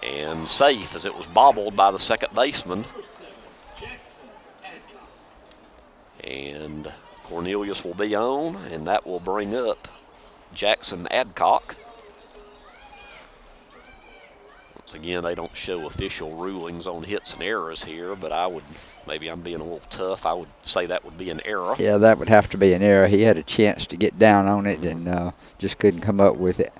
and safe as it was bobbled by the second baseman. And Cornelius will be on, and that will bring up Jackson Adcock. Once again, they don't show official rulings on hits and errors here, but maybe I'm being a little tough, I would say that would be an error. Yeah, that would have to be an error. He had a chance to get down on it and just couldn't come up with it.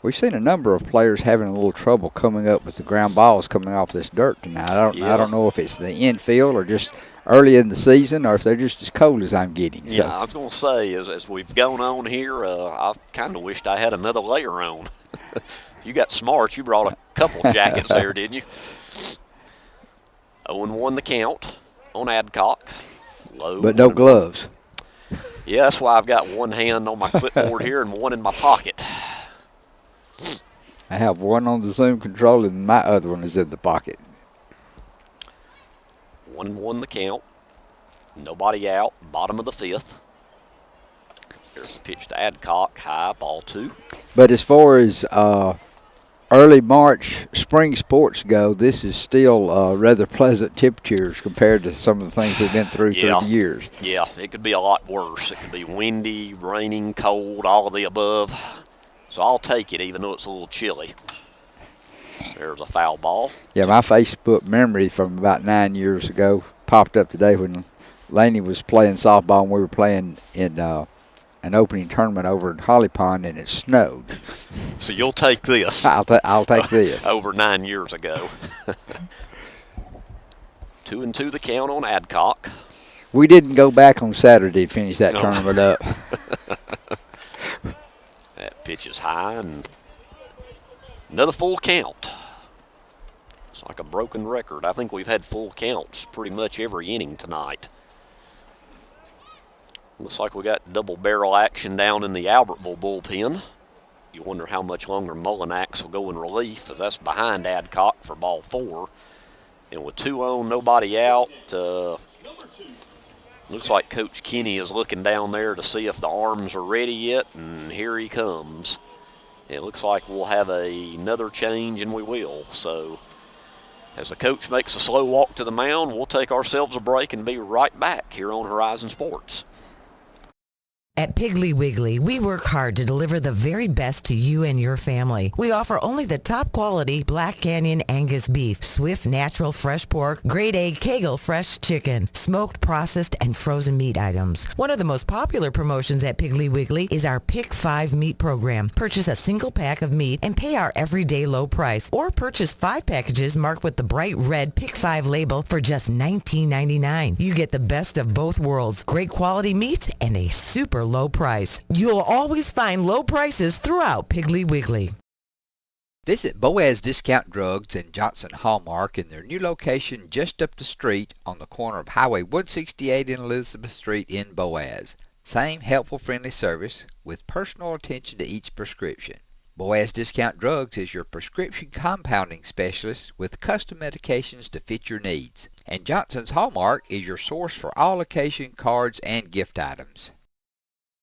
We've seen a number of players having a little trouble coming up with the ground balls coming off this dirt tonight. I don't know if it's the infield or just early in the season, or if they're just as cold as I'm getting. Yeah, So. I was going to say, as we've gone on here, I kind of wished I had another layer on. You got smart. You brought a couple jackets there, didn't you? 0-1 the count on Adcock. Low. But no gloves. Yeah, that's why I've got one hand on my clipboard here and one in my pocket. I have one on the Zoom control, and my other one is in the pocket. 1-1 the count. Nobody out. Bottom of the fifth. There's the pitch to Adcock. High, ball 2. But as far as early March spring sports go, this is still rather pleasant temperatures compared to some of the things we've been through the years. Yeah, it could be a lot worse. It could be windy, raining, cold, all of the above. So I'll take it, even though it's a little chilly. There's a foul ball. Yeah, my Facebook memory from about 9 years ago popped up today when Laney was playing softball and we were playing in an opening tournament over in Holly Pond, and it snowed. So you'll take this. I'll take this. Over 9 years ago. 2-2 the count on Adcock. We didn't go back on Saturday to finish that tournament up. That pitch is high, and another full count. It's like a broken record. I think we've had full counts pretty much every inning tonight. Looks like we got double barrel action down in the Albertville bullpen. You wonder how much longer Mullinax will go in relief, as that's behind Adcock for ball 4. And with 2 on, nobody out, looks like Coach Kenny is looking down there to see if the arms are ready yet, and here he comes. It looks like we'll have another change, and we will. So as the coach makes a slow walk to the mound, we'll take ourselves a break and be right back here on Horizon Sports. At Piggly Wiggly, we work hard to deliver the very best to you and your family. We offer only the top quality Black Canyon Angus beef, Swift natural fresh pork, grade A Kegel fresh chicken, smoked, processed, and frozen meat items. One of the most popular promotions at Piggly Wiggly is our Pick 5 meat program. Purchase a single pack of meat and pay our everyday low price, or purchase 5 packages marked with the bright red Pick 5 label for just $19.99. You get the best of both worlds, great quality meats and a super low price. You'll always find low prices throughout Piggly Wiggly. Visit Boaz Discount Drugs and Johnson Hallmark in their new location just up the street on the corner of Highway 168 and Elizabeth Street in Boaz. Same helpful, friendly service with personal attention to each prescription. Boaz Discount Drugs is your prescription compounding specialist with custom medications to fit your needs. And Johnson's Hallmark is your source for all occasion cards and gift items.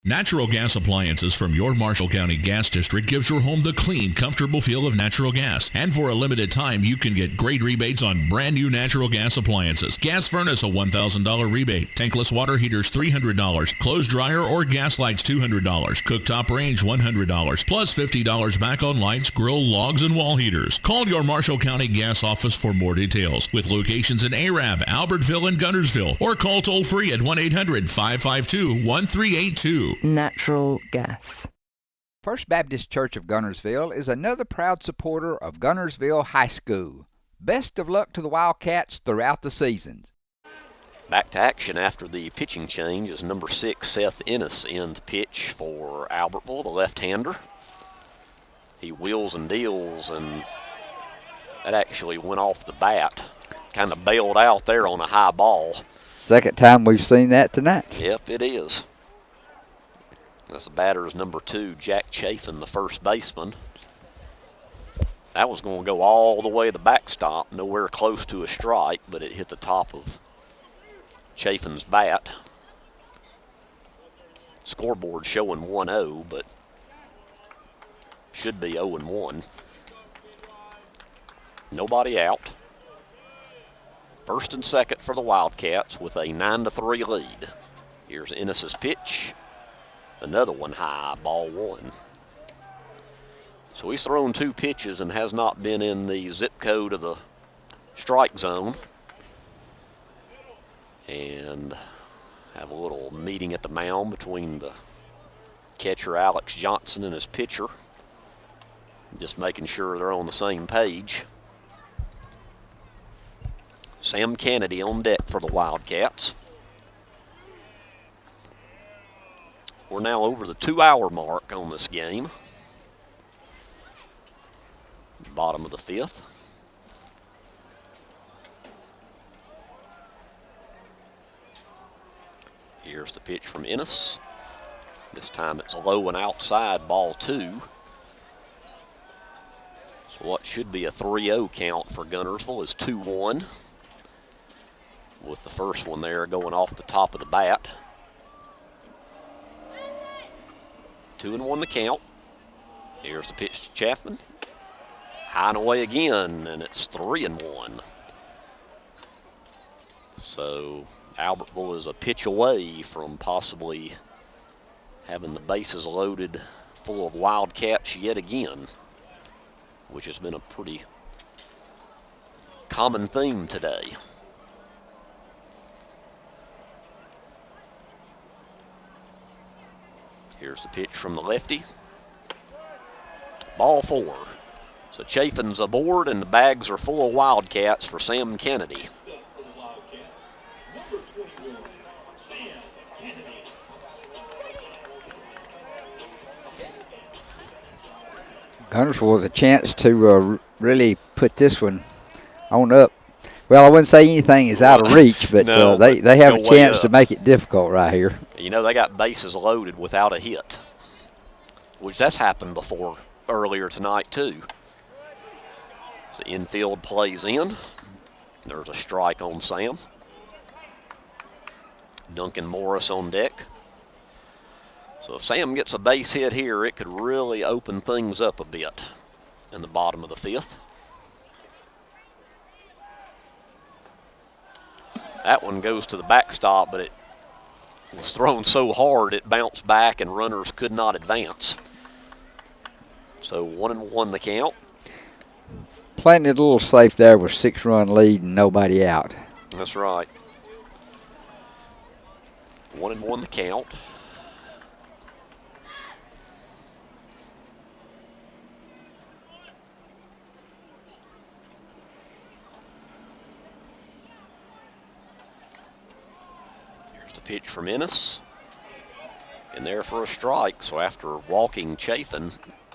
Natural gas appliances from your Marshall County Gas District gives your home the clean, comfortable feel of natural gas. And for a limited time, you can get great rebates on brand new natural gas appliances. Gas furnace, a $1,000 rebate. Tankless water heaters, $300. Clothes dryer or gas lights, $200. Cooktop range, $100. Plus $50 back on lights, grill, logs, and wall heaters. Call your Marshall County Gas office for more details. With locations in Arab, Albertville, and Guntersville. Or call toll free at 1-800-552-1382. Natural gas. First Baptist Church of Guntersville is another proud supporter of Guntersville High School. Best of luck to the Wildcats throughout the seasons. Back to action after the pitching change is number 6, Seth Ennis, in to pitch for Albertville, the left-hander. He wheels and deals, and that actually went off the bat. Kind of bailed out there on a high ball. Second time we've seen that tonight. Yep, it is. That's the batter is number 2, Jack Chafin, the first baseman. That was going to go all the way to the backstop, nowhere close to a strike, but it hit the top of Chafin's bat. Scoreboard showing 1-0, but should be 0-1. Nobody out. First and second for the Wildcats with a 9-3 lead. Here's Ennis's pitch. Another one high, ball 1. So he's thrown 2 pitches and has not been in the zip code of the strike zone. And have a little meeting at the mound between the catcher Alex Johnson and his pitcher. Just making sure they're on the same page. Sam Kennedy on deck for the Wildcats. We're now over the 2-hour mark on this game. Bottom of the 5th. Here's the pitch from Ennis. This time it's low and outside, ball 2. So what should be a 3-0 count for Guntersville is 2-1. With the first one there going off the top of the bat. 2-1 the count. Here's the pitch to Chapman. High and away again, and it's 3-1. So Albertville is a pitch away from possibly having the bases loaded full of Wildcats yet again, which has been a pretty common theme today. Here's the pitch from the lefty. Ball 4. So Chafin's aboard, and the bags are full of Wildcats for Sam Kennedy. Guntersville with a chance to really put this one on up. Well, I wouldn't say anything is out of reach, but no, they have a chance to make it difficult right here. You know, they got bases loaded without a hit, which that's happened before earlier tonight too. So infield plays in. There's a strike on Sam. Duncan Morris on deck. So if Sam gets a base hit here, it could really open things up a bit in the bottom of the 5th. That one goes to the backstop, but it was thrown so hard it bounced back and runners could not advance. So 1-1 the count. Playing it a little safe there with 6-run lead and nobody out. That's right. 1-1 the count. Here's the pitch from Ennis. In there for a strike. So after walking Chafin,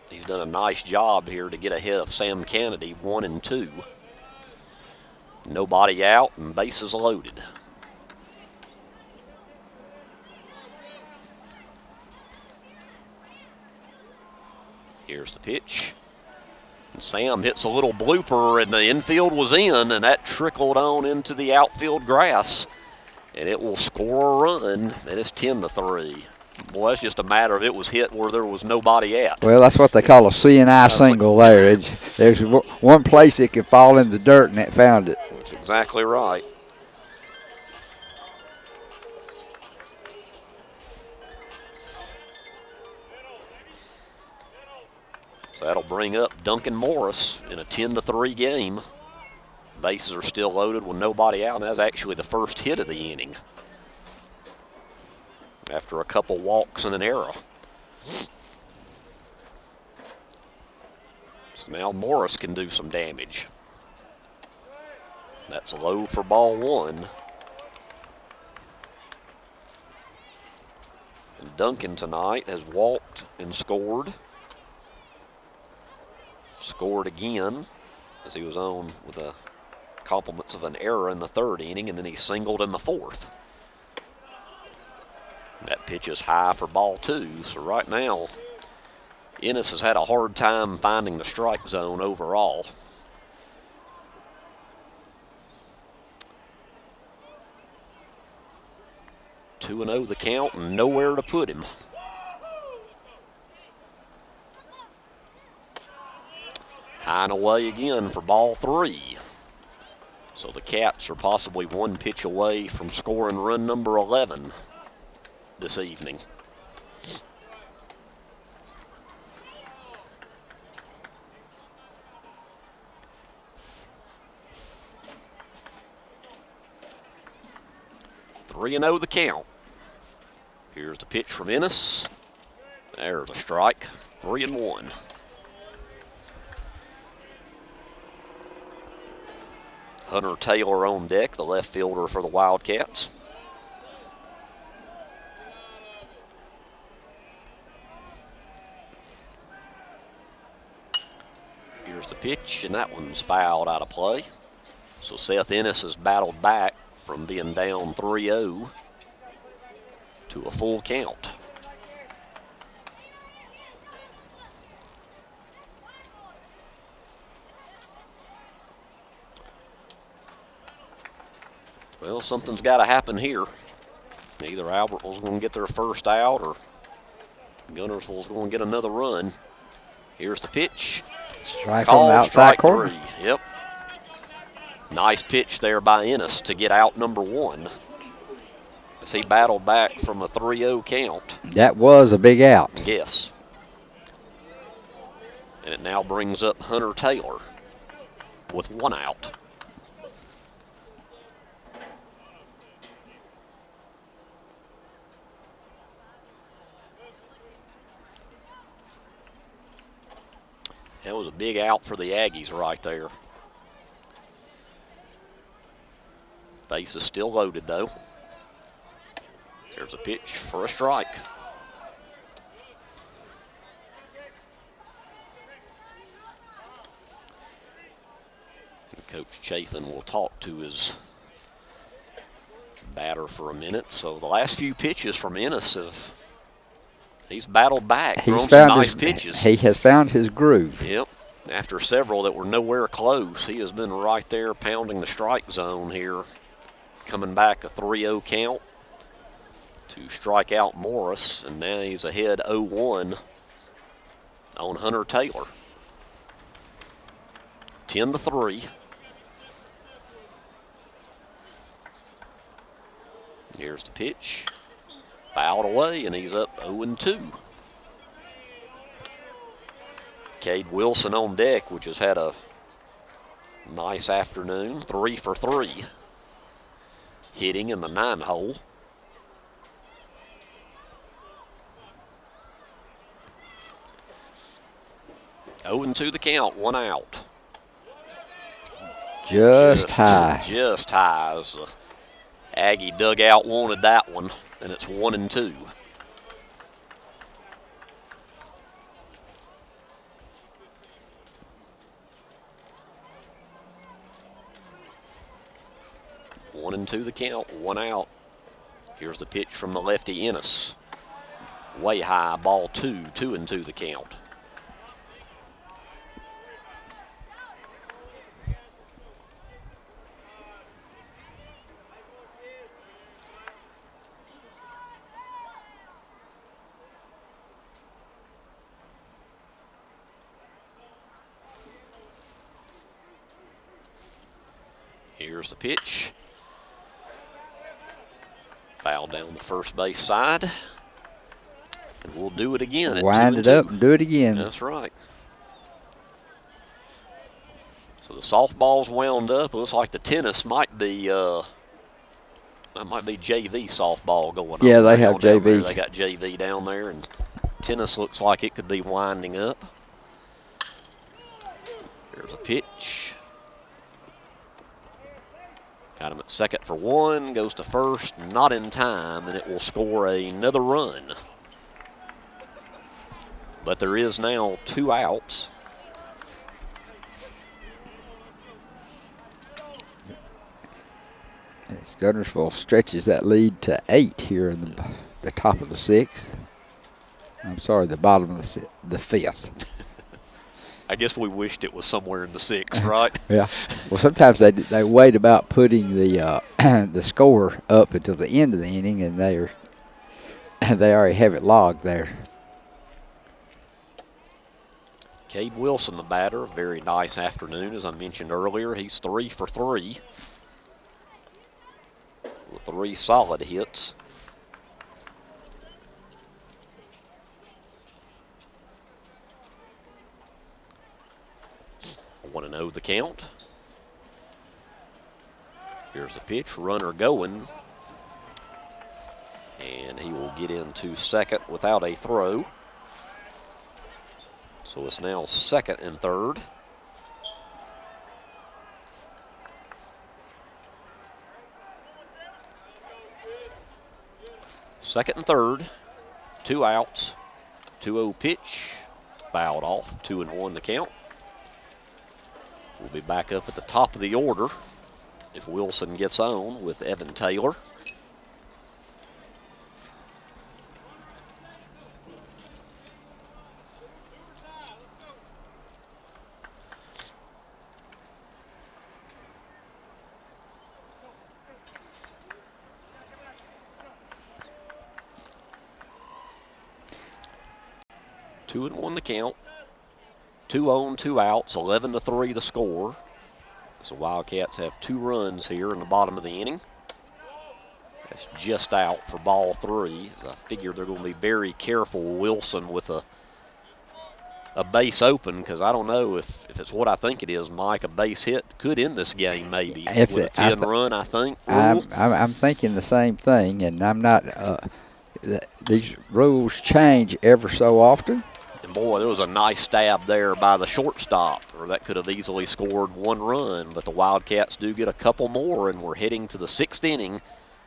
he's done a nice job here to get ahead of Sam Kennedy, 1-2. Nobody out and bases loaded. Here's the pitch. And Sam hits a little blooper, and the infield was in, and that trickled on into the outfield grass. And it will score a run, and it's 10-3. Boy, that's just a matter of it was hit where there was nobody at. Well, that's what they call a CNI single there. There's one place it could fall in the dirt, and it found it. That's exactly right. So that'll bring up Duncan Morris in a 10-3 game. Bases are still loaded with nobody out, and that's actually the first hit of the inning after a couple walks and an error. So now Morris can do some damage. That's low for ball 1. Duncan tonight has walked and scored. Scored again as he was on with the compliments of an error in the third inning, and then he singled in the fourth. That pitch is high for ball 2. So right now, Ennis has had a hard time finding the strike zone overall. Two and 0 the count, and nowhere to put him. High and away again for ball 3. So the Cats are possibly one pitch away from scoring run number 11 this evening. Three and 0 the count. Here's the pitch from Ennis. There's a strike. 3-1. Hunter Taylor on deck, the left fielder for the Wildcats. Here's the pitch, and that one's fouled out of play. So Seth Ennis has battled back from being down 3-0 to a full count. Well, something's got to happen here. Either Albertville's going to get their first out or Guntersville's going to get another run. Here's the pitch. Strike on the outside corner. 3. Yep. Nice pitch there by Ennis to get out number 1 as he battled back from a 3-0 count. That was a big out. Yes. And it now brings up Hunter Taylor with 1 out. That was a big out for the Aggies right there. Base is still loaded, though. There's a pitch for a strike. And Coach Chafin will talk to his batter for a minute. So the last few pitches from Ennis he's battled back, thrown some nice pitches. He has found his groove. Yep. After several that were nowhere close, he has been right there pounding the strike zone here. Coming back a 3-0 count to strike out Morris, and now he's ahead 0-1 on Hunter Taylor. 10-3. Here's the pitch. Fouled away, and he's up 0-2. Cade Wilson on deck, which has had a nice afternoon. 3 for 3. Hitting in the 9-hole. Oh, and 2 the count, 1 out. Just high. Just high. As the Aggie dugout wanted that one, and it's 1-2. One and 2 the count, 1 out. Here's the pitch from the lefty Ennis. Way high, ball 2, 2-2 the count. Here's the pitch. Foul down the first base side. And we'll do it again. Wind it up and do it again. That's right. So the softball's wound up. It looks like the tennis might be that might be JV softball going on. Yeah, they have JV. They got JV down there, and tennis looks like it could be winding up. There's a pitch. Got him at second for 1, goes to first, not in time, and it will score another run. But there is now 2 outs. As Guntersville stretches that lead to 8 here in the top of the 6th. I'm sorry, the bottom of the 5th. I guess we wished it was somewhere in the 6th, right? Yeah. Well, sometimes they wait about putting the the score up until the end of the inning, and they already have it logged there. Cade Wilson, the batter, very nice afternoon, as I mentioned earlier. He's 3 for 3 with 3 solid hits. I want to know the count. Here's the pitch, runner going, and he will get into second without a throw. So it's now 2nd and 3rd. Second and 3rd, 2 outs, 2-0 pitch, fouled off, 2-1 the count. We'll be back up at the top of the order if Wilson gets on with Evan Taylor. Two and 1 the count. 2 on, 2 outs, 11-3 the score. So Wildcats have 2 runs here in the bottom of the inning. That's just out for ball 3. I figure they're going to be very careful, Wilson, with a base open, because I don't know if it's what I think it is, Mike. A base hit could end this game maybe with a 10-run, I think. I'm thinking the same thing, and I'm not these rules change ever so often. And boy, there was a nice stab there by the shortstop, or that could have easily scored 1 run, but the Wildcats do get a couple more, and we're heading to the 6th inning,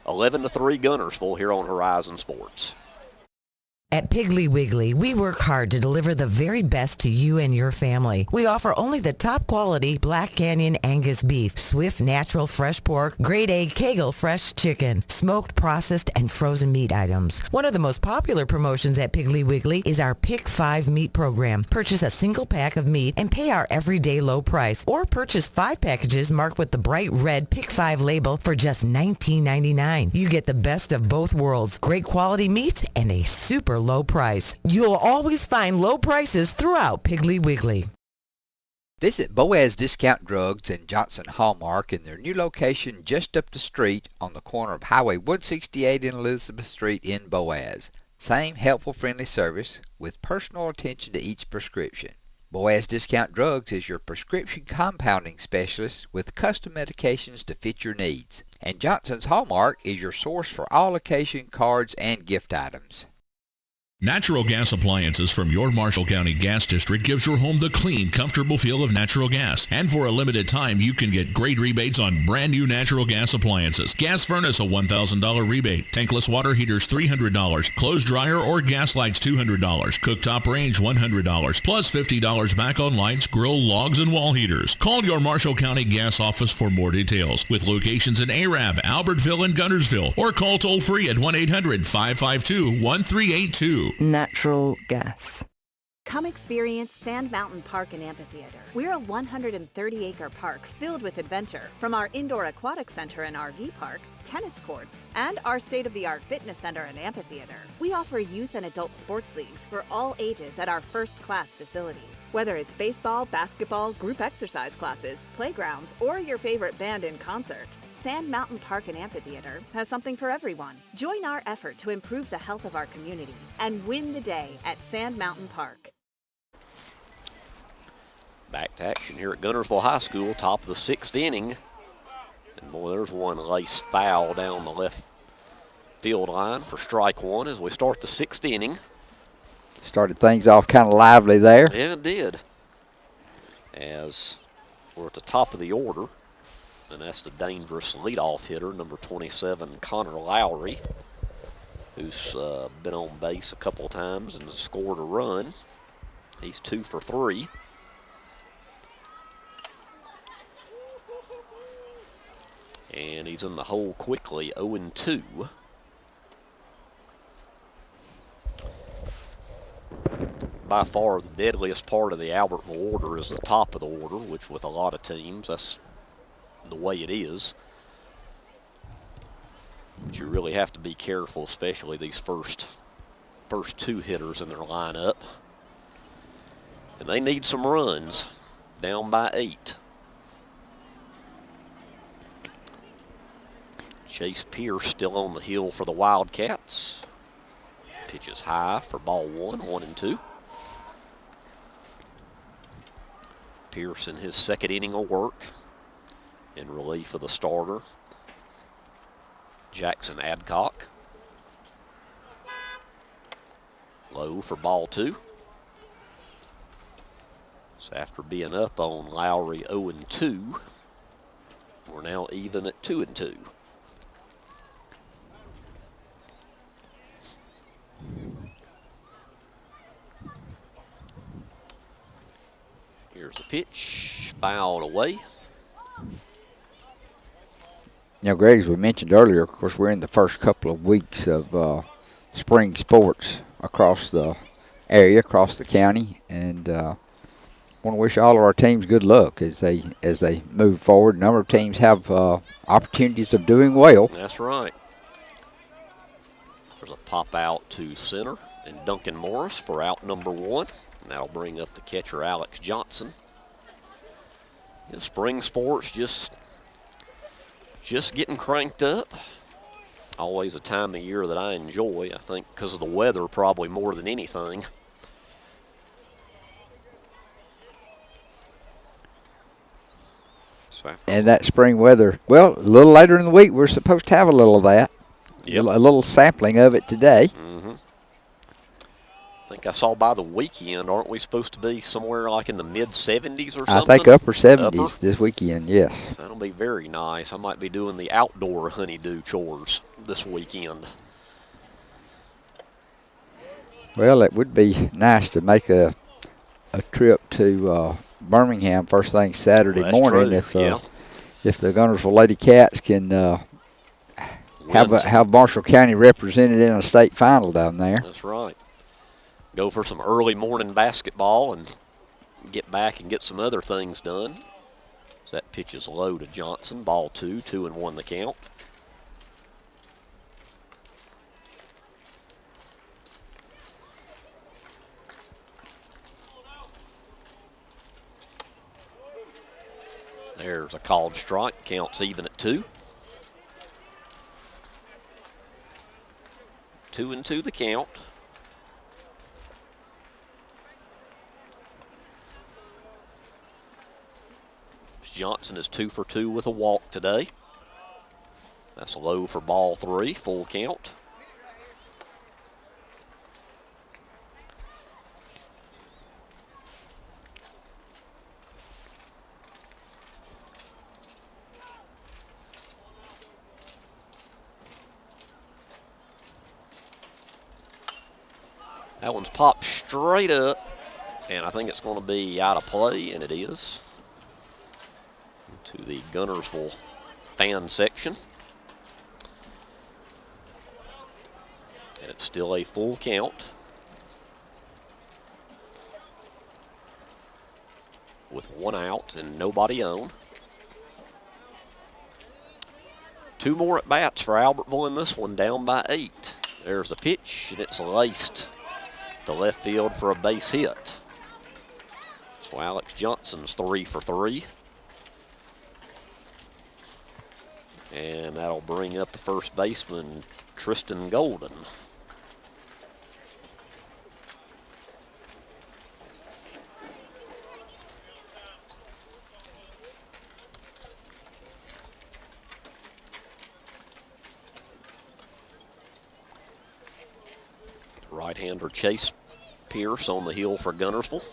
11-3 Guntersville here on Horizon Sports. At Piggly Wiggly, we work hard to deliver the very best to you and your family. We offer only the top quality Black Canyon Angus beef, Swift natural fresh pork, grade A Kegel fresh chicken, smoked, processed, and frozen meat items. One of the most popular promotions at Piggly Wiggly is our Pick 5 meat program. Purchase a single pack of meat and pay our everyday low price, or purchase 5 packages marked with the bright red Pick 5 label for just $19.99. You get the best of both worlds, great quality meats and a super low price. You'll always find low prices throughout Piggly Wiggly. Visit Boaz Discount Drugs and Johnson Hallmark in their new location just up the street on the corner of Highway 168 and Elizabeth Street in Boaz. Same helpful, friendly service with personal attention to each prescription. Boaz Discount Drugs is your prescription compounding specialist with custom medications to fit your needs. And Johnson's Hallmark is your source for all occasion cards and gift items. Natural gas appliances from your Marshall County Gas District gives your home the clean, comfortable feel of natural gas. And for a limited time, you can get great rebates on brand new natural gas appliances. Gas furnace, a $1,000 rebate. Tankless water heaters, $300. Clothes dryer or gas lights, $200. Cooktop range, $100. Plus $50 back on lights, grill, logs, and wall heaters. Call your Marshall County Gas office for more details. With locations in Arab, Albertville, and Guntersville. Or call toll free at 1-800-552-1382. Natural gas. Come experience Sand Mountain Park and Amphitheater. We're a 130-acre park filled with adventure. From our indoor aquatic center and RV park, tennis courts, and our state-of-the-art fitness center and amphitheater. We offer youth and adult sports leagues for all ages at our first-class facilities. Whether it's baseball, basketball, group exercise classes, playgrounds, or your favorite band in concert, Sand Mountain Park and Amphitheater has something for everyone. Join our effort to improve the health of our community and win the day at Sand Mountain Park. Back to action here at Guntersville High School, top of the 6th inning. And boy, there's one lace foul down the left field line for strike 1 as we start the 6th inning. Started things off kind of lively there. Yeah, it did. As we're at the top of the order, and that's the dangerous leadoff hitter, number 27, Connor Lowry, who's been on base a couple of times and scored a run. He's 2 for 3. And he's in the hole quickly, 0-2. By far the deadliest part of the Albertville order is the top of the order, which with a lot of teams, that's the way it is. But you really have to be careful, especially these first 2 hitters in their lineup. And they need some runs, down by 8. Chase Pierce still on the hill for the Wildcats. Pitches high for ball 1, 1-2. Pierce in his second inning of work in relief of the starter, Jackson Adcock. Low for ball 2. So after being up on Lowry 0-2, we're now even at 2-2. Here's a pitch, fouled away. Now, Greg, as we mentioned earlier, of course, we're in the first couple of weeks of spring sports across the area, across the county, and want to wish all of our teams good luck as they move forward. A number of teams have opportunities of doing well. That's right. There's a pop out to center, and Duncan Morris for out number 1. And that'll bring up the catcher, Alex Johnson. Yeah, spring sports just getting cranked up. Always a time of year that I enjoy, I think, because of the weather probably more than anything. So and that spring weather, well, a little later in the week, we're supposed to have a little of that. Yep. A little sampling of it today. Mm-hmm. I think I saw by the weekend, aren't we supposed to be somewhere like in the mid-70s or something? I think upper 70s this weekend, yes. That'll be very nice. I might be doing the outdoor honeydew chores this weekend. Well, it would be nice to make a trip to Birmingham first thing Saturday morning if the Guntersville Lady Cats can have Marshall County represented in a state final down there. That's right. Go for some early morning basketball and get back and get some other things done. So that pitch is low to Johnson. Ball 2, 2-1 the count. There's a called strike. Counts even at 2. 2-2 the count. Johnson is 2 for 2 with a walk today. That's low for ball 3, full count. That one's popped straight up, and I think it's going to be out of play, and it is. To the Guntersville fan section. And it's still a full count. With 1 out and nobody on. 2 more at bats for Albertville in this one, down by 8. There's the pitch, and it's laced to left field for a base hit. So Alex Johnson's 3 for 3. And that'll bring up the first baseman, Tristan Golden. Right-hander Chase Pierce on the hill for Guntersville.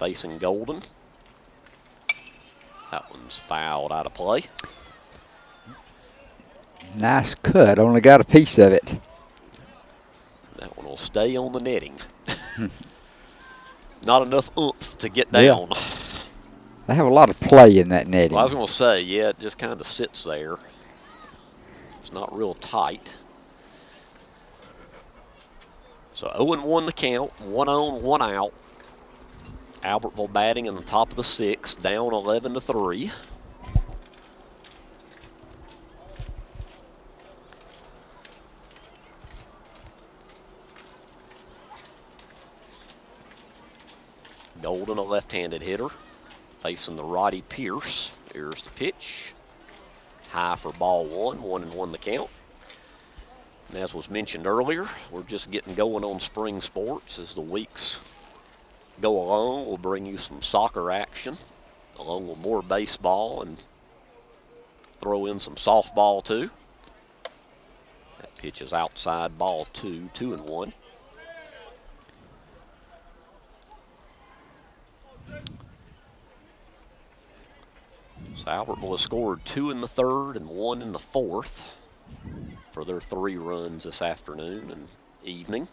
Facing Golden. That one's fouled out of play. Nice cut. Only got a piece of it. That one will stay on the netting. not enough oomph to get down. Yeah. They have a lot of play in that netting. Well, I was going to say, yeah, it just kind of sits there. It's not real tight. So 0-1 the count, 1 on, 1 out. Albertville batting in the top of the 6th, down 11-3. Golden, a left-handed hitter, facing the righty Pierce. Here's the pitch. High for ball 1, 1-1 the count. And as was mentioned earlier, we're just getting going on spring sports. As the weeks go along, we'll bring you some soccer action, along with more baseball, and throw in some softball too. That pitch is outside, ball 2, 2-1. So Albertville has scored 2 in the 3rd and 1 in the 4th for their 3 runs this afternoon and evening.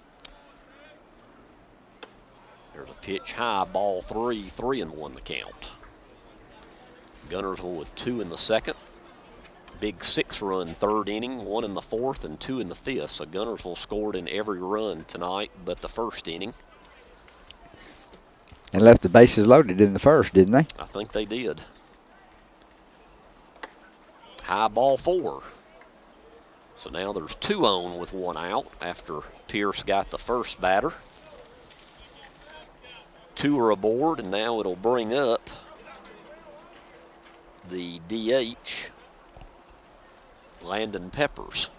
There's a pitch high, ball 3, 3-1 the count. Guntersville with 2 in the 2nd. Big 6-run 3rd inning, 1 in the 4th and 2 in the 5th. So Guntersville scored in every run tonight but the 1st inning. And left the bases loaded in the 1st, didn't they? I think they did. High, ball 4. So now there's 2 on with 1 out after Pierce got the first batter. 2 are aboard, and now it'll bring up the DH, Landon Peppers.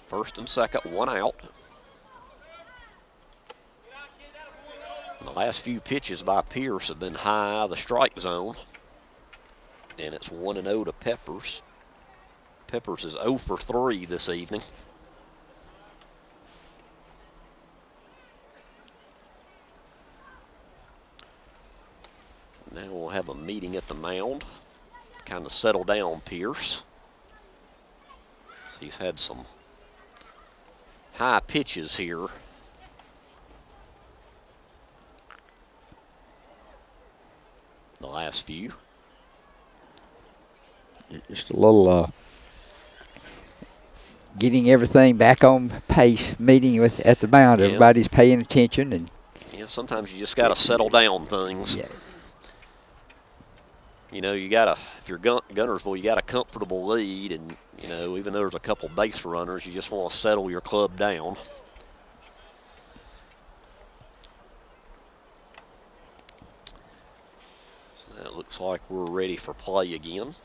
First and second, 1 out. And the last few pitches by Pierce have been high the strike zone. And it's 1-0 to Peppers. Peppers is 0 for 3 this evening. Now we'll have a meeting at the mound. Kind of settle down Pierce. He's had some high pitches here. The last few. Just a little getting everything back on pace, meeting at the mound. Yeah. Everybody's paying attention. And yeah, sometimes you just got to settle down things. Yeah. You know, you got to, if you're Guntersville, you got a comfortable lead, and, you know, even though there's a couple base runners, you just want to settle your club down. So that looks like we're ready for play again.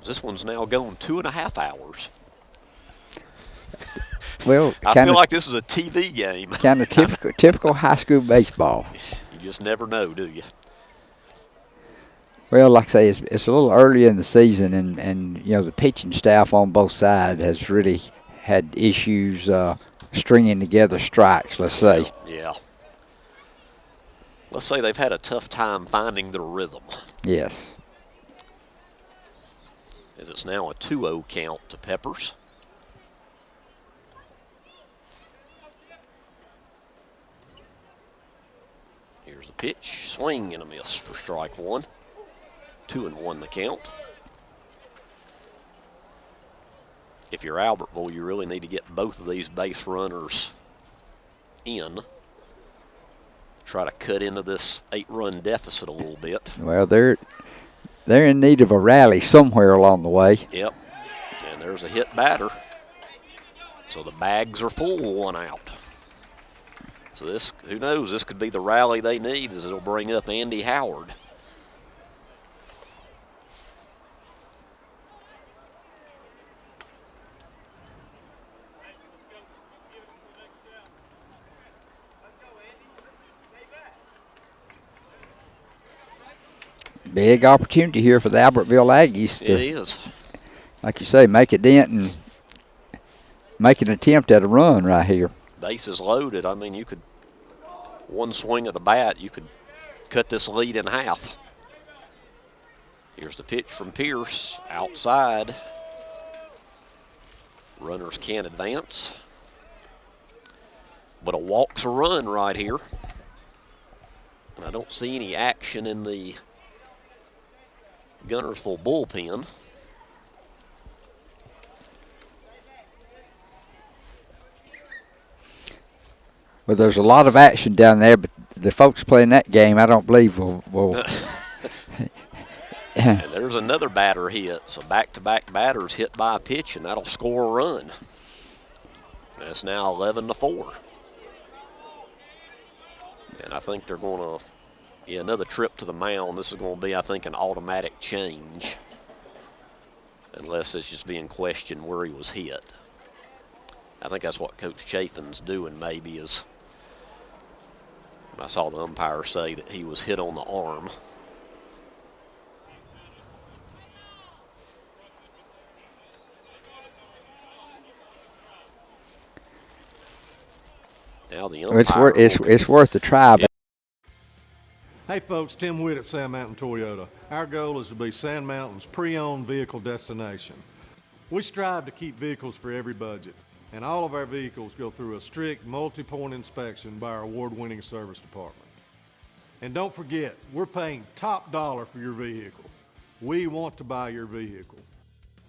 This one's now gone 2.5 hours. Well, I feel like this is a TV game. Kind of typical high school baseball. You just never know, do you? Well, like I say, it's a little early in the season, and you know, the pitching staff on both sides has really had issues stringing together strikes, let's say. Yeah. Let's say they've had a tough time finding their rhythm. Yes. As it's now a 2-0 count to Peppers. Here's the pitch, swing and a miss for strike 1. 2-1 the count. If you're Albertville, you really need to get both of these base runners in. Try to cut into this 8-run deficit a little bit. Well, they're in need of a rally somewhere along the way. Yep, and there's a hit batter. So the bags are full, 1 out. So this, who knows, this could be the rally they need, as it'll bring up Andy Howard. Big opportunity here for the Albertville Aggies. It is. Like you say, make a dent and make an attempt at a run right here. Bases loaded. I mean, you could, one swing of the bat, you could cut this lead in half. Here's the pitch from Pierce, outside. Runners can't advance. But a walk's a run right here. And I don't see any action in the Guntersville bullpen. Well, there's a lot of action down there, but the folks playing that game, I don't believe will And there's another batter hit. So back-to-back batters hit by a pitch, and that'll score a run. That's now 11-4. And I think they're going to, another trip to the mound. This is going to be, I think, an automatic change. Unless it's just being questioned where he was hit. I think that's what Coach Chafin's doing maybe is, I saw the umpire say that he was hit on the arm. Now the umpire. It's worth a try. But Hey folks, Tim Witt at Sand Mountain Toyota. Our goal is to be Sand Mountain's pre-owned vehicle destination. We strive to keep vehicles for every budget, and all of our vehicles go through a strict multi-point inspection by our award-winning service department. And don't forget, we're paying top dollar for your vehicle. We want to buy your vehicle.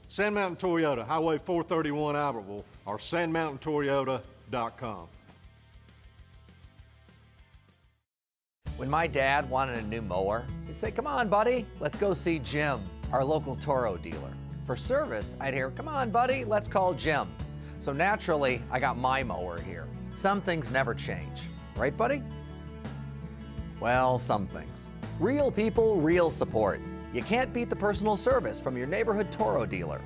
Sand Mountain Toyota, Highway 431 Albertville, or sandmountaintoyota.com. When my dad wanted a new mower, he'd say, come on, buddy, let's go see Jim, our local Toro dealer. For service, I'd hear, come on, buddy, let's call Jim. So naturally, I got my mower here. Some things never change. Right, buddy? Well, some things. Real people, real support. You can't beat the personal service from your neighborhood Toro dealer.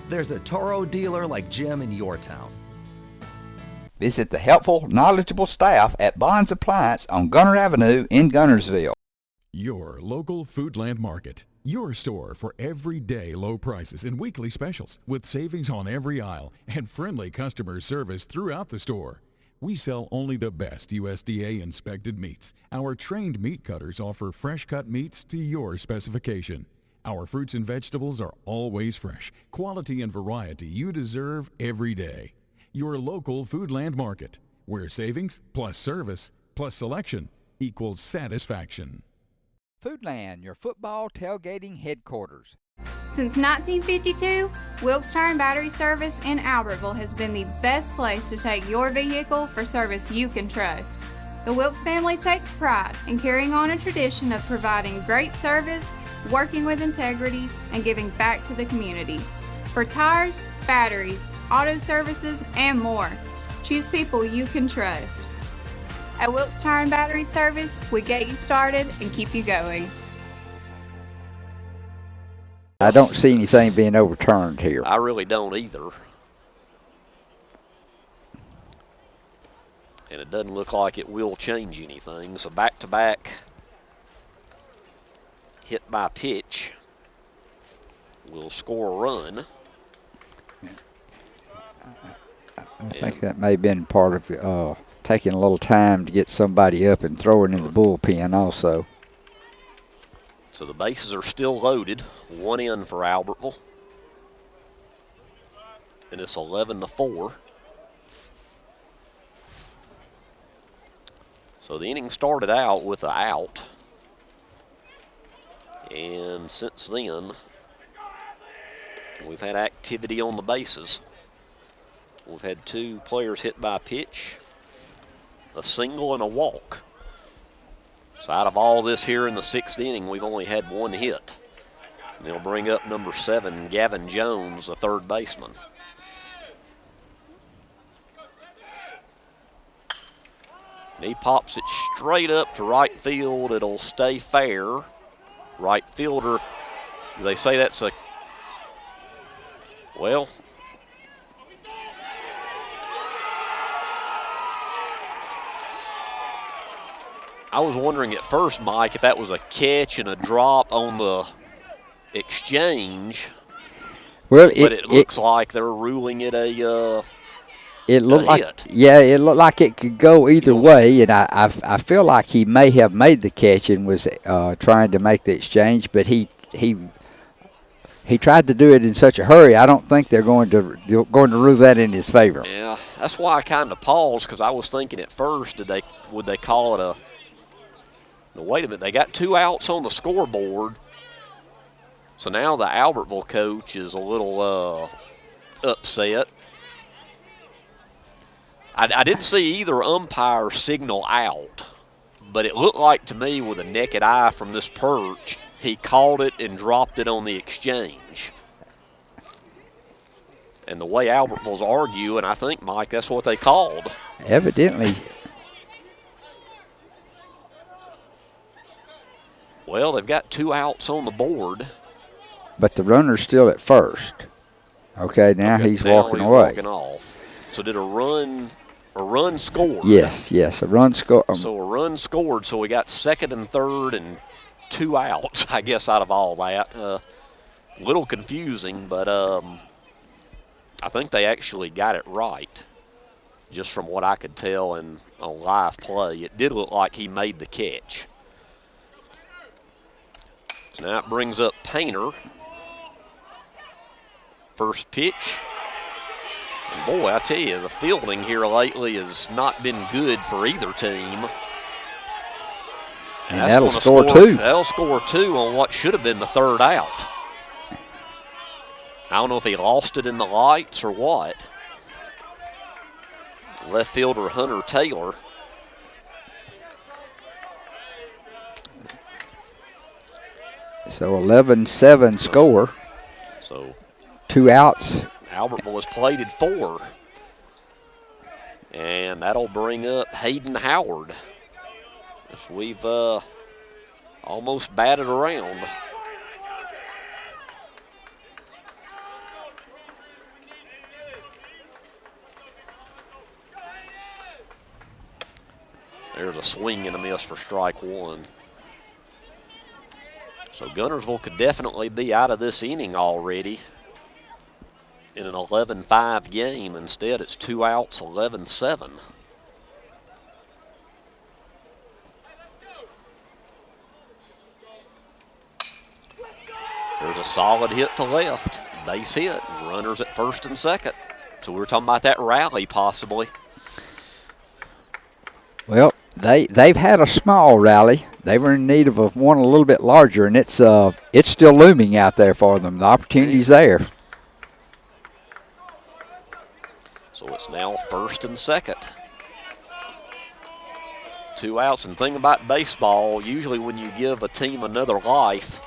There's a Toro dealer like Jim in your town. visit the helpful, knowledgeable staff at Bond's Appliance on Gunter Avenue in Guntersville. Your local Foodland Market. Your store for everyday low prices and weekly specials with savings on every aisle and friendly customer service throughout the store. We sell only the best USDA inspected meats. Our trained meat cutters offer fresh cut meats to your specification. Our fruits and vegetables are always fresh, quality and variety you deserve every day. Your local Foodland Market, where savings plus service plus selection equals satisfaction. Foodland, your football tailgating headquarters. Since 1952, Wilkes Tire and Battery Service in Albertville has been the best place to take your vehicle for service you can trust. The Wilkes family takes pride in carrying on a tradition of providing great service, working with integrity, and giving back to the community. For tires, batteries, auto services, and more, choose people you can trust. At Wilkes Tire and Battery Service, we get you started and keep you going. I don't see anything being overturned here. I really don't either. And it doesn't look like it will change anything. So back-to-back hit by pitch will score a run. I think that may have been part of taking a little time to get somebody up and throwing in the bullpen also. So the bases are still loaded. One in for Albertville. And it's 11-4. So the inning started out with an out. And since then, we've had activity on the bases. We've had two players hit by pitch, a single and a walk. So out of all this here in the sixth inning, we've only had one hit. And they'll bring up number 7, Gavin Jones, the third baseman. And he pops it straight up to right field. It'll stay fair. Right fielder, they say that's a, well, I was wondering at first, Mike, if that was a catch and a drop on the exchange. Well, but it looks like they're ruling it a It looked like, hit. yeah, it looked like it could go either way, and I feel like he may have made the catch and was trying to make the exchange, but he tried to do it in such a hurry. I don't think they're going to rule that in his favor. Yeah, that's why I kind of paused, because I was thinking at first, would they call it a? No, wait a minute, they got 2 outs on the scoreboard, so now the Albertville coach is a little upset. I didn't see either umpire signal out, but it looked like to me with a naked eye from this perch, he called it and dropped it on the exchange. And the way Albertville's arguing, I think, Mike, that's what they called. Evidently. Well, they've got 2 outs on the board. But the runner's still at first. Okay, now he's walking away. Walking off. So did a run scored? Yes, a run scored. So a run scored, so we got second and third and 2 outs, I guess, out of all that. A little confusing, but I think they actually got it right, just from what I could tell in a live play. It did look like he made the catch. So now it brings up Painter. First pitch. And boy, I tell you, the fielding here lately has not been good for either team. And that'll score 2. That'll score 2 on what should have been the 3rd out. I don't know if he lost it in the lights or what. Left fielder Hunter Taylor. So 11-7 score. So 2 outs. Albertville has plated 4. And that'll bring up Hayden Howard. As we've almost batted around. There's a swing and a miss for strike 1. So Guntersville could definitely be out of this inning already in an 11-5 game. Instead, it's 2 outs, 11-7. There's a solid hit to left, base hit, runners at first and second. So we were talking about that rally possibly. Well, they've had a small rally. They were in need of one a little bit larger, and it's still looming out there for them. The opportunity's there. So it's now first and second. 2 outs, and the thing about baseball, usually when you give a team another life,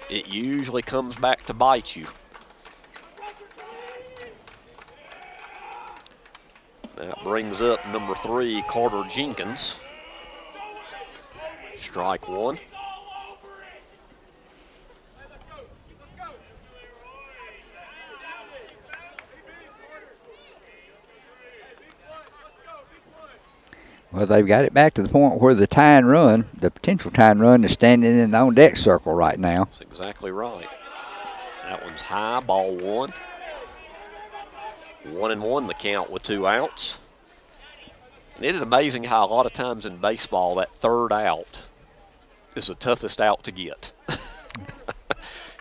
it usually comes back to bite you. That brings up number 3, Carter Jenkins. Strike 1. Well, they've got it back to the point where the potential tying run is standing in the on-deck circle right now. That's exactly right. That one's high, ball 1. 1-1 the count with 2 outs. And it is amazing how a lot of times in baseball that 3rd out is the toughest out to get.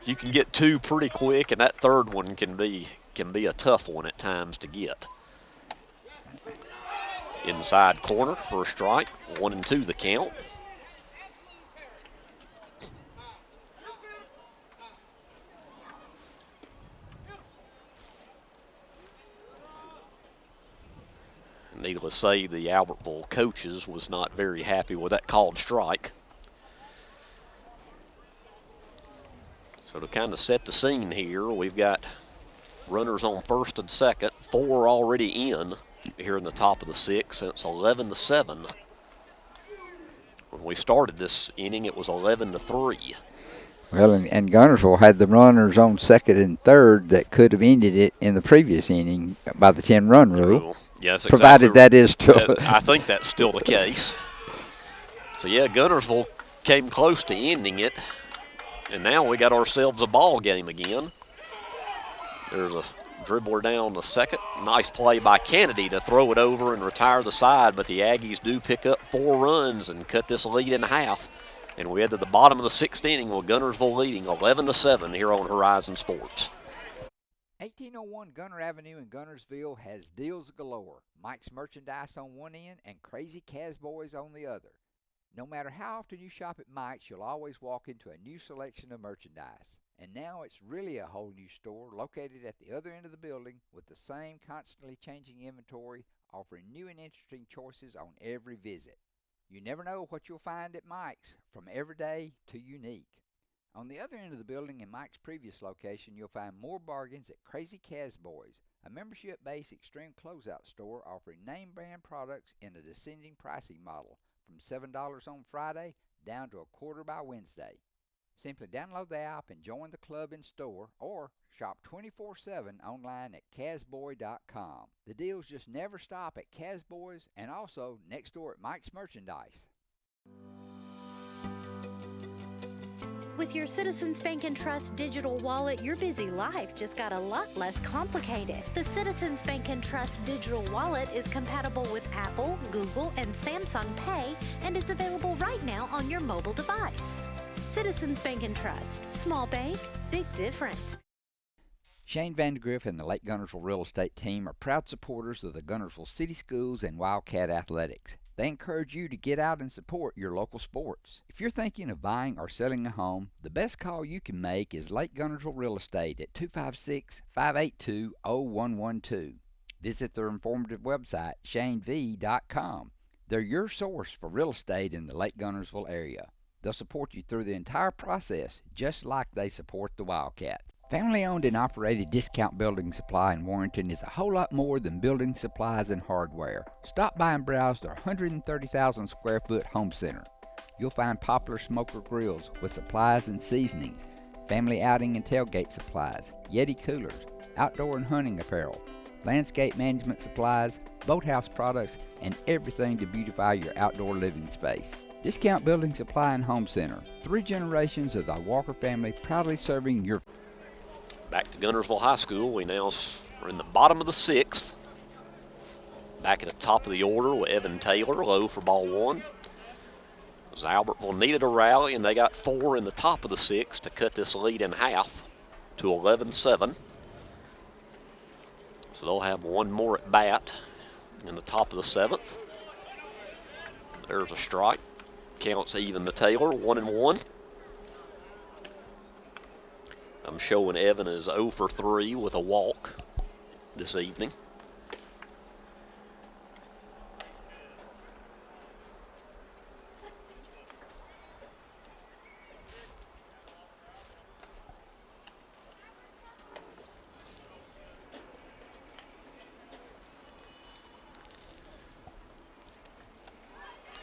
You can get 2 pretty quick, and that 3rd one can be a tough one at times to get. Inside corner for a strike, 1-2 the count. Needless to say, the Albertville coaches was not very happy with that called strike. So to kind of set the scene here, we've got runners on first and second, 4 already in here in the top of the 6th, since 11-7. When we started this inning, it was 11-3. Well, and Guntersville had the runners on second and third that could have ended it in the previous inning by the 10-run rule. Yes, provided exactly. That is still. I think that's still the case. So yeah, Guntersville came close to ending it, and now we got ourselves a ball game again. There's a dribbler down to second. Nice play by Kennedy to throw it over and retire the side, but the Aggies do pick up 4 runs and cut this lead in half. And we head to the bottom of the 6th inning with Guntersville leading 11-7 here on Horizon Sports. 1801 Gunter Avenue in Guntersville has deals galore. Mike's Merchandise on one end and Crazy Casboys on the other. No matter how often you shop at Mike's, you'll always walk into a new selection of merchandise. And now it's really a whole new store located at the other end of the building with the same constantly changing inventory, offering new and interesting choices on every visit. You never know what you'll find at Mike's, from everyday to unique. On the other end of the building in Mike's previous location, you'll find more bargains at Crazy Casboys, a membership-based extreme closeout store offering name-brand products in a descending pricing model from $7 on Friday down to $25 by Wednesday. Simply download the app and join the club in store or shop 24/7 online at casboy.com. The deals just never stop at Casboys and also next door at Mike's Merchandise. With your Citizens Bank and Trust digital wallet, your busy life just got a lot less complicated. The Citizens Bank and Trust digital wallet is compatible with Apple, Google, and Samsung Pay, and it's available right now on your mobile device. Citizens Bank and Trust. Small bank, big difference. Shane Vandegrift and the Lake Guntersville Real Estate Team are proud supporters of the Guntersville City Schools and Wildcat Athletics. They encourage you to get out and support your local sports. If you're thinking of buying or selling a home, the best call you can make is Lake Guntersville Real Estate at 256-582-0112. Visit their informative website, shanev.com. They're your source for real estate in the Lake Guntersville area. They'll support you through the entire process, just like they support the Wildcat. Family-owned and operated Discount Building Supply in Warrenton is a whole lot more than building supplies and hardware. Stop by and browse their 130,000 square foot home center. You'll find popular smoker grills with supplies and seasonings, family outing and tailgate supplies, Yeti coolers, outdoor and hunting apparel, landscape management supplies, boathouse products, and everything to beautify your outdoor living space. Discount Building Supply and Home Center. 3 generations of the Walker family proudly serving your... Back to Guntersville High School. We now are in the bottom of the 6th. Back at the top of the order with Evan Taylor, low for ball 1. As Albertville needed a rally, and they got 4 in the top of the 6th to cut this lead in half to 11-7. So they'll have one more at bat in the top of the 7th. There's a strike. Counts even to Taylor, 1-1. I'm showing Evan is 0 for 3 with a walk this evening.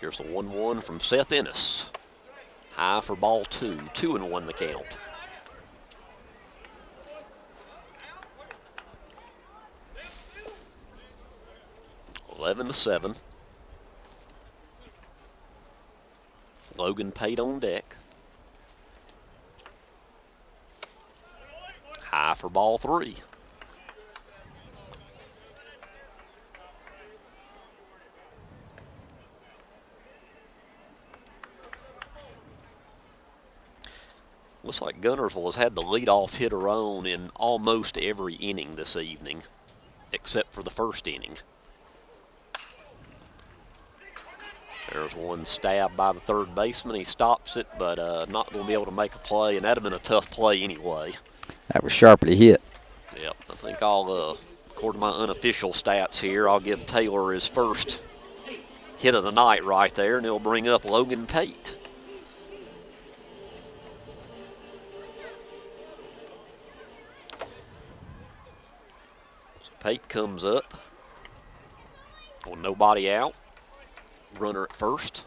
Here's the 1-1 from Seth Ennis. High for ball 2, 2-1 the count. Eleven to 7. Logan Pate on deck. High for ball 3. Looks like Guntersville has had the leadoff hitter on in almost every inning this evening, except for the first inning. There's one stab by the third baseman. He stops it, but not going to be able to make a play, and that would have been a tough play anyway. That was sharply hit. Yep, I think according to my unofficial stats here, I'll give Taylor his first hit of the night right there, and he'll bring up Logan Pate. So Pate comes up with nobody out. Runner at first.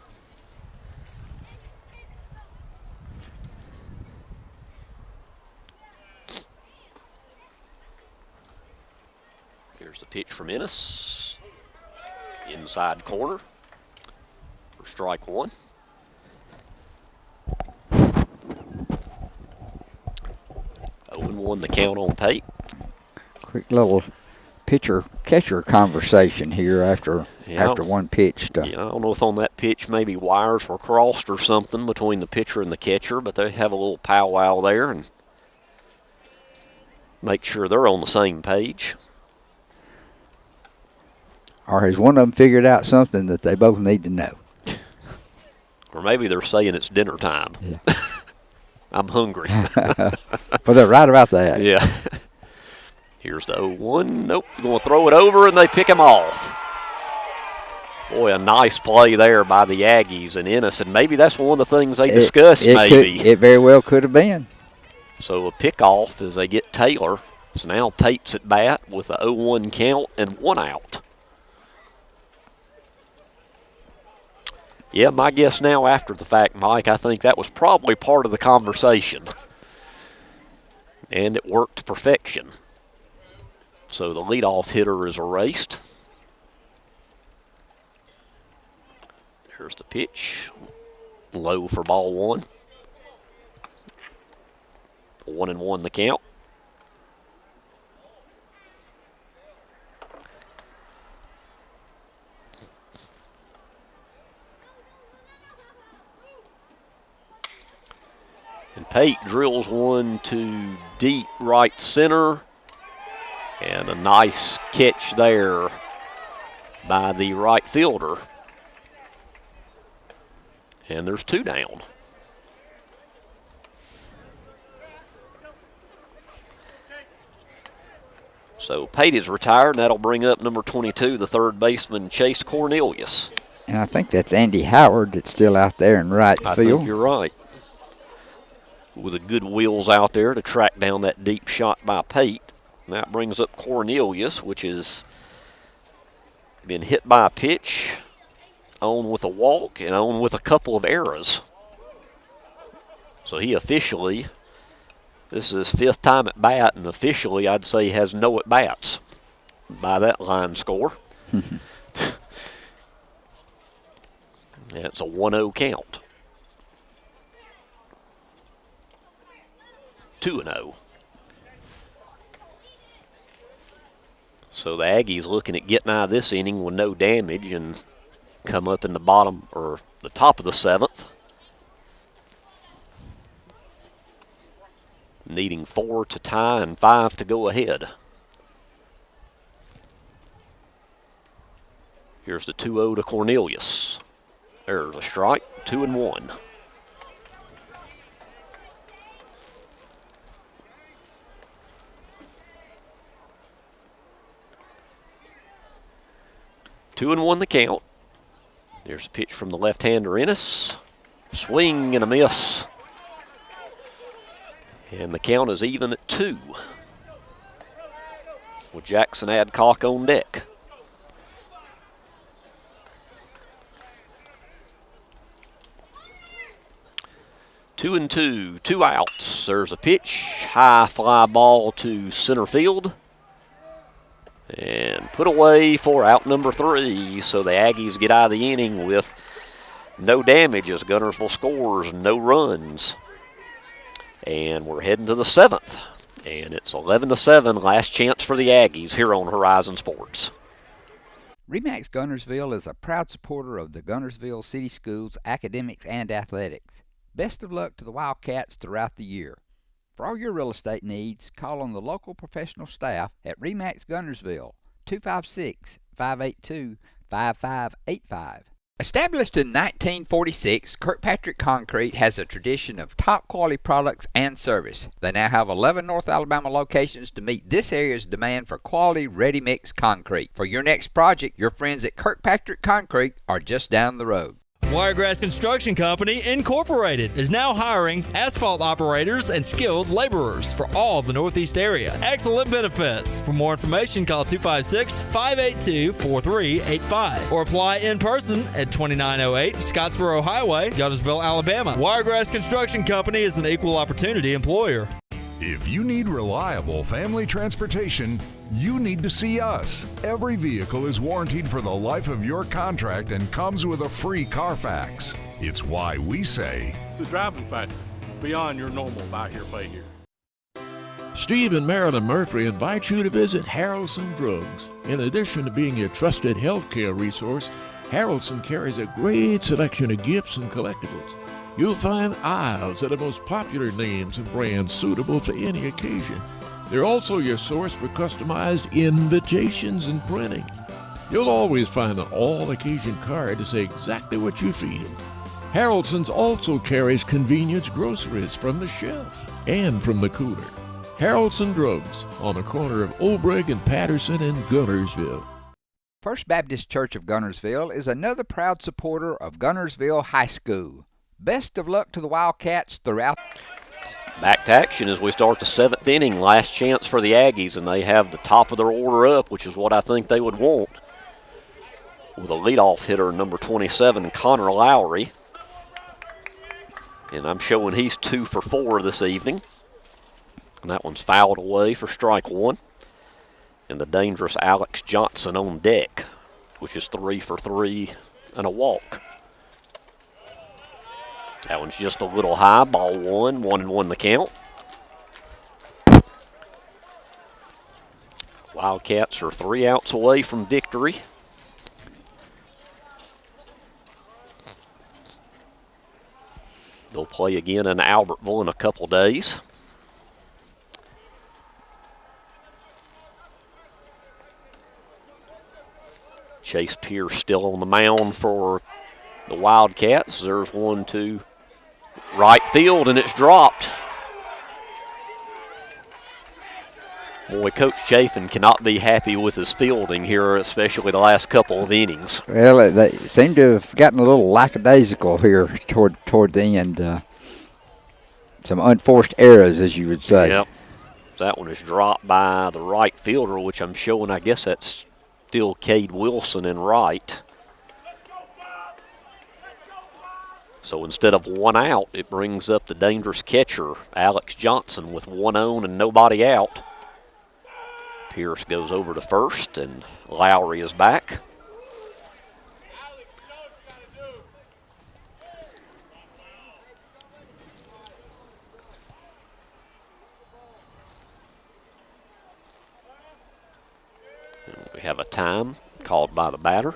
Here's the pitch from Ennis. Inside corner for strike 1. Oh, 1 the count on Pate. Quick little pitcher-catcher conversation here after one pitch. Yeah, I don't know if on that pitch maybe wires were crossed or something between the pitcher and the catcher, but they have a little powwow there and make sure they're on the same page. Or has one of them figured out something that they both need to know? Or maybe they're saying it's dinner time. Yeah. I'm hungry. Well, they're right about that. Yeah. Here's the 0-1. Nope, going to throw it over, and they pick him off. Boy, a nice play there by the Aggies and Ennis, and maybe that's one of the things they discussed, maybe. It very well could have been. So a pickoff as they get Taylor. So now Pate's at bat with a 0-1 count and 1 out. Yeah, my guess now after the fact, Mike, I think that was probably part of the conversation. And it worked to perfection. So the leadoff hitter is erased. Here's the pitch. Low for ball 1. 1-1 the count. And Pate drills one to deep right center. And a nice catch there by the right fielder. And there's 2 down. So Pate is retired, and that'll bring up number 22, the third baseman, Chase Cornelius. And I think that's Andy Howard that's still out there in right field. I think you're right. With the good wheels out there to track down that deep shot by Pate. And that brings up Cornelius, which has been hit by a pitch, on with a walk, and on with a couple of errors. So he officially, this is his 5th time at bat, and officially I'd say he has no at-bats by that line score. It's a 1-0 count. 2-0. So the Aggies looking at getting out of this inning with no damage and come up in the bottom or the top of the 7th. Needing 4 to tie and 5 to go ahead. Here's the 2-0 to Cornelius. There's a strike, 2-1. Two and 1 the count. There's a pitch from the left-hander Ennis. Swing and a miss. And the count is even at 2. With Jackson Adcock on deck. Two and 2, 2 outs. There's a pitch, high fly ball to center field. And put away for out number 3. So the Aggies get out of the inning with no damage as Guntersville scores no runs. And we're heading to the 7th. And it's 11-7, last chance for the Aggies here on Horizon Sports. RE/MAX Guntersville is a proud supporter of the Guntersville City Schools academics and athletics. Best of luck to the Wildcats throughout the year. For all your real estate needs, call on the local professional staff at RE/MAX Guntersville, 256-582-5585. Established in 1946, Kirkpatrick Concrete has a tradition of top quality products and service. They now have 11 North Alabama locations to meet this area's demand for quality ready-mix concrete. For your next project, your friends at Kirkpatrick Concrete are just down the road. Wiregrass Construction Company, Incorporated, is now hiring asphalt operators and skilled laborers for all the Northeast area. Excellent benefits. For more information, call 256-582-4385 or apply in person at 2908 Scottsboro Highway, Guntersville, Alabama. Wiregrass Construction Company is an equal opportunity employer. If you need reliable family transportation, you need to see us. Every vehicle is warranted for the life of your contract and comes with a free Carfax. It's why we say, The driving factor, beyond your normal buy here, pay here. Steve and Marilyn Murphy invite you to visit Harrelson Drugs. In addition to being your trusted healthcare resource, Harrelson carries a great selection of gifts and collectibles. You'll find aisles of the most popular names and brands suitable for any occasion. They're also your source for customized invitations and printing. You'll always find an all-occasion card to say exactly what you feel. Harrelson's also carries convenience groceries from the shelf and from the cooler. Harrelson Drugs on the corner of Obreg and Patterson in Guntersville. First Baptist Church of Guntersville is another proud supporter of Guntersville High School. Best of luck to the Wildcats throughout. Back to action as we start the 7th inning. Last chance for the Aggies, and they have the top of their order up, which is what I think they would want, with a leadoff hitter, number 27, Connor Lowry. And I'm showing he's 2 for 4 this evening. And that one's fouled away for strike 1. And the dangerous Alex Johnson on deck, which is 3 for 3 and a walk. That one's just a little high, ball 1, 1-1 the count. Wildcats are 3 outs away from victory. They'll play again in Albertville in a couple days. Chase Pierce still on the mound for the Wildcats. There's 1 to right field, and it's dropped. Boy, Coach Chafin cannot be happy with his fielding here, especially the last couple of innings. Well, they seem to have gotten a little lackadaisical here toward the end. Some unforced errors, as you would say. Yep. That one is dropped by the right fielder, which I'm showing, I guess that's still Cade Wilson in right. So instead of 1 out, it brings up the dangerous catcher, Alex Johnson, with 1 on and nobody out. Pierce goes over to first, and Lowry is back. And we have a time called by the batter.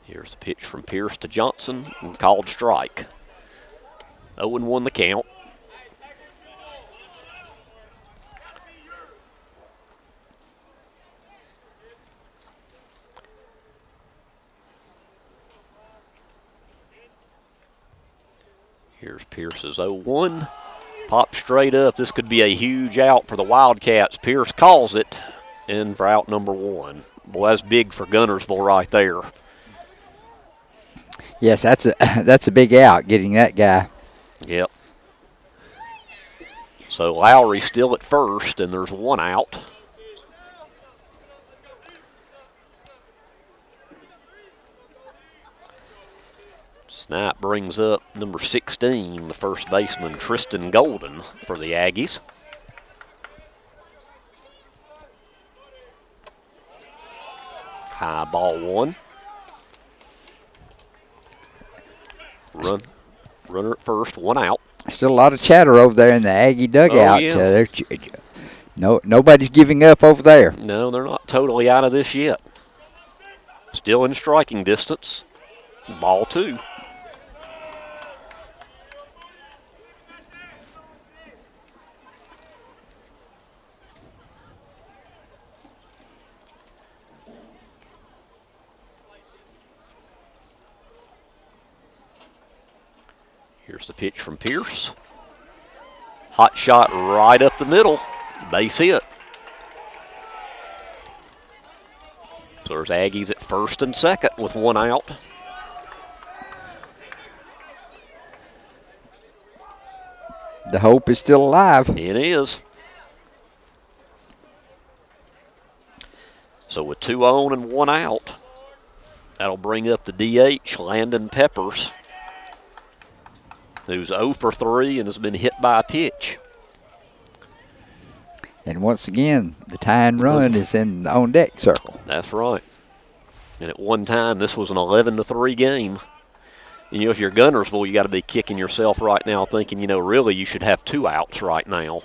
Here's the pitch from Pierce to Johnson, and called strike. 0-1 the count. Here's Pierce's 0-1. Pop straight up. This could be a huge out for the Wildcats. Pierce calls it, and for out number 1. Boy, that's big for Guntersville right there. Yes, that's a big out, getting that guy. Yep. So Lowry's still at first, and there's 1 out. Snap brings up number 16, the first baseman, Tristan Golden, for the Aggies. High ball 1. Runner at first, 1 out. Still a lot of chatter over there in the Aggie dugout. Oh, yeah. Nobody's giving up over there. No, they're not totally out of this yet. Still in striking distance. Ball 2. Here's the pitch from Pierce. Hot shot right up the middle. Base hit. So there's Aggies at first and second with 1 out. The hope is still alive. It is. So with 2 on and 1 out, that'll bring up the DH, Landon Peppers, who's 0 for 3 and has been hit by a pitch. And once again, the tying run is in the on-deck circle. That's right. And at one time, this was an 11-3 game. And, if you're Guntersville, you got to be kicking yourself right now thinking, really you should have 2 outs right now.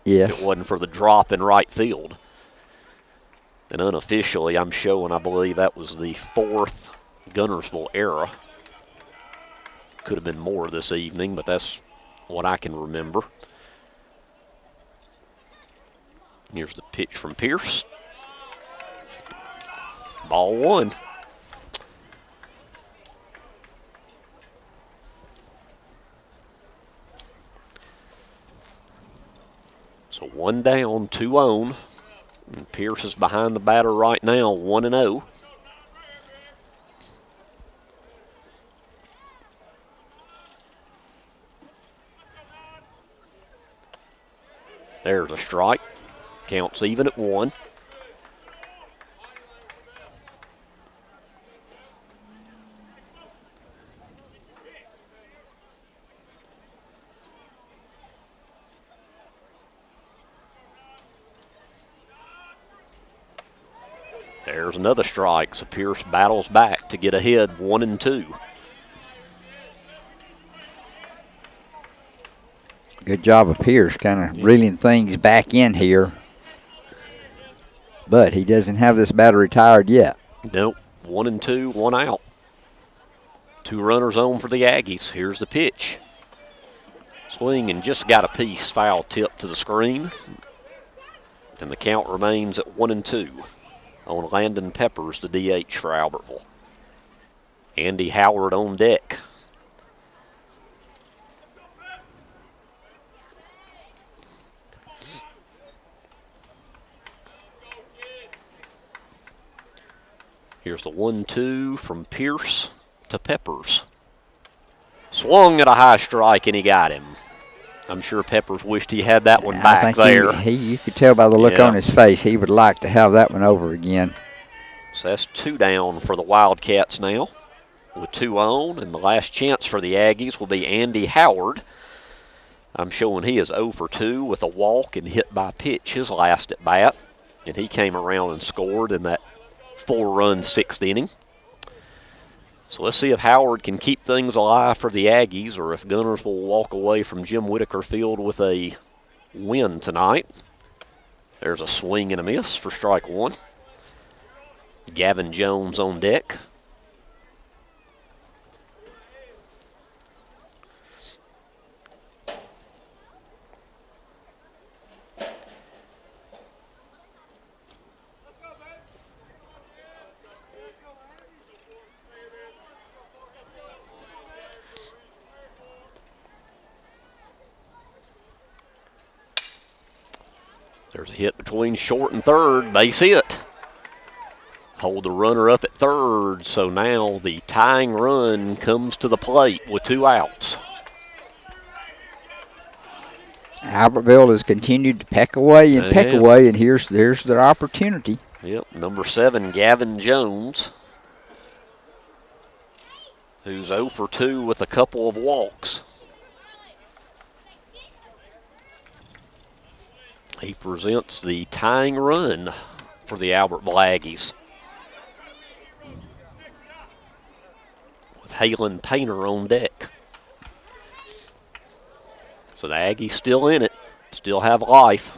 Yes. If it wasn't for the drop in right field. And unofficially, I'm showing, I believe that was the 4th Guntersville error. Could have been more this evening, but that's what I can remember. Here's the pitch from Pierce. Ball 1. So 1 down, 2 on. And Pierce is behind the batter right now, 1-0. There's a strike. Counts even at 1. There's another strike, so Pierce battles back to get ahead 1-2. Good job of Pierce kind of reeling things back in here. But he doesn't have this batter retired yet. Nope. 1-2, 1 out. 2 runners on for the Aggies. Here's the pitch. Swing and just got a piece. Foul tip to the screen. And the count remains at 1-2 on Landon Peppers, the DH for Albertville. Andy Howard on deck. Here's the 1-2 from Pierce to Peppers. Swung at a high strike, and he got him. I'm sure Peppers wished he had that one back there. You could tell by the look on his face he would like to have that one over again. So that's 2 down for the Wildcats now with 2 on, and the last chance for the Aggies will be Andy Howard. I'm showing he is 0 for 2 with a walk and hit by pitch his last at bat, and he came around and scored in that 4-run 6th inning. So let's see if Howard can keep things alive for the Aggies or if Guntersville will walk away from Jim Whitaker Field with a win tonight. There's a swing and a miss for strike 1. Gavin Jones on deck. There's a hit between short and third, base hit. Hold the runner up at third, so now the tying run comes to the plate with 2 outs. Albertville has continued to peck away, and here's their opportunity. Yep, number 7, Gavin Jones, who's 0 for 2 with a couple of walks. He presents the tying run for the Albertville Aggies, with Halen Painter on deck. So the Aggies still in it, still have life.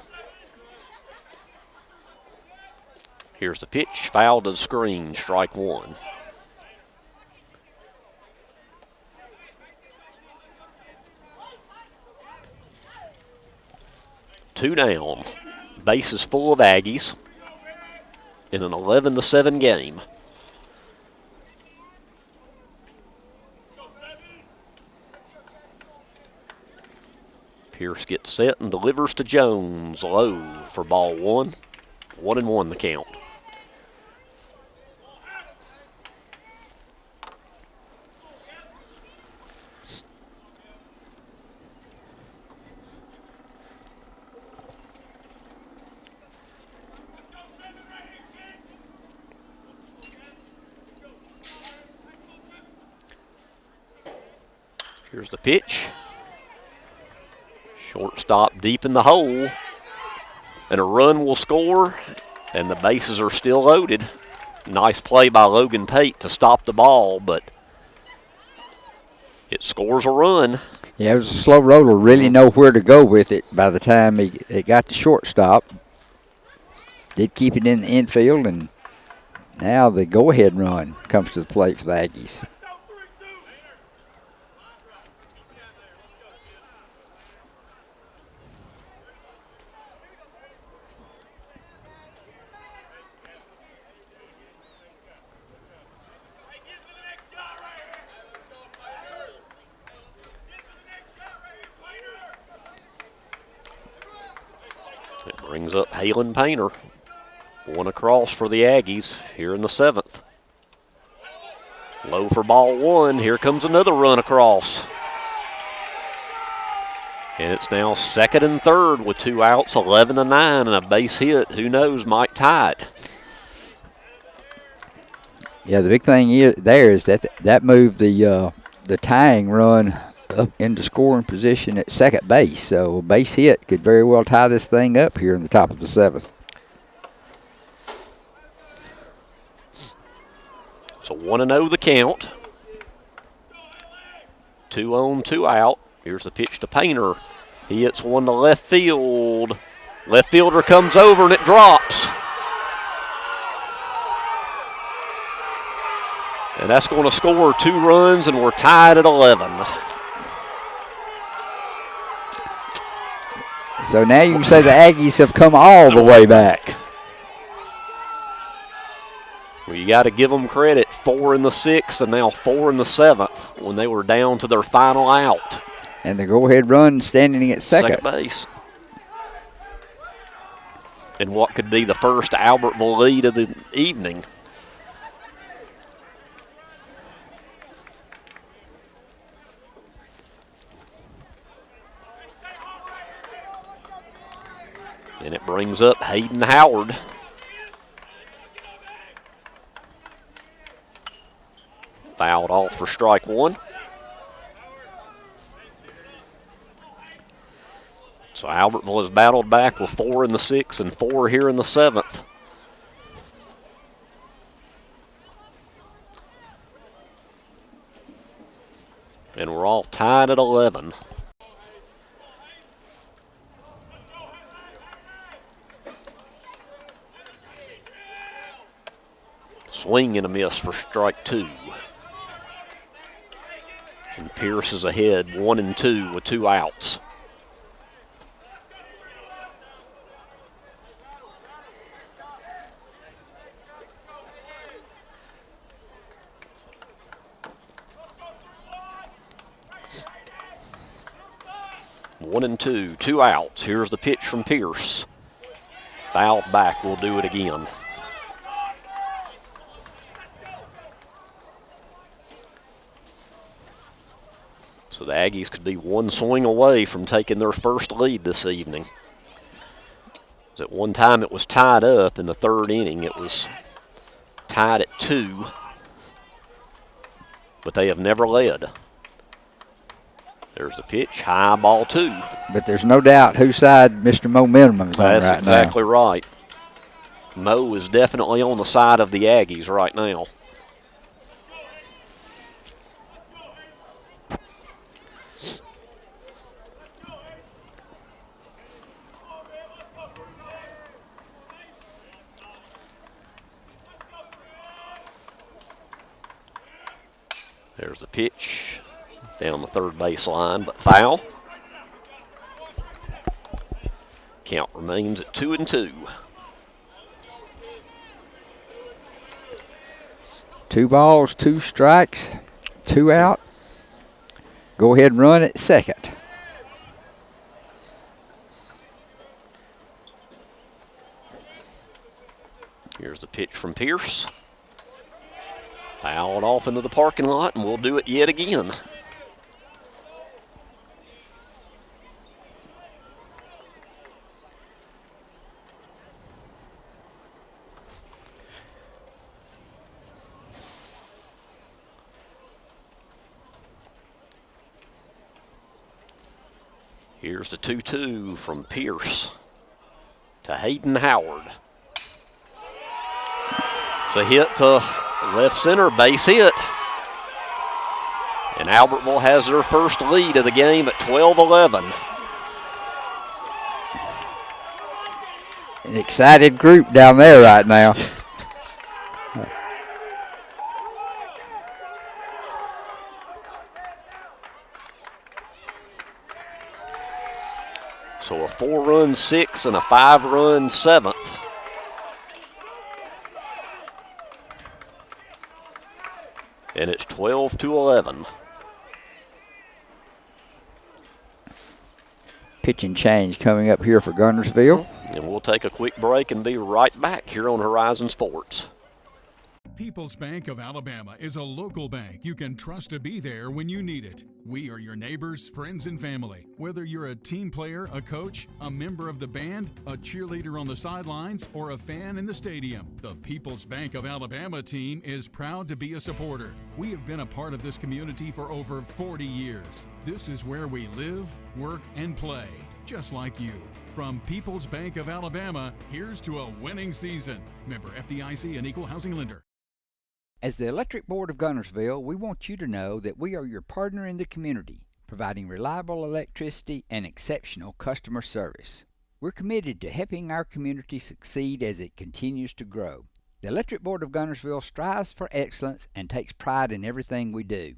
Here's the pitch, foul to the screen, strike 1. Two down, bases full of Aggies in an 11-7 game. Pierce gets set and delivers to Jones, low for ball 1. 1-1 the count. Here's the pitch. Shortstop deep in the hole. And a run will score, and the bases are still loaded. Nice play by Logan Pate to stop the ball, but it scores a run. Yeah, it was a slow roller. Really know where to go with it by the time it got to shortstop. Did keep it in the infield, and now the go-ahead run comes to the plate for the Aggies. It brings up Halen Painter. One across for the Aggies here in the 7th. Low for ball one. Here comes another run across. And it's now 2nd and 3rd with 2 outs, 11-9, and a base hit. Who knows, might tie it. Yeah, the big thing there is that moved the tying run up into scoring position at second base. So a base hit could very well tie this thing up here in the top of the 7th. So 1-0 the count. 2 on, 2 out. Here's the pitch to Painter. He hits one to left field. Left fielder comes over and it drops. And that's going to score 2 runs, and we're tied at 11. So now you can say the Aggies have come all the way back. Well, you got to give them credit. 4 in the 6th and now 4 in the 7th when they were down to their final out. And the go-ahead run standing at second base. And what could be the first Albertville lead of the evening. And it brings up Hayden Howard. Fouled off for strike one. So Albertville has battled back with 4 in the 6th and 4 here in the 7th. And we're all tied at 11. Swing and a miss for strike 2. And Pierce is ahead 1 and 2 with 2 outs. One and 2, 2 outs. Here's the pitch from Pierce. Fouled back, we'll do it again. So the Aggies could be 1 swing away from taking their first lead this evening. At one time it was tied up in the 3rd inning. It was tied at 2, but they have never led. There's the pitch, high ball 2. But there's no doubt whose side Mr. Momentum is on right now. That's exactly right. Mo is definitely on the side of the Aggies right now. There's the pitch down the 3rd base line, but foul. Count remains at 2 and 2. 2 balls, 2 strikes, 2 out. Go ahead and run at second. Here's the pitch from Pierce. Fouled off into the parking lot, and we'll do it yet again. Here's the 2-2 from Pierce to Hayden Howard. It's a hit to left center, base hit. And Albertville has their first lead of the game at 12-11. An excited group down there right now. So a 4-run sixth and a 5-run seventh. And it's 12-11. Pitching change coming up here for Guntersville. And we'll take a quick break and be right back here on Horizon Sports. People's Bank of Alabama is a local bank you can trust to be there when you need it. We are your neighbors, friends, and family. Whether you're a team player, a coach, a member of the band, a cheerleader on the sidelines, or a fan in the stadium, the People's Bank of Alabama team is proud to be a supporter. We have been a part of this community for over 40 years. This is where we live, work, and play, just like you. From People's Bank of Alabama, here's to a winning season. Member FDIC and Equal Housing Lender. As the Electric Board of Guntersville, we want you to know that we are your partner in the community, providing reliable electricity and exceptional customer service. We're committed to helping our community succeed as it continues to grow. The Electric Board of Guntersville strives for excellence and takes pride in everything we do.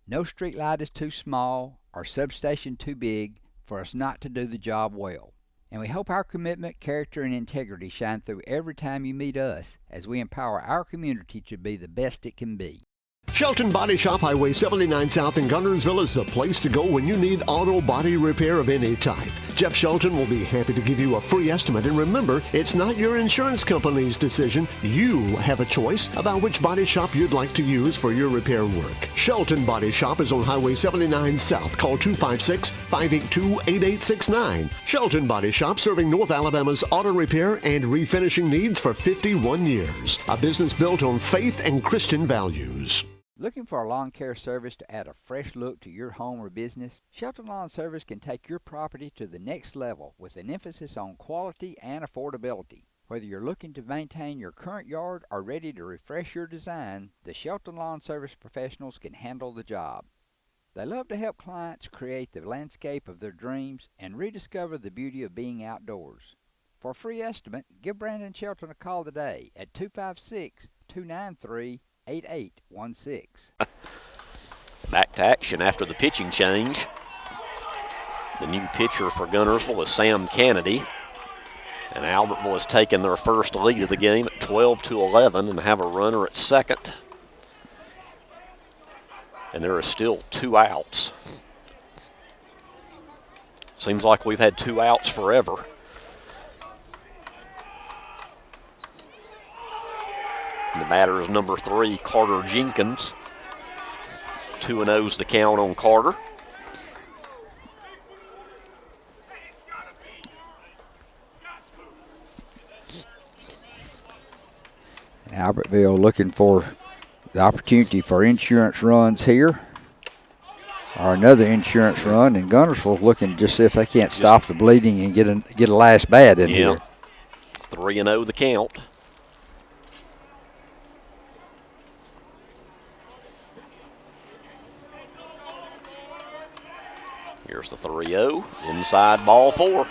No street light is too small or substation too big for us not to do the job well. And we hope our commitment, character, and integrity shine through every time you meet us as we empower our community to be the best it can be. Shelton Body Shop, Highway 79 South in Guntersville is the place to go when you need auto body repair of any type. Jeff Shelton will be happy to give you a free estimate. And remember, it's not your insurance company's decision. You have a choice about which body shop you'd like to use for your repair work. Shelton Body Shop is on Highway 79 South. Call 256-582-8869. Shelton Body Shop, serving North Alabama's auto repair and refinishing needs for 51 years. A business built on faith and Christian values. Looking for a lawn care service to add a fresh look to your home or business? Shelton Lawn Service can take your property to the next level with an emphasis on quality and affordability. Whether you're looking to maintain your current yard or ready to refresh your design, the Shelton Lawn Service professionals can handle the job. They love to help clients create the landscape of their dreams and rediscover the beauty of being outdoors. For a free estimate, give Brandon Shelton a call today at 256-293-8816. Back to action after the pitching change. The new pitcher for Guntersville is Sam Kennedy. And Albertville has taken their first lead of the game at 12-11 and have a runner at second. And there are still 2 outs. Seems like we've had 2 outs forever. And the batter is number 3, Carter Jenkins. 2-0's the count on Carter. Albertville looking for the opportunity for insurance runs here. Or another insurance run, and Guntersville's looking to just see if they can't stop the bleeding and get a last bat in here. 3-0 the count. Here's the 3-0, inside ball 4.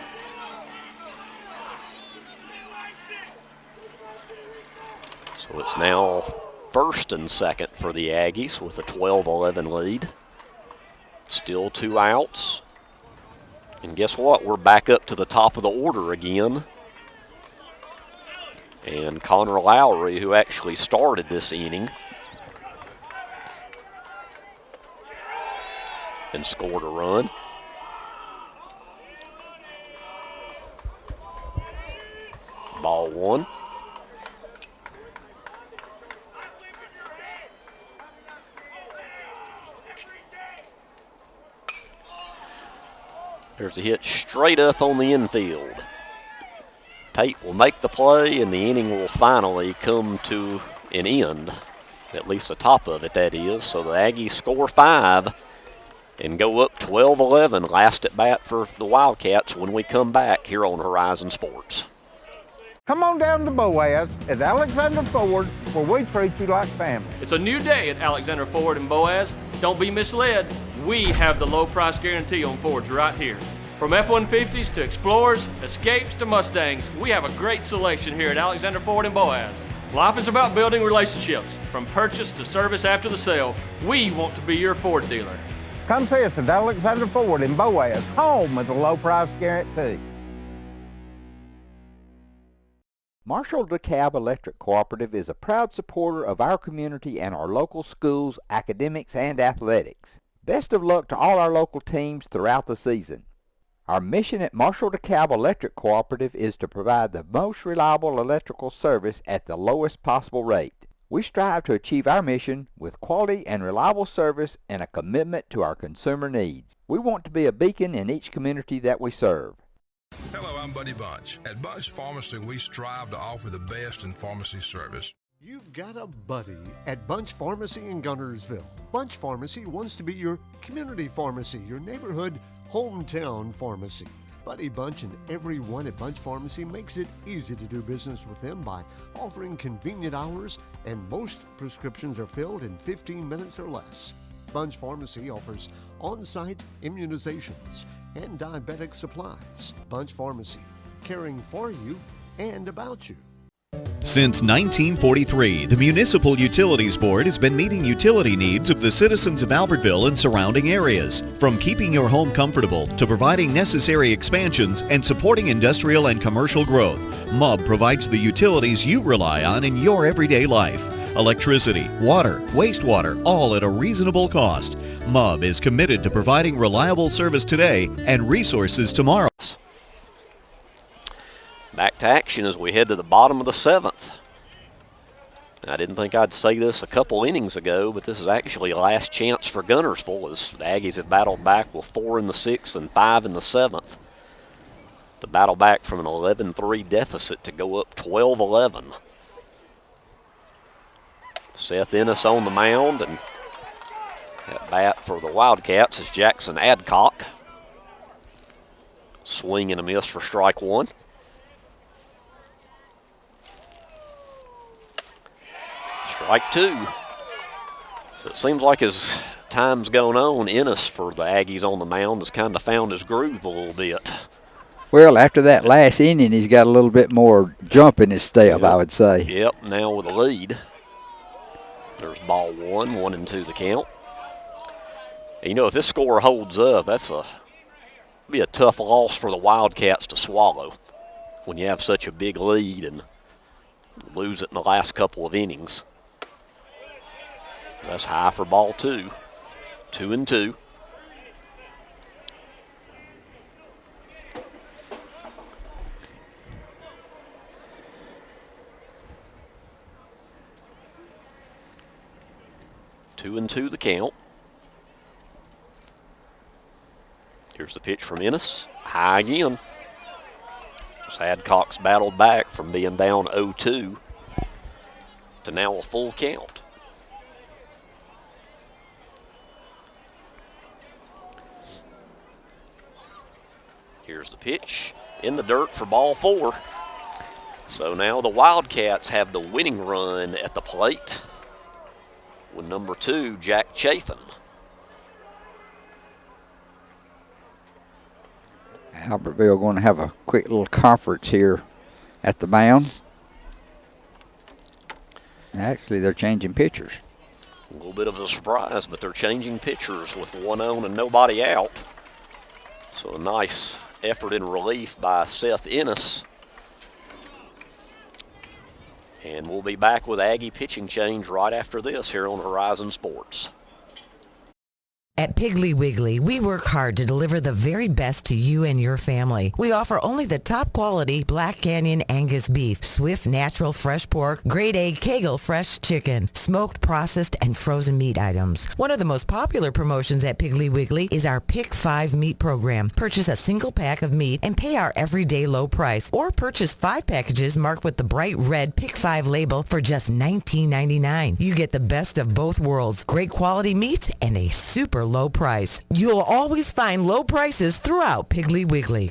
So it's now first and second for the Aggies with a 12-11 lead. Still 2 outs. And guess what? We're back up to the top of the order again. And Connor Lowry, who actually started this inning, and scored a run. Ball 1. There's a hit straight up on the infield. Pate will make the play, and the inning will finally come to an end. At least the top of it, that is. So the Aggies score 5 and go up 12-11. Last at bat for the Wildcats when we come back here on Horizon Sports. Come on down to Boaz at Alexander Ford, where we treat you like family. It's a new day at Alexander Ford and Boaz. Don't be misled. We have the low price guarantee on Fords right here. From F-150s to Explorers, Escapes to Mustangs, we have a great selection here at Alexander Ford and Boaz. Life is about building relationships. From purchase to service after the sale, we want to be your Ford dealer. Come see us at Alexander Ford in Boaz, home of the low price guarantee. Marshall DeKalb Electric Cooperative is a proud supporter of our community and our local schools, academics, and athletics. Best of luck to all our local teams throughout the season. Our mission at Marshall DeKalb Electric Cooperative is to provide the most reliable electrical service at the lowest possible rate. We strive to achieve our mission with quality and reliable service and a commitment to our consumer needs. We want to be a beacon in each community that we serve. Hello, I'm Buddy Bunch. At Bunch Pharmacy, we strive to offer the best in pharmacy service. You've got a buddy at Bunch Pharmacy in Guntersville. Bunch Pharmacy wants to be your community pharmacy, your neighborhood hometown pharmacy. Buddy Bunch and everyone at Bunch Pharmacy makes it easy to do business with them by offering convenient hours, and most prescriptions are filled in 15 minutes or less. Bunch Pharmacy offers on-site immunizations and diabetic supplies. Bunch Pharmacy, caring for you and about you. Since 1943, the Municipal Utilities Board has been meeting utility needs of the citizens of Albertville and surrounding areas. From keeping your home comfortable to providing necessary expansions and supporting industrial and commercial growth, MUB provides the utilities you rely on in your everyday life. Electricity, water, wastewater, all at a reasonable cost. MUB is committed to providing reliable service today and resources tomorrow. Back to action as we head to the bottom of the 7th. I didn't think I'd say this a couple innings ago, but this is actually a last chance for Guntersville as the Aggies have battled back with 4 in the 6th and 5 in the 7th. To battle back from an 11-3 deficit to go up 12-11. Seth Ennis on the mound, and at bat for the Wildcats is Jackson Adcock. Swing and a miss for strike one. Strike two. So it seems like as time's gone on, Ennis for the Aggies on the mound has kind of found his groove a little bit. Well, after that last inning, he's got a little bit more jump in his step, Yep. I would say. Yep, now with a lead. There's ball 1-2 the count. And you know, if this score holds up, be a tough loss for the Wildcats to swallow when you have such a big lead and lose it in the last couple of innings. That's high for ball 2. 2-2. Two and two the count. Here's the pitch from Ennis. High again. Adcock's battled back from being down 0-2 to now a full count. Here's the pitch in the dirt for ball 4. So now the Wildcats have the winning run at the plate with number 2, Jack Chafin. Albertville going to have a quick little conference here at the mound. Actually, they're changing pitchers. A little bit of a surprise, but they're changing pitchers with one on and nobody out. So a nice effort in relief by Seth Ennis. And we'll be back with Aggie pitching change right after this here on Horizon Sports. At Piggly Wiggly, we work hard to deliver the very best to you and your family. We offer only the top quality Black Canyon Angus beef, Swift natural fresh pork, grade A Kegel fresh chicken, smoked, processed, and frozen meat items. One of the most popular promotions at Piggly Wiggly is our Pick 5 meat program. Purchase a single pack of meat and pay our everyday low price, or purchase 5 packages marked with the bright red Pick 5 label for just $19.99. You get the best of both worlds, great quality meats and a super low price. You'll always find low prices throughout Piggly Wiggly.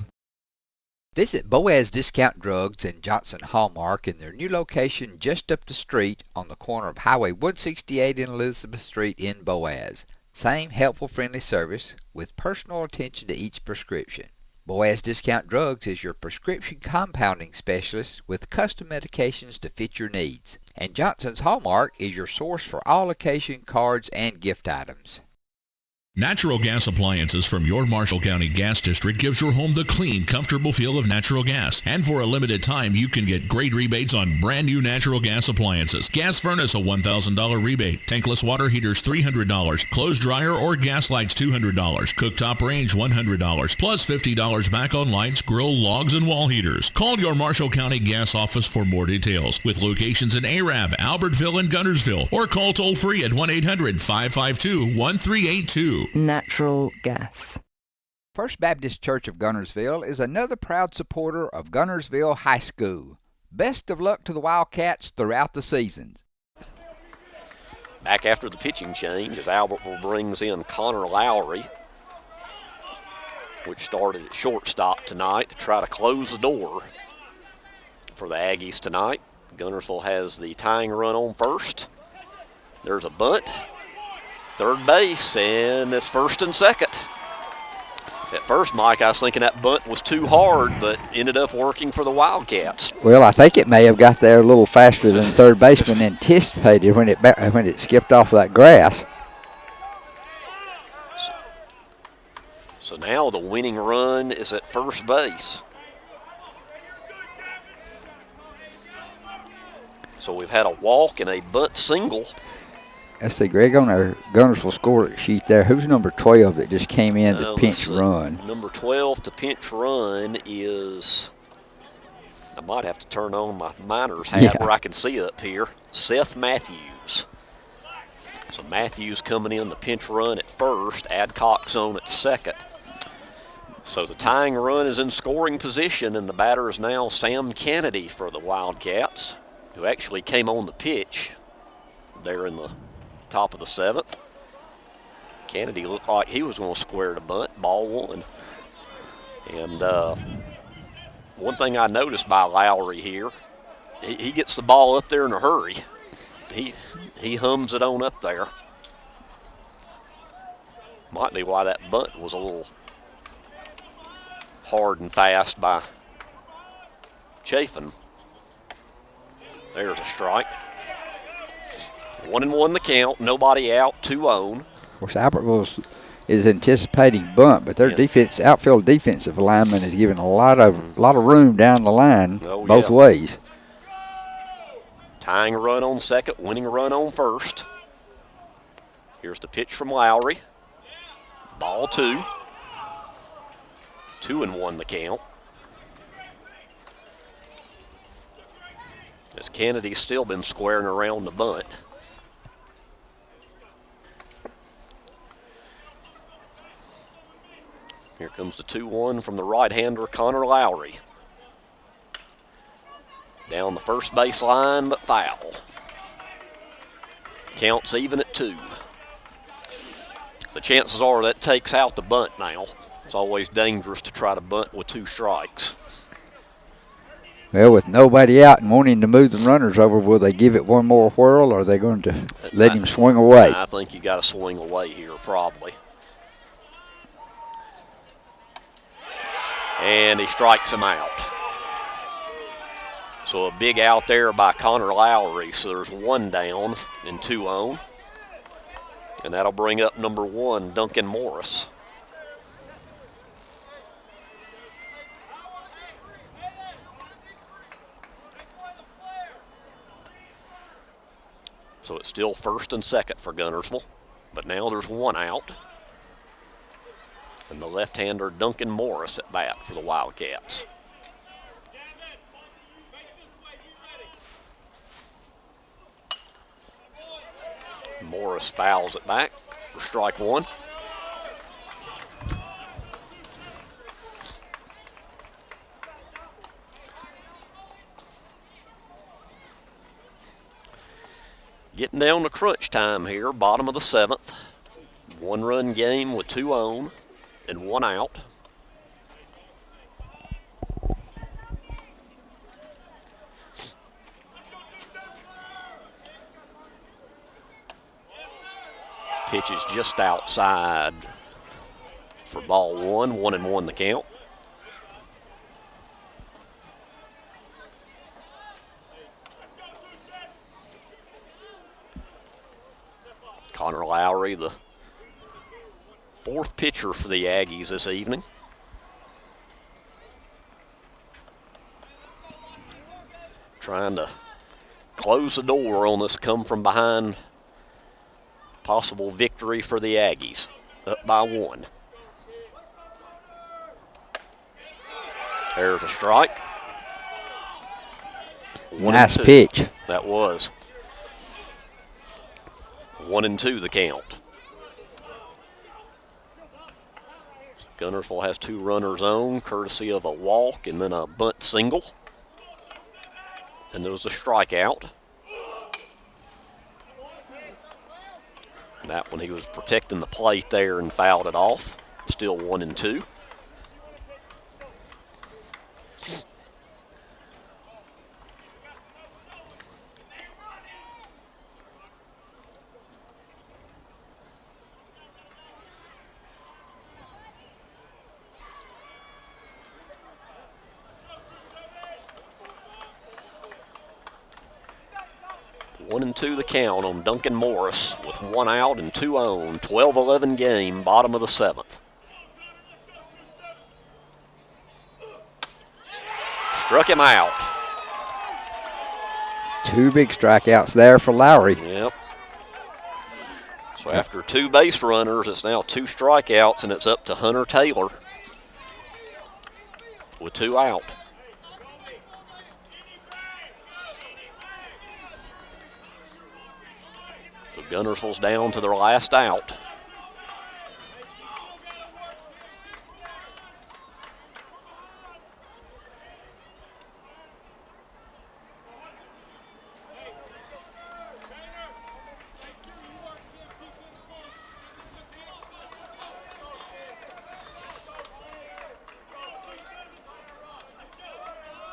Visit Boaz Discount Drugs and Johnson Hallmark in their new location just up the street on the corner of Highway 168 and Elizabeth Street in Boaz. Same helpful, friendly service with personal attention to each prescription. Boaz Discount Drugs is your prescription compounding specialist with custom medications to fit your needs. And Johnson's Hallmark is your source for all occasion cards and gift items. Natural gas appliances from your Marshall County Gas District gives your home the clean, comfortable feel of natural gas. And for a limited time, you can get great rebates on brand new natural gas appliances. Gas furnace, a $1,000 rebate. Tankless water heaters, $300. Clothes dryer or gas lights, $200. Cooktop range, $100. Plus $50 back on lights, grill, logs, and wall heaters. Call your Marshall County Gas office for more details. With locations in Arab, Albertville, and Guntersville. Or call toll free at 1-800-552-1382. Natural gas. First Baptist Church of Guntersville is another proud supporter of Guntersville High School. Best of luck to the Wildcats throughout the seasons. Back after the pitching change as Albertville brings in Connor Lowry, which started at shortstop tonight to try to close the door for the Aggies tonight. Guntersville has the tying run on first. There's a bunt. Third base, and it's first and second. At first, Mike, I was thinking that bunt was too hard, but ended up working for the Wildcats. Well, I think it may have got there a little faster than the third baseman anticipated when it skipped off that grass. So now the winning run is at first base. So we've had a walk and a bunt single. Let's see, Greg, on our Guntersville score sheet there, who's number 12 that just came in to pinch run? Number 12 to pinch run is, I might have to turn on my miner's hat where I can see up here, Seth Matthews. So Matthews coming in to pinch run at first, Adcock's on at second. So the tying run is in scoring position, and the batter is now Sam Kennedy for the Wildcats, who actually came on the pitch there in the top of the seventh. Kennedy looked like he was going to square the bunt, ball one. And one thing I noticed by Lowry here, he gets the ball up there in a hurry. He hums it on up there. Might be why that bunt was a little hard and fast by Chafin. There's a strike. 1-1 the count, nobody out, 2-0. Of course, Albertville is anticipating bunt, but their outfield defensive lineman is giving a lot of room down the line both ways. Tying run on second, winning run on first. Here's the pitch from Lowry. Ball 2. 2-1 the count. As Kennedy's still been squaring around the bunt. Here comes the 2-1 from the right-hander, Connor Lowry. Down the first base line, but foul. Counts even at 2. So chances are that takes out the bunt now. It's always dangerous to try to bunt with 2 strikes. Well, with nobody out and wanting to move the runners over, will they give it one more whirl, or are they going to let him swing away? I think you got to swing away here, probably. And he strikes him out. So a big out there by Connor Lowry. So there's 1 down and 2 on. And that'll bring up number 1, Duncan Morris. So it's still first and second for Guntersville. But now there's 1 out. And the left-hander Duncan Morris at bat for the Wildcats. Morris fouls it back for strike 1. Getting down to crunch time here, bottom of the 7th. 1-run game with 2 on and 1 out. Pitch is just outside for ball one. 1-1 the count. Connor Lowry, the fourth pitcher for the Aggies this evening. Trying to close the door on this come from behind possible victory for the Aggies. Up by 1. There's a strike. Nice pitch. That was. 1-2 the count. Guntersville has 2 runners on, courtesy of a walk and then a bunt single. And there was a strikeout. That one he was protecting the plate there and fouled it off. Still 1-2. One and two the count on Duncan Morris with 1 out and 2 on. 12-11 game, bottom of the 7th. Struck him out. 2 big strikeouts there for Lowry. Yep. So after 2 base runners, it's now 2 strikeouts, and it's up to Hunter Taylor with 2 out. So Guntersville's down to their last out.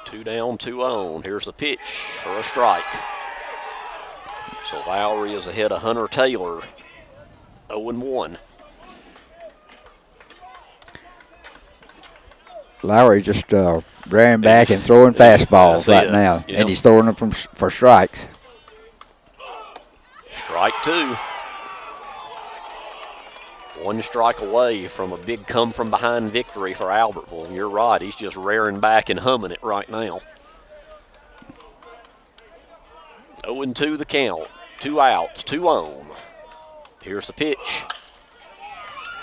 Two down, 2 on. Here's the pitch for a strike. So Lowry is ahead of Hunter Taylor, 0-1. Lowry just rearing back and throwing fastballs right now, yep. And he's throwing them for strikes. Strike 2. 1 strike away from a big come-from-behind victory for Albertville. And you're right, he's just rearing back and humming it right now. 0-2 the count. 2 outs, 2 on. Here's the pitch.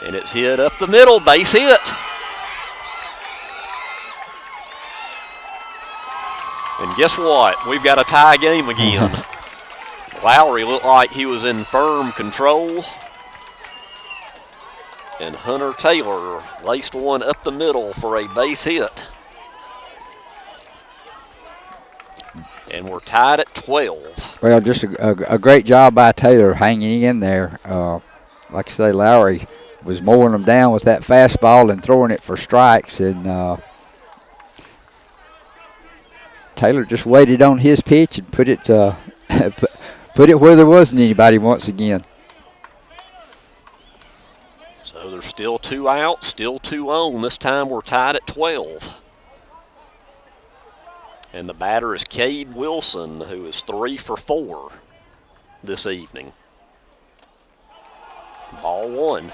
And it's hit up the middle, base hit. And guess what? We've got a tie game again. Lowry looked like he was in firm control. And Hunter Taylor laced one up the middle for a base hit. And we're tied at 12. Well, just a great job by Taylor hanging in there. Like I say, Lowry was mowing them down with that fastball and throwing it for strikes. And Taylor just waited on his pitch and put it where there wasn't anybody once again. So there's still 2 outs, still 2 on. This time we're tied at 12. And the batter is Cade Wilson, who is 3 for 4 this evening. Ball 1.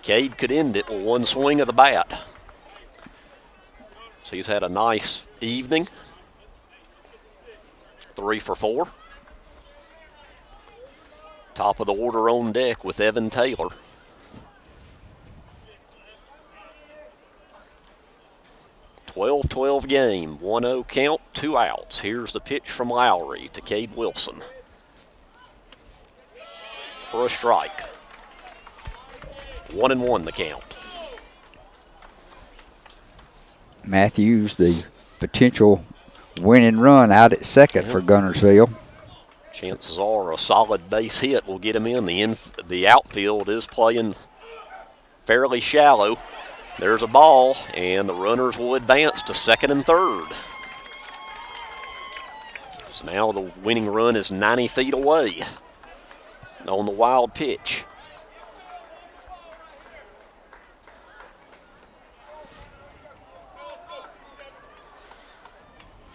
Cade could end it with 1 swing of the bat. So he's had a nice evening. 3 for 4. Top of the order on deck with Evan Taylor. 12-12 game, 1-0 count, 2 outs. Here's the pitch from Lowry to Cade Wilson for a strike. 1-1 the count. Matthews, the potential winning run out at second for Guntersville. Chances are a solid base hit will get him in. The outfield is playing fairly shallow. There's a ball, and the runners will advance to second and third. So now the winning run is 90 feet away. on the wild pitch.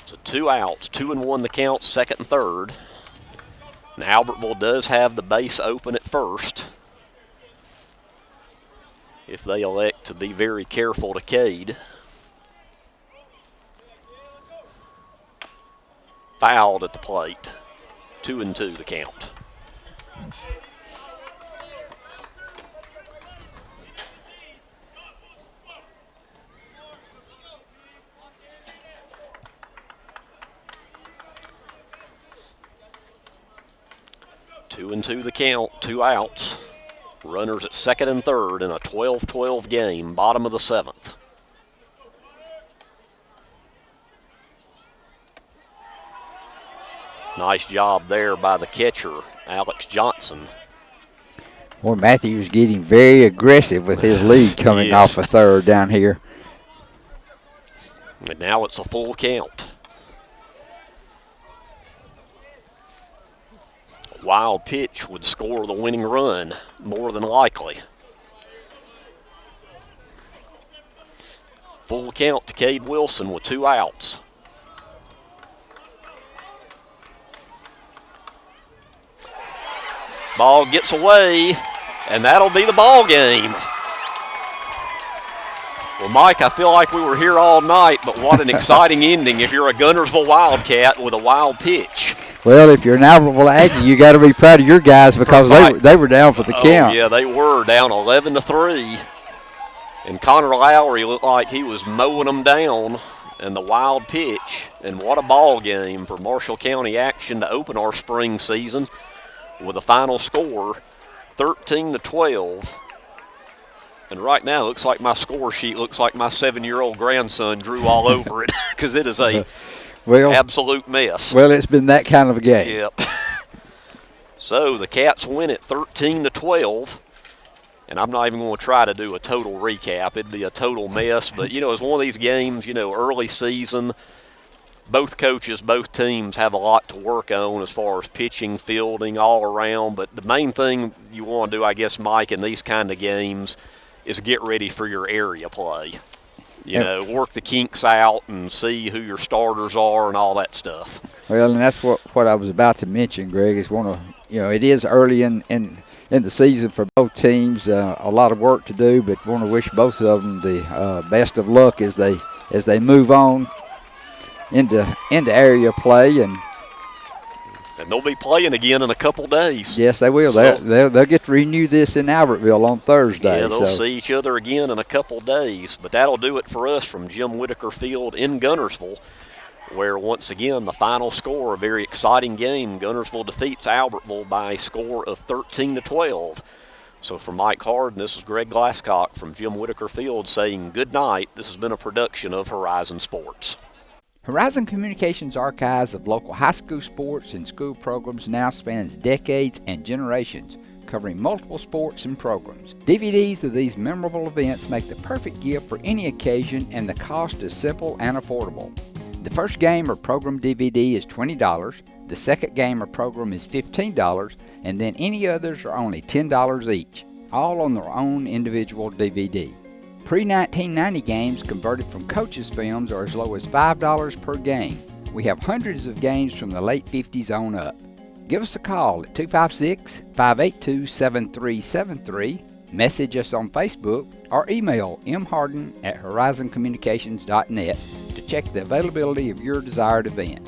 So 2 outs, 2-1 the count, second and third. And Albertville does have the base open at first, if they elect to be very careful to Cade. Fouled at the plate. 2-2 the count. Two and two the count, 2 outs. Runners at second and third in a 12-12 game, bottom of the 7th. Nice job there by the catcher, Alex Johnson. Boy, Matthew's getting very aggressive with his lead coming off a third down here. And now it's a full count. A wild pitch would score the winning run, more than likely. Full count to Cade Wilson with 2 outs. Ball gets away, and that'll be the ball game. Well, Mike, I feel like we were here all night, but what an exciting ending if you're a Guntersville Wildcat with a wild pitch. Well, if you're an Albertville Aggie, you got to be proud of your guys because they were down for the count. Yeah, they were down 11-3. And Connor Lowry looked like he was mowing them down. And the wild pitch. And what a ball game for Marshall County action to open our spring season with a final score 13-12. And right now, it looks like my score sheet looks like my 7-year-old grandson drew all over it because it is a absolute mess. Well, it's been that kind of a game. Yep. So the Cats win it 13-12. And I'm not even going to try to do a total recap. It'd be a total mess. But, it's one of these games, early season. Both coaches, both teams have a lot to work on as far as pitching, fielding, all around. But the main thing you want to do, I guess, Mike, in these kind of games is get ready for your area play. Work the kinks out and see who your starters are and all that stuff. Well, and that's what I was about to mention, Greg, is it is early in the season for both teams. A lot of work to do, but want to wish both of them the best of luck as they move on into area play, and they'll be playing again in a couple days. Yes, they will. So, they'll get to renew this in Albertville on Thursday. Yeah, they'll see each other again in a couple days. But that'll do it for us from Jim Whitaker Field in Guntersville, where once again the final score, a very exciting game. Guntersville defeats Albertville by a score of 13-12. So for Mike Harden, this is Greg Glasscock from Jim Whitaker Field saying good night. This has been a production of Horizon Sports. Horizon Communications' archives of local high school sports and school programs now spans decades and generations, covering multiple sports and programs. DVDs of these memorable events make the perfect gift for any occasion, and the cost is simple and affordable. The first game or program DVD is $20, the second game or program is $15, and then any others are only $10 each, all on their own individual DVD. Pre-1990 games converted from coaches' films are as low as $5 per game. We have hundreds of games from the late 50s on up. Give us a call at 256-582-7373, message us on Facebook, or email mharden@horizoncommunications.net to check the availability of your desired event.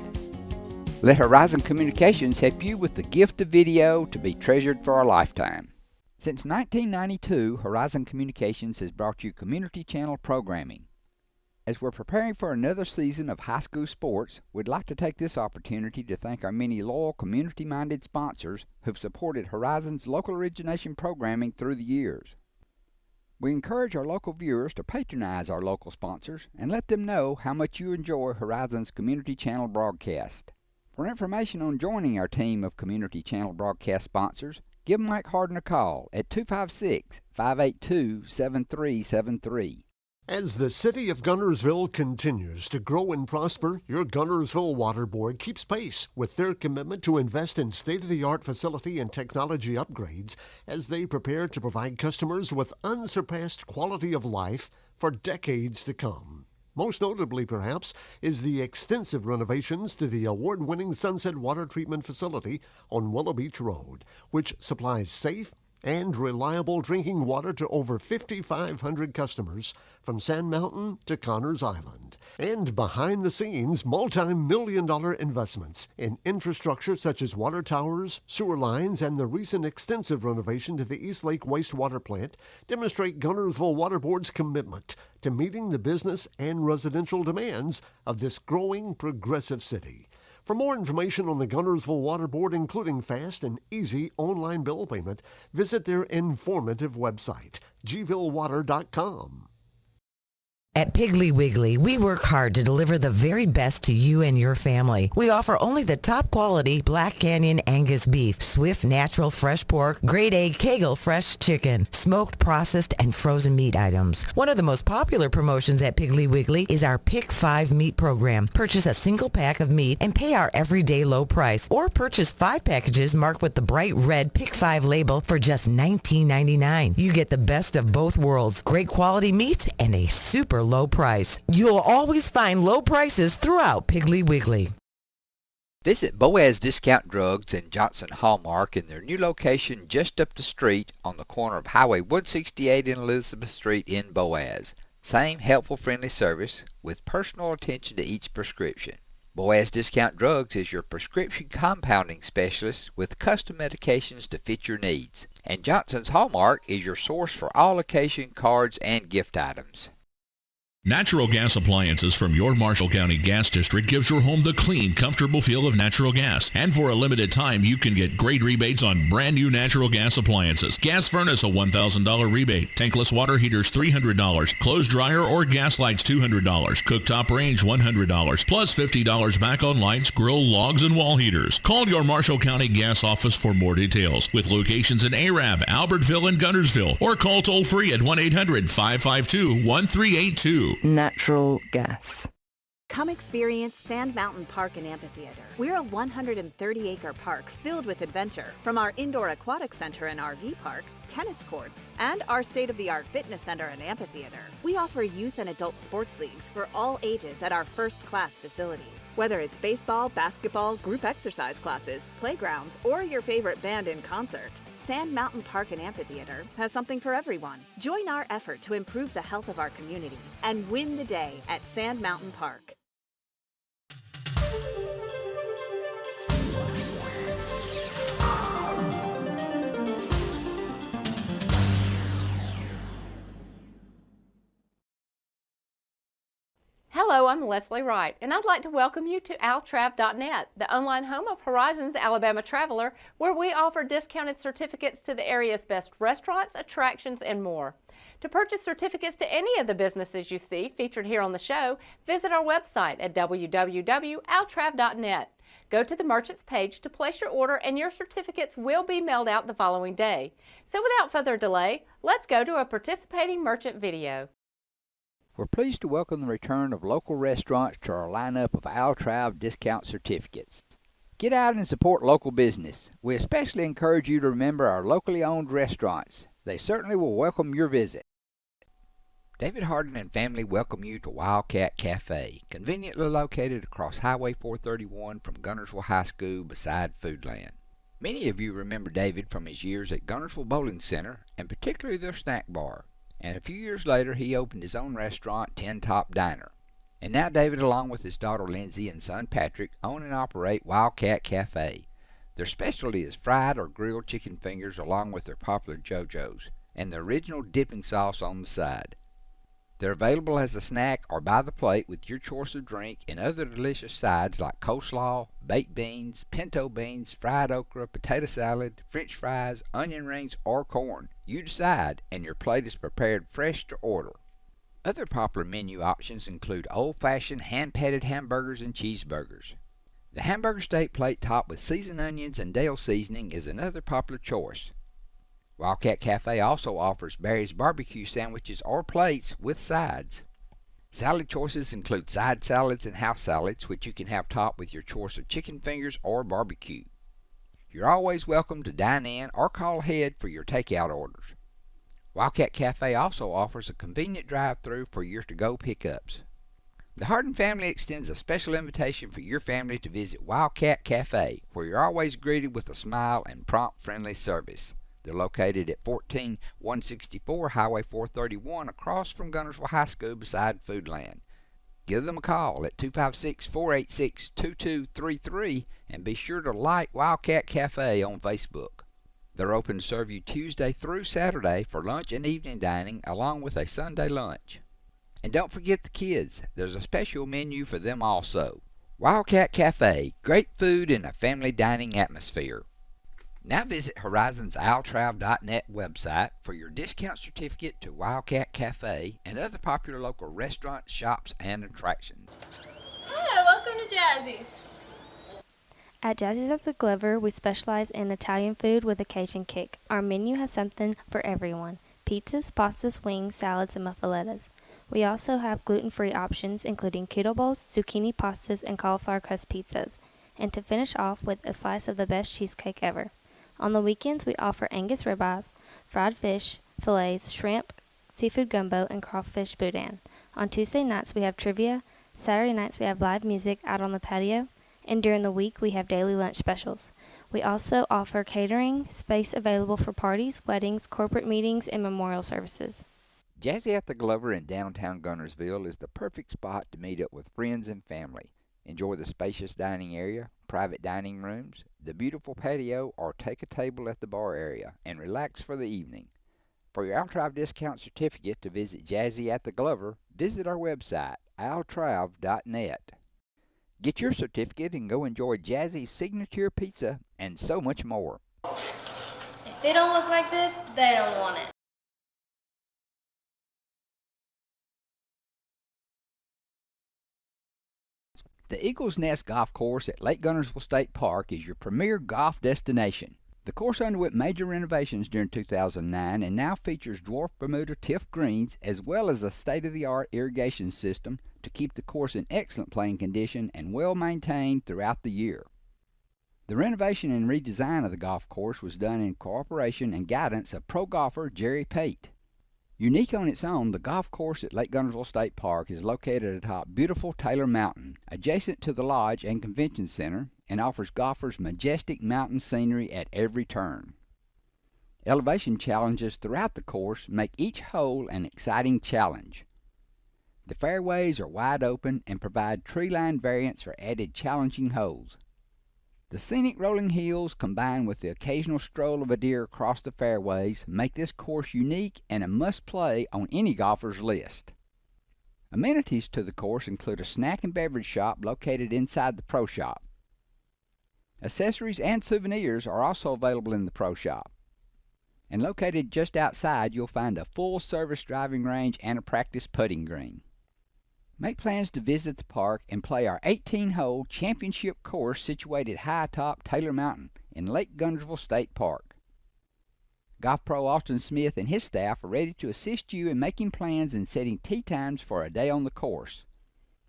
Let Horizon Communications help you with the gift of video to be treasured for a lifetime. Since 1992, Horizon Communications has brought you community channel programming. As we're preparing for another season of high school sports, we'd like to take this opportunity to thank our many loyal community-minded sponsors who've supported Horizon's local origination programming through the years. We encourage our local viewers to patronize our local sponsors and let them know how much you enjoy Horizon's community channel broadcast. For information on joining our team of community channel broadcast sponsors, give Mike Harden a call at 256-582-7373. As the city of Guntersville continues to grow and prosper, your Guntersville Water Board keeps pace with their commitment to invest in state-of-the-art facility and technology upgrades as they prepare to provide customers with unsurpassed quality of life for decades to come. Most notably, perhaps, is the extensive renovations to the award-winning Sunset Water Treatment Facility on Willow Beach Road, which supplies safe and reliable drinking water to over 5,500 customers from Sand Mountain to Connors Island. And behind the scenes, multi-million-dollar investments in infrastructure such as water towers, sewer lines, and the recent extensive renovation to the East Lake wastewater plant demonstrate Guntersville Water Board's commitment to meeting the business and residential demands of this growing progressive city. For more information on the Guntersville Water Board, including fast and easy online bill payment, visit their informative website, gvillewater.com. At Piggly Wiggly, we work hard to deliver the very best to you and your family. We offer only the top quality Black Canyon Angus beef, Swift natural fresh pork, grade A Kegel fresh chicken, smoked, processed, and frozen meat items. One of the most popular promotions at Piggly Wiggly is our Pick 5 meat program. Purchase a single pack of meat and pay our everyday low price, or purchase 5 packages marked with the bright red Pick 5 label for just $19.99. You get the best of both worlds, great quality meats and a super low price. You'll always find low prices throughout Piggly Wiggly. Visit Boaz Discount Drugs and Johnson Hallmark in their new location just up the street on the corner of Highway 168 and Elizabeth Street in Boaz. Same helpful, friendly service with personal attention to each prescription. Boaz Discount Drugs is your prescription compounding specialist with custom medications to fit your needs. And Johnson's Hallmark is your source for all occasion cards and gift items. Natural gas appliances from your Marshall County Gas District gives your home the clean, comfortable feel of natural gas. And for a limited time, you can get great rebates on brand new natural gas appliances. Gas furnace, a $1,000 rebate. Tankless water heaters, $300. Clothes dryer or gas lights, $200. Cooktop range, $100. Plus $50 back on lights, grill, logs, and wall heaters. Call your Marshall County Gas office for more details. With locations in Arab, Albertville, and Guntersville. Or call toll free at 1-800-552-1382. Natural gas. Come experience Sand Mountain Park and Amphitheater. We're a 130-acre park filled with adventure. From our indoor aquatic center and RV park, tennis courts, and our state-of-the-art fitness center and amphitheater, we offer youth and adult sports leagues for all ages at our first-class facilities. Whether it's baseball, basketball, group exercise classes, playgrounds, or your favorite band in concert, Sand Mountain Park and Amphitheater has something for everyone. Join our effort to improve the health of our community and win the day at Sand Mountain Park. Hello, I'm Leslie Wright, and I'd like to welcome you to altrav.net, the online home of Horizons Alabama Traveler, where we offer discounted certificates to the area's best restaurants, attractions, and more. To purchase certificates to any of the businesses you see featured here on the show, visit our website at www.altrav.net. Go to the Merchants page to place your order, and your certificates will be mailed out the following day. So without further delay, let's go to a participating merchant video. We're pleased to welcome the return of local restaurants to our lineup of Altrav discount certificates. Get out and support local business. We especially encourage you to remember our locally owned restaurants. They certainly will welcome your visit. David Hardin and family welcome you to Wildcat Cafe, conveniently located across Highway 431 from Guntersville High School beside Foodland. Many of you remember David from his years at Guntersville Bowling Center, and particularly their snack bar. And a few years later, he opened his own restaurant, Tin Top Diner. And now David, along with his daughter Lindsay and son Patrick, own and operate Wildcat Cafe. Their specialty is fried or grilled chicken fingers along with their popular JoJo's and the original dipping sauce on the side. They're available as a snack or by the plate with your choice of drink and other delicious sides like coleslaw, baked beans, pinto beans, fried okra, potato salad, french fries, onion rings, or corn. You decide, and your plate is prepared fresh to order. Other popular menu options include old-fashioned hand-patted hamburgers and cheeseburgers. The hamburger steak plate topped with seasoned onions and Dale seasoning is another popular choice. Wildcat Cafe also offers Barry's barbecue sandwiches or plates with sides. Salad choices include side salads and house salads, which you can have topped with your choice of chicken fingers or barbecue. You're always welcome to dine in or call ahead for your takeout orders. Wildcat Cafe also offers a convenient drive-thru for your to-go pickups. The Hardin family extends a special invitation for your family to visit Wildcat Cafe, where you're always greeted with a smile and prompt, friendly service. They're located at 14164 Highway 431 across from Guntersville High School beside Foodland. Give them a call at 256-486-2233 and be sure to like Wildcat Cafe on Facebook. They're open to serve you Tuesday through Saturday for lunch and evening dining along with a Sunday lunch. And don't forget the kids. There's a special menu for them also. Wildcat Cafe, great food in a family dining atmosphere. Now visit Horizon's altrav.net website for your discount certificate to Wildcat Cafe and other popular local restaurants, shops, and attractions. Hi, welcome to Jazzy's. At Jazzy's at the Glover, we specialize in Italian food with a Cajun kick. Our menu has something for everyone: pizzas, pastas, wings, salads, and muffalettas. We also have gluten-free options, including keto bowls, zucchini pastas, and cauliflower crust pizzas. And to finish off with a slice of the best cheesecake ever. On the weekends, we offer Angus ribeyes, fried fish, fillets, shrimp, seafood gumbo, and crawfish boudin. On Tuesday nights, we have trivia. Saturday nights, we have live music out on the patio. And during the week, we have daily lunch specials. We also offer catering, space available for parties, weddings, corporate meetings, and memorial services. Jazzy at the Glover in downtown Guntersville is the perfect spot to meet up with friends and family. Enjoy the spacious dining area, private dining rooms, the beautiful patio, or take a table at the bar area and relax for the evening. For your Altrav discount certificate to visit Jazzy at the Glover, visit our website, altrav.net. Get your certificate and go enjoy Jazzy's signature pizza and so much more. If they don't look like this, they don't want it. The Eagles Nest Golf Course at Lake Guntersville State Park is your premier golf destination. The course underwent major renovations during 2009 and now features dwarf Bermuda Tiff greens as well as a state-of-the-art irrigation system to keep the course in excellent playing condition and well maintained throughout the year. The renovation and redesign of the golf course was done in cooperation and guidance of pro golfer Jerry Pate. Unique on its own, the golf course at Lake Guntersville State Park is located atop beautiful Taylor Mountain, adjacent to the Lodge and Convention Center, and offers golfers majestic mountain scenery at every turn. Elevation challenges throughout the course make each hole an exciting challenge. The fairways are wide open and provide tree-lined variants for added challenging holes. The scenic rolling hills combined with the occasional stroll of a deer across the fairways make this course unique and a must-play on any golfer's list. Amenities to the course include a snack and beverage shop located inside the pro shop. Accessories and souvenirs are also available in the pro shop. And located just outside, you'll find a full-service driving range and a practice putting green. Make plans to visit the park and play our 18-hole championship course situated high atop Taylor Mountain in Lake Guntersville State Park. Golf pro Austin Smith and his staff are ready to assist you in making plans and setting tee times for a day on the course.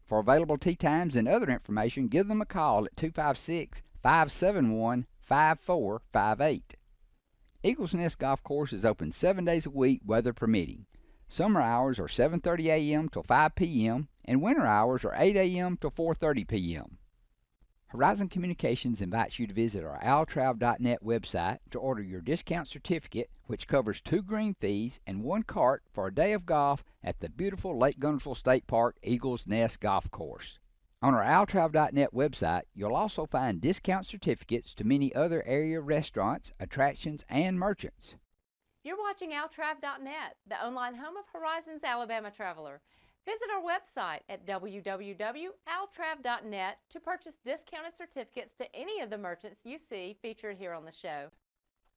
For available tee times and other information, give them a call at 256-571-5458. Eagles Nest Golf Course is open 7 days a week, weather permitting. Summer hours are 7:30 a.m. till 5 p.m. and winter hours are 8 a.m. till 4:30 p.m. Horizon Communications invites you to visit our altrav.net website to order your discount certificate, which covers 2 green fees and 1 cart for a day of golf at the beautiful Lake Guntersville State Park Eagles Nest Golf Course. On our altrav.net website, you'll also find discount certificates to many other area restaurants, attractions, and merchants. You're watching altrav.net, the online home of Horizon's Alabama Traveler. Visit our website at www.altrav.net to purchase discounted certificates to any of the merchants you see featured here on the show.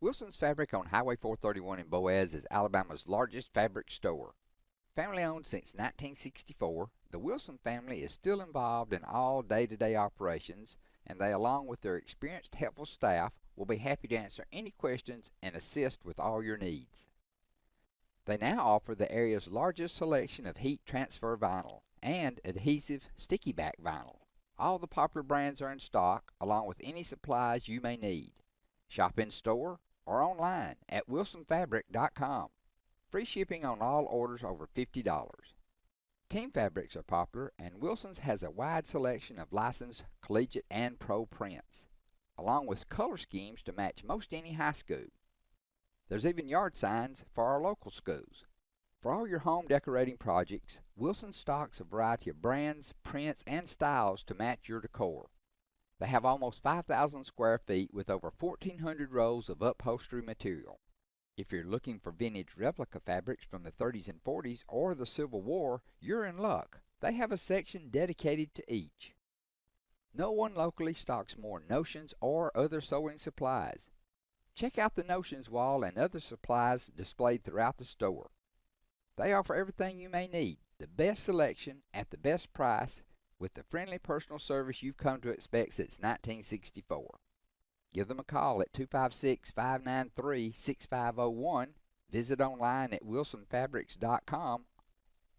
Wilson's Fabric on Highway 431 in Boaz is Alabama's largest fabric store. Family owned since 1964, the Wilson family is still involved in all day-to-day operations, and they, along with their experienced, helpful staff, will be happy to answer any questions and assist with all your needs. They now offer the area's largest selection of heat transfer vinyl and adhesive sticky back vinyl. All the popular brands are in stock, along with any supplies you may need. Shop in store or online at wilsonfabric.com. Free shipping on all orders over $50. Team fabrics are popular, and Wilson's has a wide selection of licensed collegiate and pro prints, along with color schemes to match most any high school. There's even yard signs for our local schools. For all your home decorating projects, Wilson stocks a variety of brands, prints, and styles to match your decor. They have almost 5,000 square feet with over 1,400 rows of upholstery material. If you're looking for vintage replica fabrics from the 30s and 40s or the Civil War, you're in luck. They have a section dedicated to each. No one locally stocks more notions or other sewing supplies. Check out the notions wall and other supplies displayed throughout the store. They offer everything you may need, the best selection at the best price, with the friendly personal service you've come to expect since 1964. Give them a call at 256-593-6501, visit online at wilsonfabrics.com,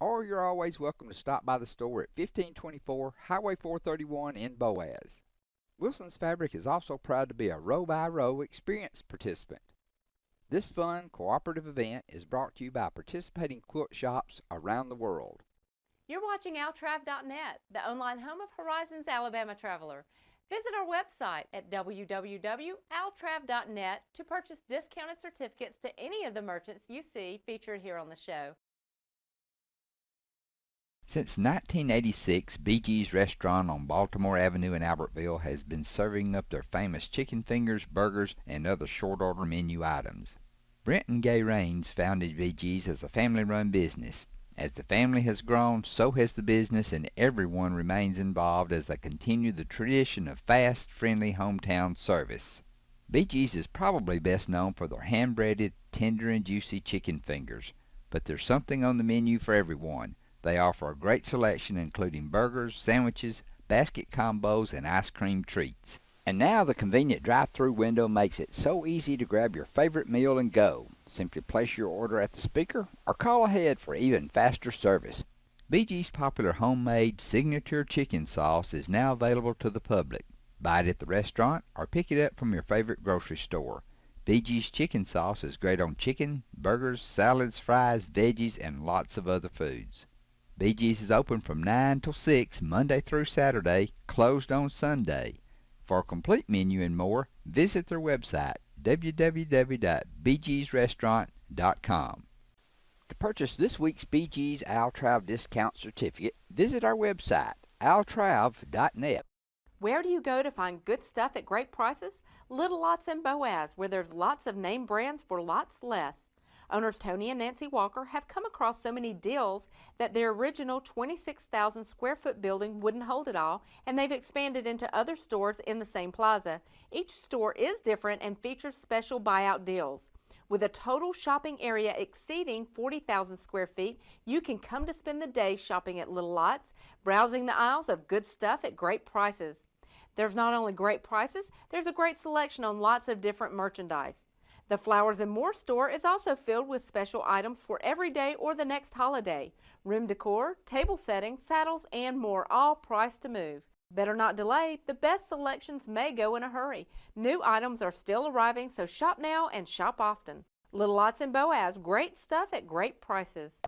or you're always welcome to stop by the store at 1524 Highway 431 in Boaz. Wilson's Fabric is also proud to be a row-by-row experience participant. This fun, cooperative event is brought to you by participating quilt shops around the world. You're watching altrav.net, the online home of Horizons Alabama Traveler. Visit our website at www.altrav.net to purchase discounted certificates to any of the merchants you see featured here on the show. Since 1986, BG's restaurant on Baltimore Avenue in Albertville has been serving up their famous chicken fingers, burgers, and other short-order menu items. Brent and Gay Raines founded BG's as a family-run business. As the family has grown, so has the business, and everyone remains involved as they continue the tradition of fast, friendly hometown service. BG's is probably best known for their hand-breaded, tender and juicy chicken fingers, but there's something on the menu for everyone. They offer a great selection including burgers, sandwiches, basket combos, and ice cream treats. And now the convenient drive-through window makes it so easy to grab your favorite meal and go. Simply place your order at the speaker or call ahead for even faster service. BG's popular homemade signature chicken sauce is now available to the public. Buy it at the restaurant or pick it up from your favorite grocery store. BG's chicken sauce is great on chicken, burgers, salads, fries, veggies, and lots of other foods. BG's is open from 9 till 6 Monday through Saturday, closed on Sunday. For a complete menu and more, visit their website, www.bgsrestaurant.com. To purchase this week's BG's Altrav discount certificate, visit our website, altrav.net. Where do you go to find good stuff at great prices? Little Lots in Boaz, where there's lots of name brands for lots less. Owners Tony and Nancy Walker have come across so many deals that their original 26,000 square foot building wouldn't hold it all, and they've expanded into other stores in the same plaza. Each store is different and features special buyout deals. With a total shopping area exceeding 40,000 square feet, you can come to spend the day shopping at Little Lots, browsing the aisles of good stuff at great prices. There's not only great prices, there's a great selection on lots of different merchandise. The Flowers and More store is also filled with special items for every day or the next holiday. Room decor, table settings, saddles, and more, all priced to move. Better not delay, the best selections may go in a hurry. New items are still arriving, so shop now and shop often. Little Lots in Boaz, great stuff at great prices.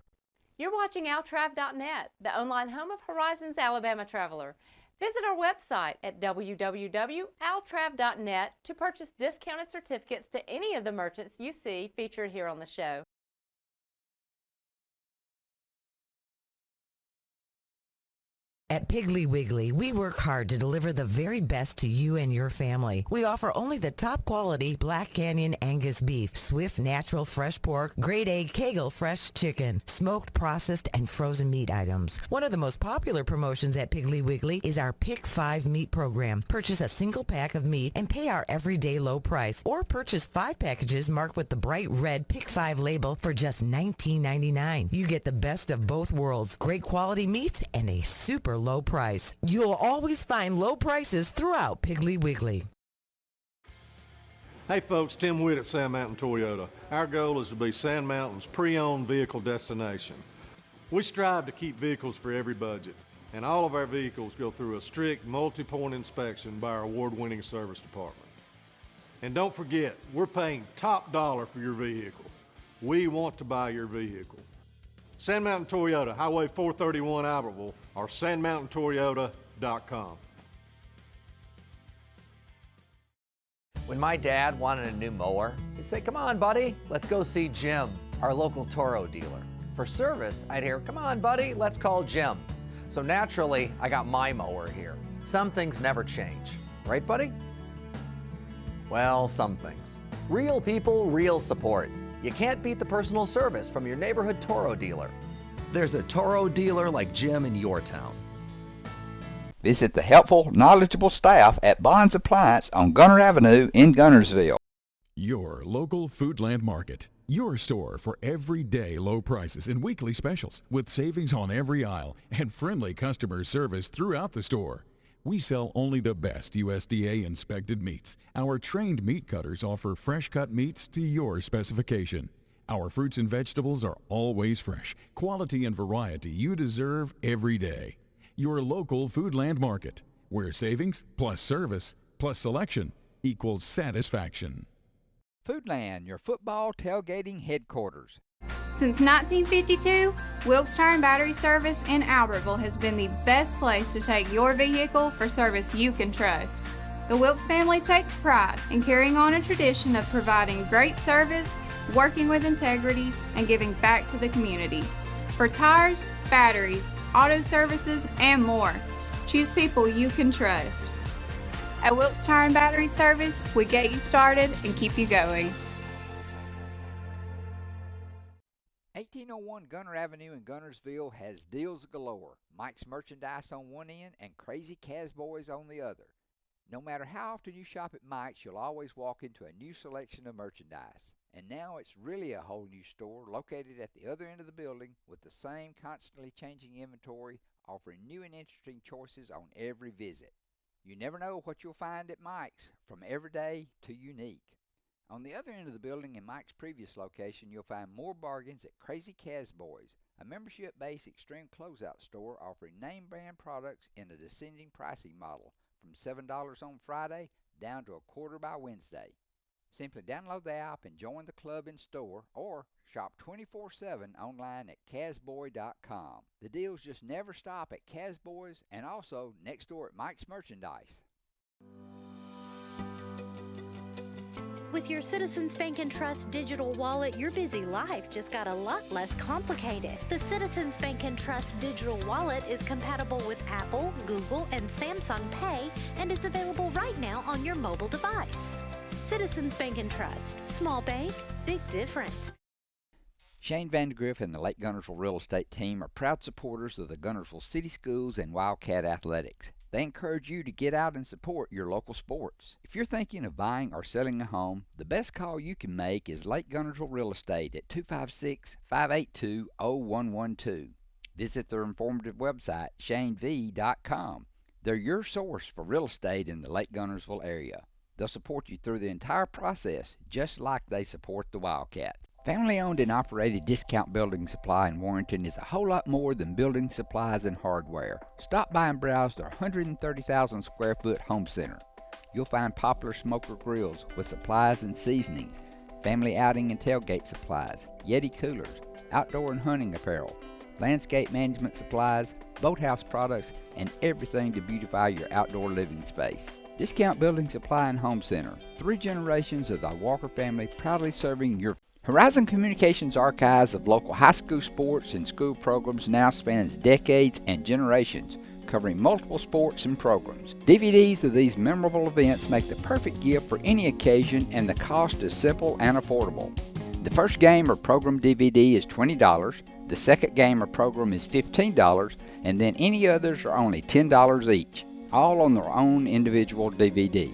You're watching altrav.net, the online home of Horizons Alabama Traveler. Visit our website at www.altrav.net to purchase discounted certificates to any of the merchants you see featured here on the show. At Piggly Wiggly, we work hard to deliver the very best to you and your family. We offer only the top quality Black Canyon Angus beef, Swift natural fresh pork, grade A Kegel fresh chicken, smoked, processed, and frozen meat items. One of the most popular promotions at Piggly Wiggly is our Pick 5 meat program. Purchase a single pack of meat and pay our everyday low price, or purchase 5 packages marked with the bright red Pick 5 label for just $19.99. You get the best of both worlds, great quality meats and a super low price. You'll always find low prices throughout Piggly Wiggly. Hey folks, Tim Witt at Sand Mountain Toyota. Our goal is to be Sand Mountain's pre-owned vehicle destination. We strive to keep vehicles for every budget, and all of our vehicles go through a strict multi-point inspection by our award-winning service department. And don't forget, we're paying top dollar for your vehicle. We want to buy your vehicle. Sand Mountain Toyota, Highway 431 Albertville, or sandmountaintoyota.com. When my dad wanted a new mower, he'd say, "Come on, buddy, let's go see Jim, our local Toro dealer." For service, I'd hear, "Come on, buddy, let's call Jim." So naturally, I got my mower here. Some things never change. Right, buddy? Well, some things. Real people, real support. You can't beat the personal service from your neighborhood Toro dealer. There's a Toro dealer like Jim in your town. Visit the helpful, knowledgeable staff at Bond's Appliance on Gunter Avenue in Guntersville. Your local Foodland Market. Your store for everyday low prices and weekly specials with savings on every aisle and friendly customer service throughout the store. We sell only the best USDA inspected meats. Our trained meat cutters offer fresh cut meats to your specification. Our fruits and vegetables are always fresh, quality and variety you deserve every day. Your local Foodland Market, where savings plus service plus selection equals satisfaction. Foodland, your football tailgating headquarters. Since 1952, Wilkes Tire and Battery Service in Albertville has been the best place to take your vehicle for service you can trust. The Wilkes family takes pride in carrying on a tradition of providing great service, working with integrity, and giving back to the community. For tires, batteries, auto services, and more, choose people you can trust. At Wilkes Tire and Battery Service, we get you started and keep you going. 1801 Gunter Avenue in Guntersville has deals galore. Mike's Merchandise on one end and Crazy Casboys on the other. No matter how often you shop at Mike's, you'll always walk into a new selection of merchandise. And now it's really a whole new store located at the other end of the building with the same constantly changing inventory, offering new and interesting choices on every visit. You never know what you'll find at Mike's, from everyday to unique. On the other end of the building in Mike's previous location, you'll find more bargains at Crazy Casboys, a membership-based extreme closeout store offering name brand products in a descending pricing model from $7 on Friday down to $25 by Wednesday. Simply download the app and join the club in store, or shop 24/7 online at casboy.com. The deals just never stop at Casboys and also next door at Mike's Merchandise. With your Citizens Bank and Trust digital wallet, your busy life just got a lot less complicated. The Citizens Bank and Trust digital wallet is compatible with Apple, Google, and Samsung Pay, and it's available right now on your mobile device. Citizens Bank and Trust. Small bank, big difference. Shane Vandergriff and the Lake Guntersville Real Estate Team are proud supporters of the Guntersville City Schools and Wildcat Athletics. They encourage you to get out and support your local sports. If you're thinking of buying or selling a home, the best call you can make is Lake Guntersville Real Estate at 256-582-0112. Visit their informative website, shanev.com. They're your source for real estate in the Lake Guntersville area. They'll support you through the entire process, just like they support the Wildcat. Family-owned and operated Discount Building Supply in Warrenton is a whole lot more than building supplies and hardware. Stop by and browse their 130,000 square foot home center. You'll find popular smoker grills with supplies and seasonings, family outing and tailgate supplies, Yeti coolers, outdoor and hunting apparel, landscape management supplies, boathouse products, and everything to beautify your outdoor living space. Discount Building Supply and Home Center. 3 generations of the Walker family proudly serving your Horizon Communications archives of local high school sports and school programs now spans decades and generations, covering multiple sports and programs. DVDs of these memorable events make the perfect gift for any occasion, and the cost is simple and affordable. The first game or program DVD is $20, the second game or program is $15, and then any others are only $10 each, all on their own individual DVD.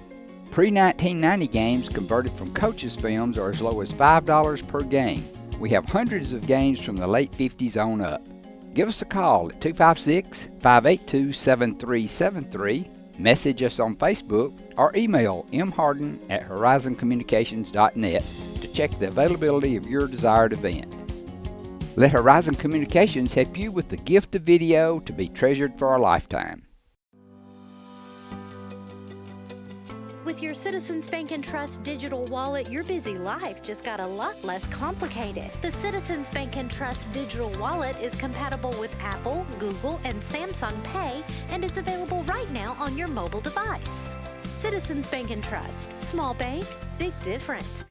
Pre-1990 games converted from coaches' films are as low as $5 per game. We have hundreds of games from the late 50s on up. Give us a call at 256-582-7373 Message us on Facebook or email mharden@horizoncommunications.net to check the availability of your desired event. Let Horizon Communications help you with the gift of video to be treasured for a lifetime. With your Citizens Bank & Trust digital wallet, your busy life just got a lot less complicated. The Citizens Bank & Trust digital wallet is compatible with Apple, Google, and Samsung Pay, and it's available right now on your mobile device. Citizens Bank & Trust. Small bank, big difference.